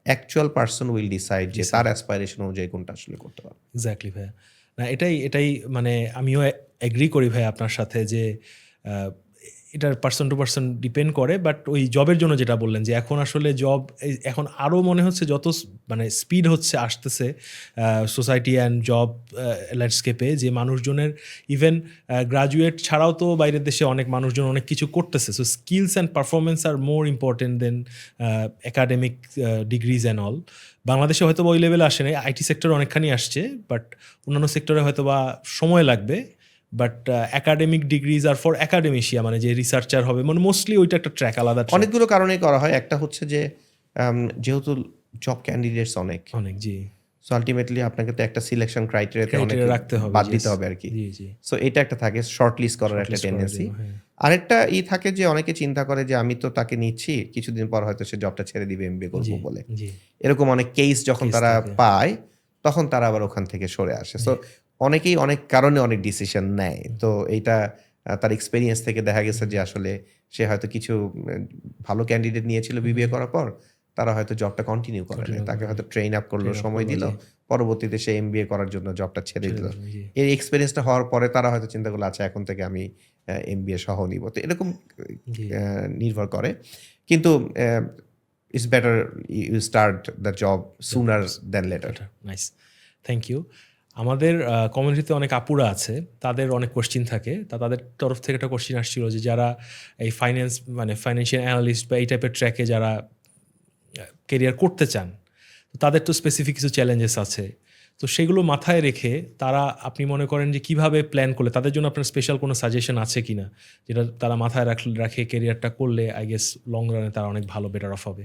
অ্যাকচুয়াল পারসন উইল ডিসাইড যে তার অ্যাসপাইরেশন অনুযায়ী কোনটা আসলে করতে পারবে। এক্স্যাক্টলি ভাইয়া। না, এটাই মানে আমিও এগ্রি করি ভাই আপনার সাথে যে আহ, এটার পার্সন টু পার্সন ডিপেন্ড করে। বাট ওই জবের জন্য যেটা বললেন, যে এখন আসলে জব এখন আরও মনে হচ্ছে যত মানে স্পিড হচ্ছে আসতেছে সোসাইটি অ্যান্ড জব ল্যান্ডস্কেপে, যে মানুষজনের ইভেন গ্রাজুয়েট ছাড়াও তো বাইরের দেশে অনেক মানুষজন অনেক কিছু করতেছে। So skills and performance are more important than academic degrees and all. বাংলাদেশে হয়তো ওই লেভেলে আসে নাই, আইটি সেক্টরে অনেকখানি আসছে, বাট অন্যান্য সেক্টরে হয়তো বা সময় লাগবে। But academic degrees are for academia, মানে যে রিসার্চার হবে, মানে মোস্টলি ওইটা একটা ট্র্যাক, আলাদা track। অনেকগুলো কারণেই করা হয়। একটা হচ্ছে যে যেহেতু জব ক্যান্ডিডেটস অনেক, অনেক জি। সো আলটিমেটলি আপনাকে তো একটা সিলেকশন ক্রাইটেরিয়াতে অনেক Criteria রাখতে হবে, বাদ yes. দিতে হবে আর কি। জি, জি। সো এটা একটা থাকে শর্ট লিস্ট করার একটা Shortlist করার টেন্ডেন্সি। জন্য, হ্যাঁ। আরেকটা থাকে যে অনেকে চিন্তা করে যে আমি তো তাকে নিচ্ছি, কিছুদিন পর হয়তো সে জবটা ছেড়ে দিবে এমবিএ করব জি, বলে। জি। এরকম অনেক কেস যখন Case তারা থাকে। পায়, তখন তারা আবার ওখান থেকে সরে আসে। সো অনেকেই অনেক কারণে অনেক ডিসিশন নেয়। তো এইটা তার এক্সপেরিয়েন্স থেকে দেখা গেছে যে আসলে সে হয়তো কিছু ভালো ক্যান্ডিডেট নিয়েছিল বিবিএ করার পর, তারা হয়তো জবটা কন্টিনিউ করে নাই। তাকে হয়তো ট্রেন আপ করলো, Train up সময় করলো, দিল। জি। পরবর্তীতে সে এমবিএ করার জন্য জবটা ছেড়ে দিল। দিল, জি। এই এক্সপেরিয়েন্সটা হওয়ার পরে তারা হয়তো চিন্তা করলো আচ্ছা এখন থেকে আমি এমবিএ সহ নিব। তো এরকম জি। নির্ভর করে। কিন্তু it's better you start the job sooner than later. Nice, thank you. আমাদের কমিউনিটিতে অনেক আপুরা আছে, তাদের অনেক কোশ্চিন থাকে। তাদের তরফ থেকে একটা কোশ্চিন আসছিল যে যারা এই ফাইন্যান্সিয়াল অ্যানালিস্ট বা এই টাইপের ট্র্যাকে যারা কেরিয়ার করতে চান, তো তাদের তো স্পেসিফিক কিছু চ্যালেঞ্জেস আছে। তো সেগুলো মাথায় রেখে তারা, আপনি মনে করেন যে কিভাবে প্ল্যান করলে, তাদের জন্য আপনার স্পেশাল কোনো সাজেশন আছে কিনা, যেটা তারা মাথায় রাখে কেরিয়ারটা করলে আই গেস লং রানে তারা অনেক ভালো বেটার অফ হবে?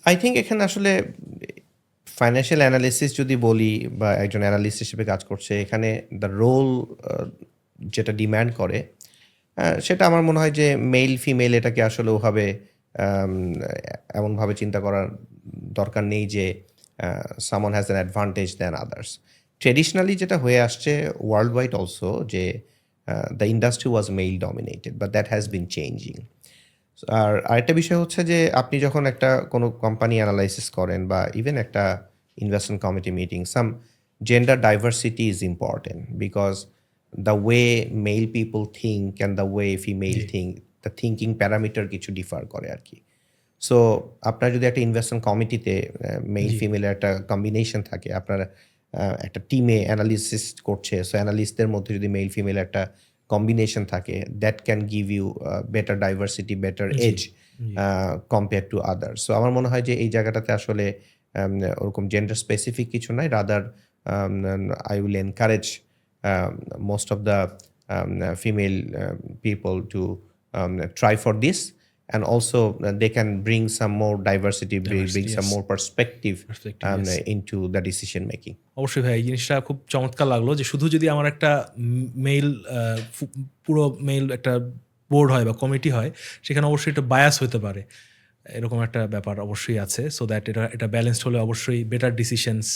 আই থিঙ্ক এখানে আসলে ফাইন্যান্সিয়াল অ্যানালিসিস যদি বলি বা একজন অ্যানালিস্ট হিসেবে কাজ করছে, এখানে দ্য রোল যেটা ডিম্যান্ড করে সেটা আমার মনে হয় যে মেল ফিমেল এটাকে আসলে ওভাবে এমনভাবে চিন্তা করার দরকার নেই যে someone has an advantage than others. Traditionally যেটা হয়ে আসছে ওয়ার্ল্ড ওয়াইড অলসো, যে the industry was male dominated, but that has been changing. আর আরেকটা বিষয় হচ্ছে যে আপনি যখন একটা কোনো কোম্পানি অ্যানালাইসিস করেন বা ইভেন একটা investment committee meeting, some gender diversity is important because the way male people think and the way female think, the thinking parameter কিছু ডিফার করে আর কি। সো আপনার যদি একটা ইনভেস্টমেন্ট কমিটিতে মেল ফিমেলের একটা কম্বিনেশন থাকে, আপনার একটা টিমে অ্যানালিসিস করছে, সো অ্যানালিস্টদের মধ্যে যদি মেল ফিমেল একটা কম্বিনেশন থাকে, that can give you better diversity, better edge compare to others. So আমার মনে হয় যে এই জায়গাটাতে আসলে ওরকম জেন্ডার স্পেসিফিক কিছু নাই, rather I will encourage most of the female people to try for this, and also they can bring some more diversity, bring some more perspective into the decision making. অবশ্যই ভাই, এই জিনিসটা খুব চমৎকার লাগলো যে শুধু যদি আমার একটা মেল পুরো মেল একটা বোর্ড হয় বা কমিটি হয়, সেখানে অবশ্যই একটা বায়াস হতে পারে, এরকম একটা ব্যাপার অবশ্যই আছে। সো দ্যাট এটা ব্যালেন্সড হলে অবশ্যই বেটার ডিসিশনস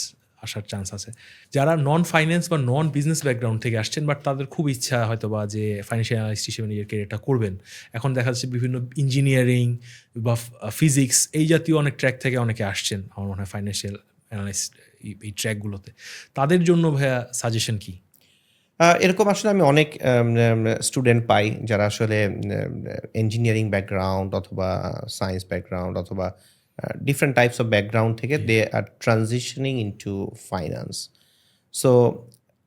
আসার চান্স আছে। যারা নন ফাইন্যান্স বা নন বিজনেস ব্যাকগ্রাউন্ড থেকে আসছেন, বাট তাদের খুব ইচ্ছা হয়তো বা যে ফাইন্যান্সিয়াল অ্যানালিস্ট হিসেবে নিজের কেরিয়ারটা করবেন, এখন দেখা যাচ্ছে বিভিন্ন ইঞ্জিনিয়ারিং বা ফিজিক্স এই জাতীয় অনেক ট্র্যাক থেকে অনেকে আসছেন আমার মনে হয় ফাইন্যান্সিয়াল অ্যানালিস্ট এই ট্র্যাকগুলোতে, তাদের জন্য ভাইয়া সাজেশন কি? এরকম আসলে আমি অনেক স্টুডেন্ট পাই যারা আসলে ইঞ্জিনিয়ারিং ব্যাকগ্রাউন্ড অথবা সায়েন্স ব্যাকগ্রাউন্ড অথবা ডিফারেন্ট টাইপস অফ ব্যাকগ্রাউন্ড থেকে they are transitioning into finance. So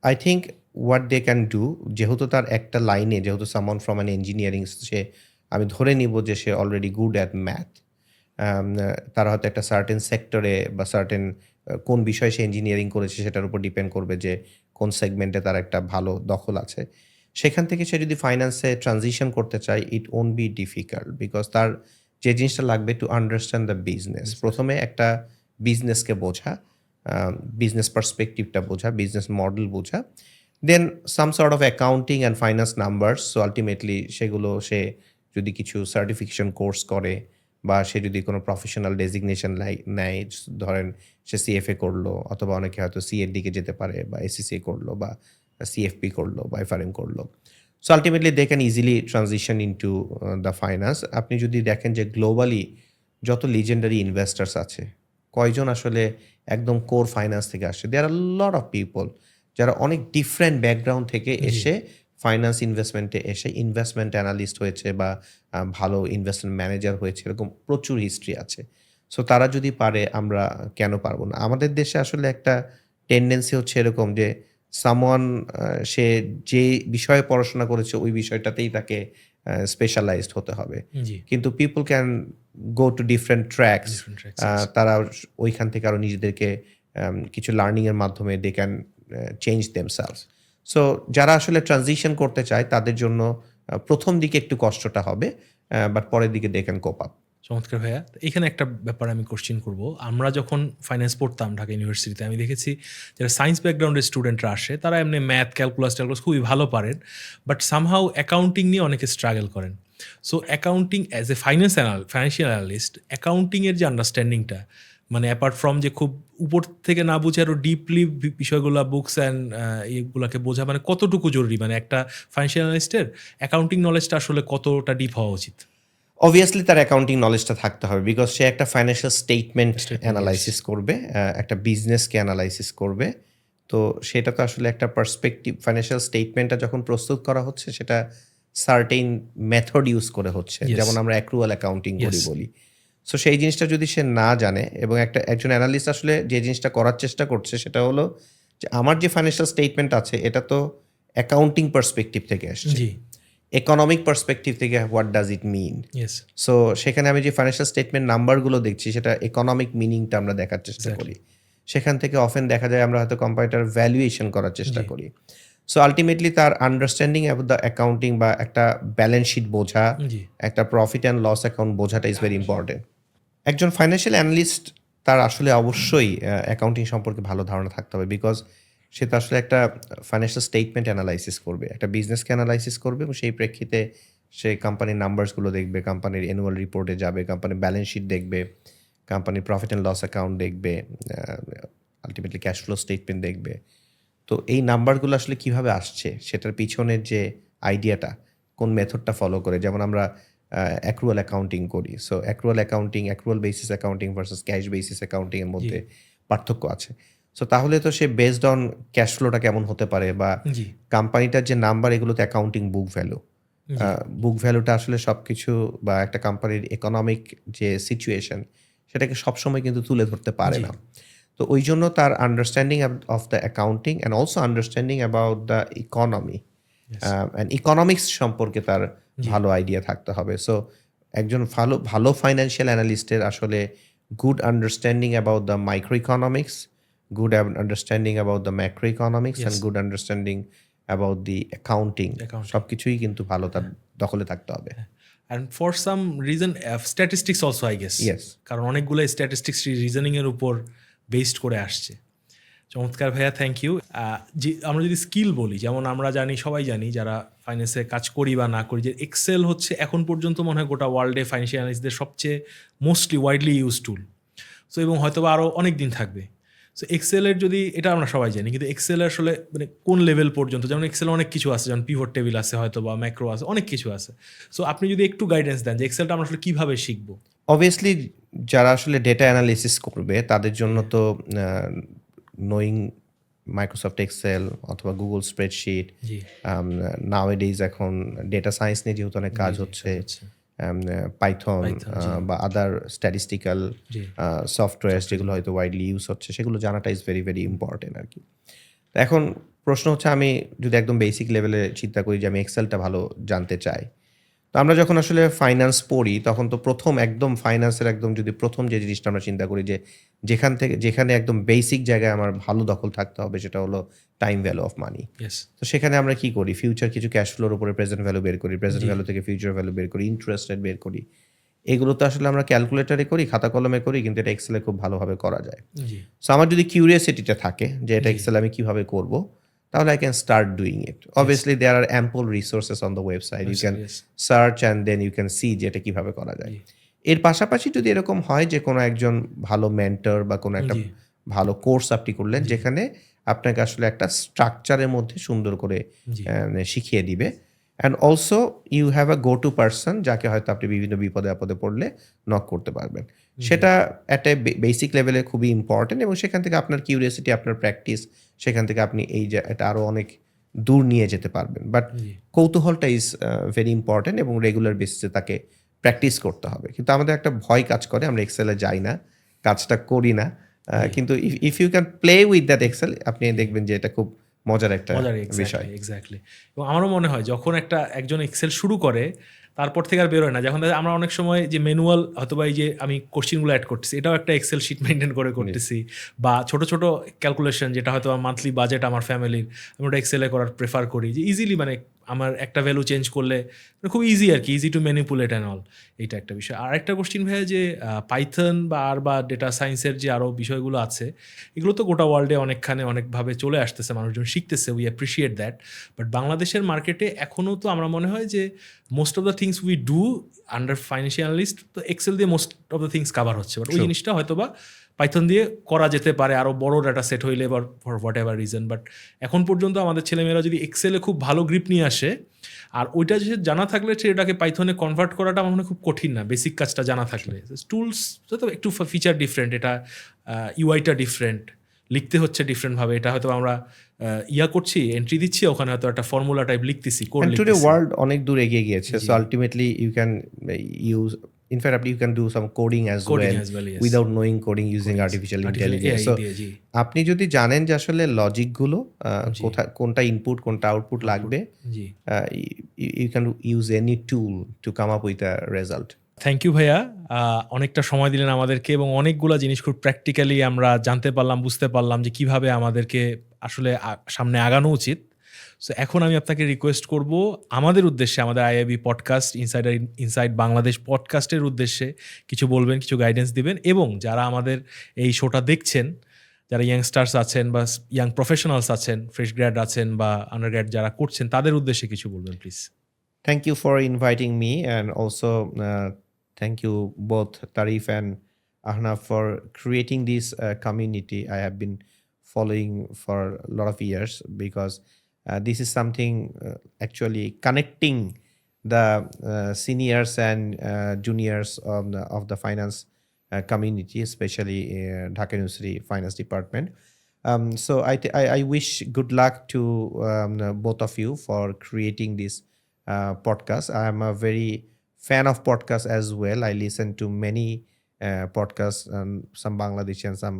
I think what they can do, যেহেতু তার একটা লাইনে, যেহেতু সামন ফ্রম অ্যান ইঞ্জিনিয়ারিং, সে আমি ধরে নিব যে সে অলরেডি গুড অ্যাট ম্যাথ, তারা হয়তো একটা সার্টেন সেক্টরে বা সার্টেন কোন বিষয়ে সে ইঞ্জিনিয়ারিং করেছে সেটার উপর ডিপেন্ড করবে যে কোন সেগমেন্টে তার একটা ভালো দখল আছে। সেখান থেকে সে যদি ফাইন্যান্সে ট্রানজিশন করতে চায়, it won't be difficult because তার যে জিনিসটা লাগবে টু আন্ডারস্ট্যান্ড দ্য বিজনেস, প্রথমে একটা বিজনেসকে বোঝা, বিজনেস পার্সপেক্টিভটা বোঝা, বিজনেস মডেল বোঝা, then some sort of accounting and finance numbers. So ultimately সেগুলো সে যদি কিছু সার্টিফিকেশন কোর্স করে বা সে যদি কোনো প্রফেশনাল ডেজিগনেশন নেয়, ধরেন সে সিএফএ করলো অথবা অনেকে হয়তো সিএর দিকে যেতে পারে বা এসিসিএ করলো বা সিএফপি করলো বা এফআরএম করলো। So ultimately they can easily transition into the finance. আপনি যদি দেখেন যে গ্লোবালি যত লিজেন্ডারি ইনভেস্টার্স আছে, কয়জন আসলে একদম কোর ফাইন্যান্স থেকে আসছে? দেয়ার আর লট অফ পিপল যারা অনেক ডিফারেন্ট ব্যাকগ্রাউন্ড থেকে এসে ফাইন্যান্স ইনভেস্টমেন্টে এসে ইনভেস্টমেন্ট অ্যানালিস্ট হয়েছে বা ভালো ইনভেস্টমেন্ট ম্যানেজার হয়েছে, এরকম প্রচুর হিস্ট্রি আছে। সো তারা যদি পারে, আমরা কেন পারবো না? আমাদের দেশে আসলে একটা টেন্ডেন্সি হচ্ছে এরকম যে সামওয়ান সে যে বিষয়ে পড়াশোনা করেছে ওই বিষয়টাতেই তাকে স্পেশালাইজড হতে হবে, কিন্তু people can go to different tracks, তারা ওইখান থেকে আরও নিজেদেরকে কিছু লার্নিংয়ের মাধ্যমে they can change themselves. So যারা আসলে ট্রানজিশন করতে চায় তাদের জন্য প্রথম দিকে একটু কষ্টটা হবে, বাট পরের দিকে দে ক্যান কোপ আপ। চমৎকার ভাইয়া। এখানে একটা ব্যাপার আমি কোশ্চেন করব। আমরা যখন ফাইন্যান্স পড়তাম ঢাকা ইউনিভার্সিটিতে, আমি দেখেছি যারা সায়েন্স ব্যাকগ্রাউন্ডের স্টুডেন্টরা আসে তারা এমনি ম্যাথ, ক্যালকুলাস খুবই ভালো পারেন, বাট সামহাউ অ্যাকাউন্টিং নিয়ে অনেকে স্ট্রাগল করেন। So accounting as a financial analyst, অ্যাকাউন্টিংয়ের যে আন্ডারস্ট্যান্ডিংটা, মানে অ্যাপার্ট ফ্রম যে খুব উপর থেকে না বুঝে আরও ডিপলি বিষয়গুলো বুকস অ্যান্ড এগুলোকে বোঝা, মানে কতটুকু জরুরি, মানে একটা ফাইন্যান্সিয়াল অ্যানালিস্টের অ্যাকাউন্টিং নলেজটা আসলে কতটা ডিপ হওয়া উচিত? অবভিয়াসলি তার অ্যাকাউন্টিং নলেজটা থাকতে হবে, বিকজ সে একটা ফাইন্যান্সিয়াল স্টেটমেন্ট অ্যানালাইসিস করবে, একটা বিজনেসকে অ্যানালাইসিস করবে। তো সেটা তো আসলে একটা পার্সপেক্টিভ, ফাইন্যান্সিয়াল স্টেটমেন্টটা যখন প্রস্তুত করা হচ্ছে সেটা সার্টেইন মেথড ইউজ করে হচ্ছে, Yes. যেমন আমরা অ্যাক্রুয়াল অ্যাকাউন্টিং করি Yes. বলি। সো সেই জিনিসটা যদি সে না জানে, এবং একজন অ্যানালিস্ট আসলে যে জিনিসটা করার চেষ্টা করছে সেটা হলো যে আমার যে ফাইন্যান্সিয়াল স্টেটমেন্ট আছে এটা তো অ্যাকাউন্টিং পার্সপেক্টিভ থেকে আসছে, জি, ইকোনমিক পার্সপেক্টিভ থেকে what does it mean. Yes, so সেখানে আমি যে ফাইন্যান্সিয়াল স্টেটমেন্ট নাম্বারগুলো দেখছি সেটা ইকোনমিক মিনিংটা আমরা দেখার চেষ্টা করি। সেখান থেকে অফেন দেখা যায় আমরা হয়তো কোম্পানিটার ভ্যালুয়েশন করার চেষ্টা জি। করি। সো আলটিমেটলি তার আন্ডারস্ট্যান্ডিং অ্যাবাউট দ্য অ্যাকাউন্টিং বা একটা ব্যালেন্স শিট বোঝা, জি, একটা প্রফিট অ্যান্ড লস অ্যাকাউন্ট বোঝাটা ইজ ভেরি ইম্পর্টেন্ট। একজন ফাইন্যান্সিয়াল অ্যানালিস্ট তার আসলে অবশ্যই অ্যাকাউন্টিং সম্পর্কে ভালো ধারণা থাকতে হবে, বিকজ সে তো আসলে একটা ফাইন্যান্সিয়াল স্টেটমেন্ট অ্যানালাইসিস করবে, একটা বিজনেসকে অ্যানালাইসিস করবে, এবং সেই প্রেক্ষিতে সে কোম্পানির নাম্বারসগুলো দেখবে, কোম্পানির অ্যানুয়াল রিপোর্টে যাবে, কোম্পানির ব্যালেন্স শিট দেখবে, কোম্পানির প্রফিট অ্যান্ড লস অ্যাকাউন্ট দেখবে, আলটিমেটলি ক্যাশ ফ্লো স্টেটমেন্ট দেখবে। তো এই নাম্বারগুলো আসলে কিভাবে আসছে সেটার পিছনের যে আইডিয়াটা, কোন মেথডটা ফলো করে, যেমন আমরা অ্যাক্রুয়াল অ্যাকাউন্টিং করি। So accrual basis accounting versus cash basis accounting এর মধ্যে পার্থক্য আছে। সো তাহলে তো সে বেসড অন ক্যাশ ফ্লোটা কেমন হতে পারে, বা জি, কোম্পানিটার যে নাম্বার, এগুলো তো অ্যাকাউন্টিং বুক ভ্যালু। বুক ভ্যালুটা আসলে সবকিছু, বা একটা কোম্পানির ইকোনমিক যে সিচুয়েশন সেটাকে সবসময় কিন্তু তুলে ধরতে পারে জি। না। তো ওই জন্য তার understanding of the accounting and also understanding about the economy and economics সম্পর্কে তার ভালো আইডিয়া থাকতে হবে। সো একজন ভালো ফাইন্যান্সিয়াল অ্যানালিস্টের আসলে good understanding about the micro economics, good understanding about the macro economics, and good understanding about the accounting, সবকিছুই কিন্তু ভালো তার দখলে থাকতে হবে। And for some reason statistics also, I guess, Yes. কারণ অনেকগুলো স্ট্যাটিস্টিক্স রিজনিংয়ের উপর বেসড করে আসছে। চমৎকার ভাইয়া, থ্যাংক ইউ। যে আমরা যদি স্কিল বলি, যেমন আমরা জানি, সবাই জানি যারা ফাইন্যান্সে কাজ করি বা না করি, যে এক্সেল হচ্ছে এখন পর্যন্ত মনে হয় গোটা ওয়ার্ল্ডে ফাইন্যান্সিয়াল অ্যানালিস্টদের সবচেয়ে মোস্টলি ওয়াইডলি ইউজ টুল। সো এবং হয়তো বা আরও অনেক দিন থাকবে। সো এক্সেলের যদি, এটা আমরা সবাই জানি, কিন্তু এক্সেলের আসলে মানে কোন লেভেল পর্যন্ত, যেমন এক্সেলে অনেক কিছু আছে, যেমন পিভট টেবিল আছে, হয়তো বা ম্যাক্রো আছে, অনেক কিছু আছে। সো আপনি যদি একটু গাইডেন্স দেন যে এক্সেলটা আমরা আসলে কীভাবে শিখবো। অবভিয়াসলি যারা আসলে ডেটা অ্যানালিসিস করবে তাদের জন্য তো নোয়িং মাইক্রোসফট এক্সেল অথবা গুগল স্প্রেডশিট, জি, নাওএডেজ এখন ডেটা সায়েন্স নিয়ে যেহেতু অনেক কাজ হচ্ছে, পাইথন বা আদার স্ট্যাটিস্টিক্যাল জি, সফটওয়্যার যেগুলো হয়তো ওয়াইডলি ইউজ হচ্ছে, সেগুলো জানাটা ইজ ভেরি ভেরি ইম্পর্টেন্ট আর কি। তো এখন প্রশ্ন হচ্ছে, আমি যদি একদম বেসিক লেভেলে চিন্তা করি যে আমি এক্সেলটা ভালো জানতে চাই, তো আমরা যখন আসলে ফাইন্যান্স পড়ি তখন তো একদম ফাইন্যান্সের একদম যদি প্রথম যে জিনিসটা আমরা চিন্তা করি যে যেখানে একদম বেসিক জায়গায় আমার ভালো দখল থাকতে হবে, সেটা হলো time value of money. Yes, তো সেখানে আমরা কি করি, ফিউচার কিছু ক্যাশ ফ্লোর উপরে প্রেজেন্ট ভ্যালু বের করি, প্রেজেন্ট ভ্যালু থেকে ফিউচার ভ্যালু বের করি, ইন্টারেস্ট রেট বের করি। এগুলো তো আসলে আমরা ক্যালকুলেটারে করি, খাতা কলমে করি, কিন্তু এটা এক্সেলে খুব ভালোভাবে করা যায়। জি, সো আমার যদি কিউরিয়াসিটিটা থাকে যে এটা এক্সেল আমি কিভাবে করব, তাহলে I can start doing it. Obviously there are ample resources on the website, you can yes, search and then you can see যে এটা কিভাবে করা যায়। এর পাশাপাশি যদি এরকম হয় যে কোনো একজন ভালো মেন্টর বা কোনো একটা জি, ভালো কোর্স আপনি করলেন, যেখানে আপনাকে আসলে একটা স্ট্রাকচারের মধ্যে সুন্দর করে জি, শিখিয়ে দিবে, and also you have a go to person যাকে হয়তো আপনি বিভিন্ন বিপদে আপদে পড়লে নক করতে পারবেন। সেটা একটা বেসিক লেভেলে খুবই ইম্পর্টেন্ট, এবং সেখান থেকে আপনার কিউরিয়াসিটি, আপনার প্র্যাকটিস, সেখান থেকে আপনি এই যে এটা আরও অনেক দূর নিয়ে যেতে পারবেন। বাট কৌতূহলটা ইজ ভেরি ইম্পর্টেন্ট, এবং রেগুলার বেসিসে তাকে প্র্যাকটিস করতে হবে। কিন্তু আমাদের একটা ভয় কাজ করে, আমরা এক্সেলে যাই না, কাজটা করি না। কিন্তু if you can play with that excel, আপনি দেখবেন যে এটা খুব মজার একটা বিষয়। এক্স্যাক্টলি। এবং আমারও মনে হয় যখন একজন এক্সেল শুরু করে, তারপর থেকে আর বেরোয় না। যখন আমরা অনেক সময় যে ম্যানুয়াল অথবা এই যে আমি কোশ্চেনগুলো অ্যাড করতেছি, এটাও একটা এক্সেল শিট মেনটেন করে করতেছি, বা ছোট ছোট ক্যালকুলেশন যেটা হয়তো মান্থলি বাজেট আমার ফ্যামিলির, আমি ওটা এক্সেলে করার প্রেফার করি, যে ইজিলি মানে আমার একটা ভ্যালু চেঞ্জ করলে খুব ইজি আর কি, easy to manipulate and all, এইটা একটা বিষয়। আর একটা কোশ্চিন ভাইয়া যে পাইথন বা ডেটা সায়েন্সের যে আরও বিষয়গুলো আছে, এগুলো তো গোটা ওয়ার্ল্ডে অনেকভাবে চলে আসতেছে, মানুষজন শিখতেছে, উই অ্যাপ্রিসিয়েট দ্যাট। বাট বাংলাদেশের মার্কেটে এখনও তো আমরা মনে হয় যে most of the things we do under financial analyst, তো এক্সেল দিয়ে most of the things cover হচ্ছে, বাট ওই True. জিনিসটা হয়তো বা পাইথন দিয়ে করা যেতে পারে আরও বড় ডাটা সেট হইলে বা for what ever reason. But এখন পর্যন্ত আমাদের ছেলেমেয়েরা যদি এক্সেলে খুব ভালো গ্রিপ নিয়ে আসে, আর ওইটা যে জানা থাকলে সেটাকে পাইথনে কনভার্ট করাটা আমার মনে হয় খুব কঠিন না, বেসিক কাজটা জানা থাকলে। টুলস তো একটু ফিচার ডিফারেন্ট, এটা ইউআইটা ডিফারেন্ট, লিখতে হচ্ছে ডিফারেন্টভাবে, এটা হয়তো আমরা করছি, এন্ট্রি দিচ্ছি, ওখানে হয়তো একটা ফর্মুলা টাইপ লিখতেছি, কোড And today লিখতেছি। world অনেক দূর এগিয়ে গিয়েছে, জি। so ultimately you can use, in fact you can do some coding as Coding well as well, yes. without knowing coding using artificial intelligence. AI So দিয়ে, জি। আপনি যদি জানেন যে আসলে লজিক গুলো জি। কোনটা ইনপুট কোনটা আউটপুট লাগবে, জি। you can use any tool to come up with a result. Thank you ভাইয়া, অনেকটা সময় দিলেন আমাদেরকে এবং অনেকগুলা জিনিস খুব প্র্যাকটিক্যালি আমরা জানতে পারলাম, বুঝতে পারলাম যে কিভাবে আমাদেরকে আসলে সামনে আগানো উচিত। সো এখন আমি আপনাকে রিকোয়েস্ট করব আমাদের উদ্দেশ্যে, আমাদের আইআইবি পডকাস্ট ইনসাইড বাংলাদেশ পডকাস্টের উদ্দেশ্যে কিছু বলবেন, কিছু গাইডেন্স দিবেন, এবং যারা আমাদের এই শোটা দেখছেন, যারা ইয়াংস্টার্স আছেন বা ইয়াং প্রফেশনালস আছেন, ফ্রেশ গ্র্যাড আছেন বা আন্ডারগ্র্যাড যারা করছেন, তাদের উদ্দেশ্যে কিছু বলবেন please. Thank you for inviting me, and also thank you both Tarif and Ahnaf for creating this community I have been following for a lot of years, because this is something actually connecting the seniors and juniors of the finance community, especially Dhaka University Finance Department. So I wish good luck to both of you for creating this podcast. I am a very fan of podcasts as well. I listen to many podcasts, some Bangladeshi and some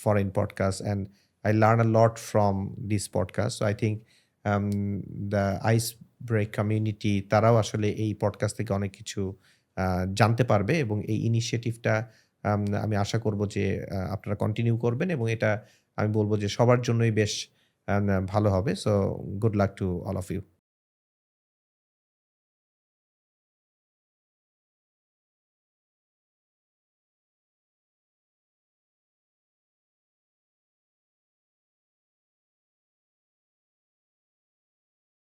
foreign podcasts, and I learn a lot from this podcast. So I think the Ice Break community তারাও আসলে এই podcast থেকে অনেক কিছু জানতে পারবে, এবং এই ইনিশিয়েটিভটা আমি আশা করব যে আপনারা কন্টিনিউ করবেন, এবং এটা আমি বলবো যে সবার জন্যই বেশ ভালো হবে। So good luck to all of you.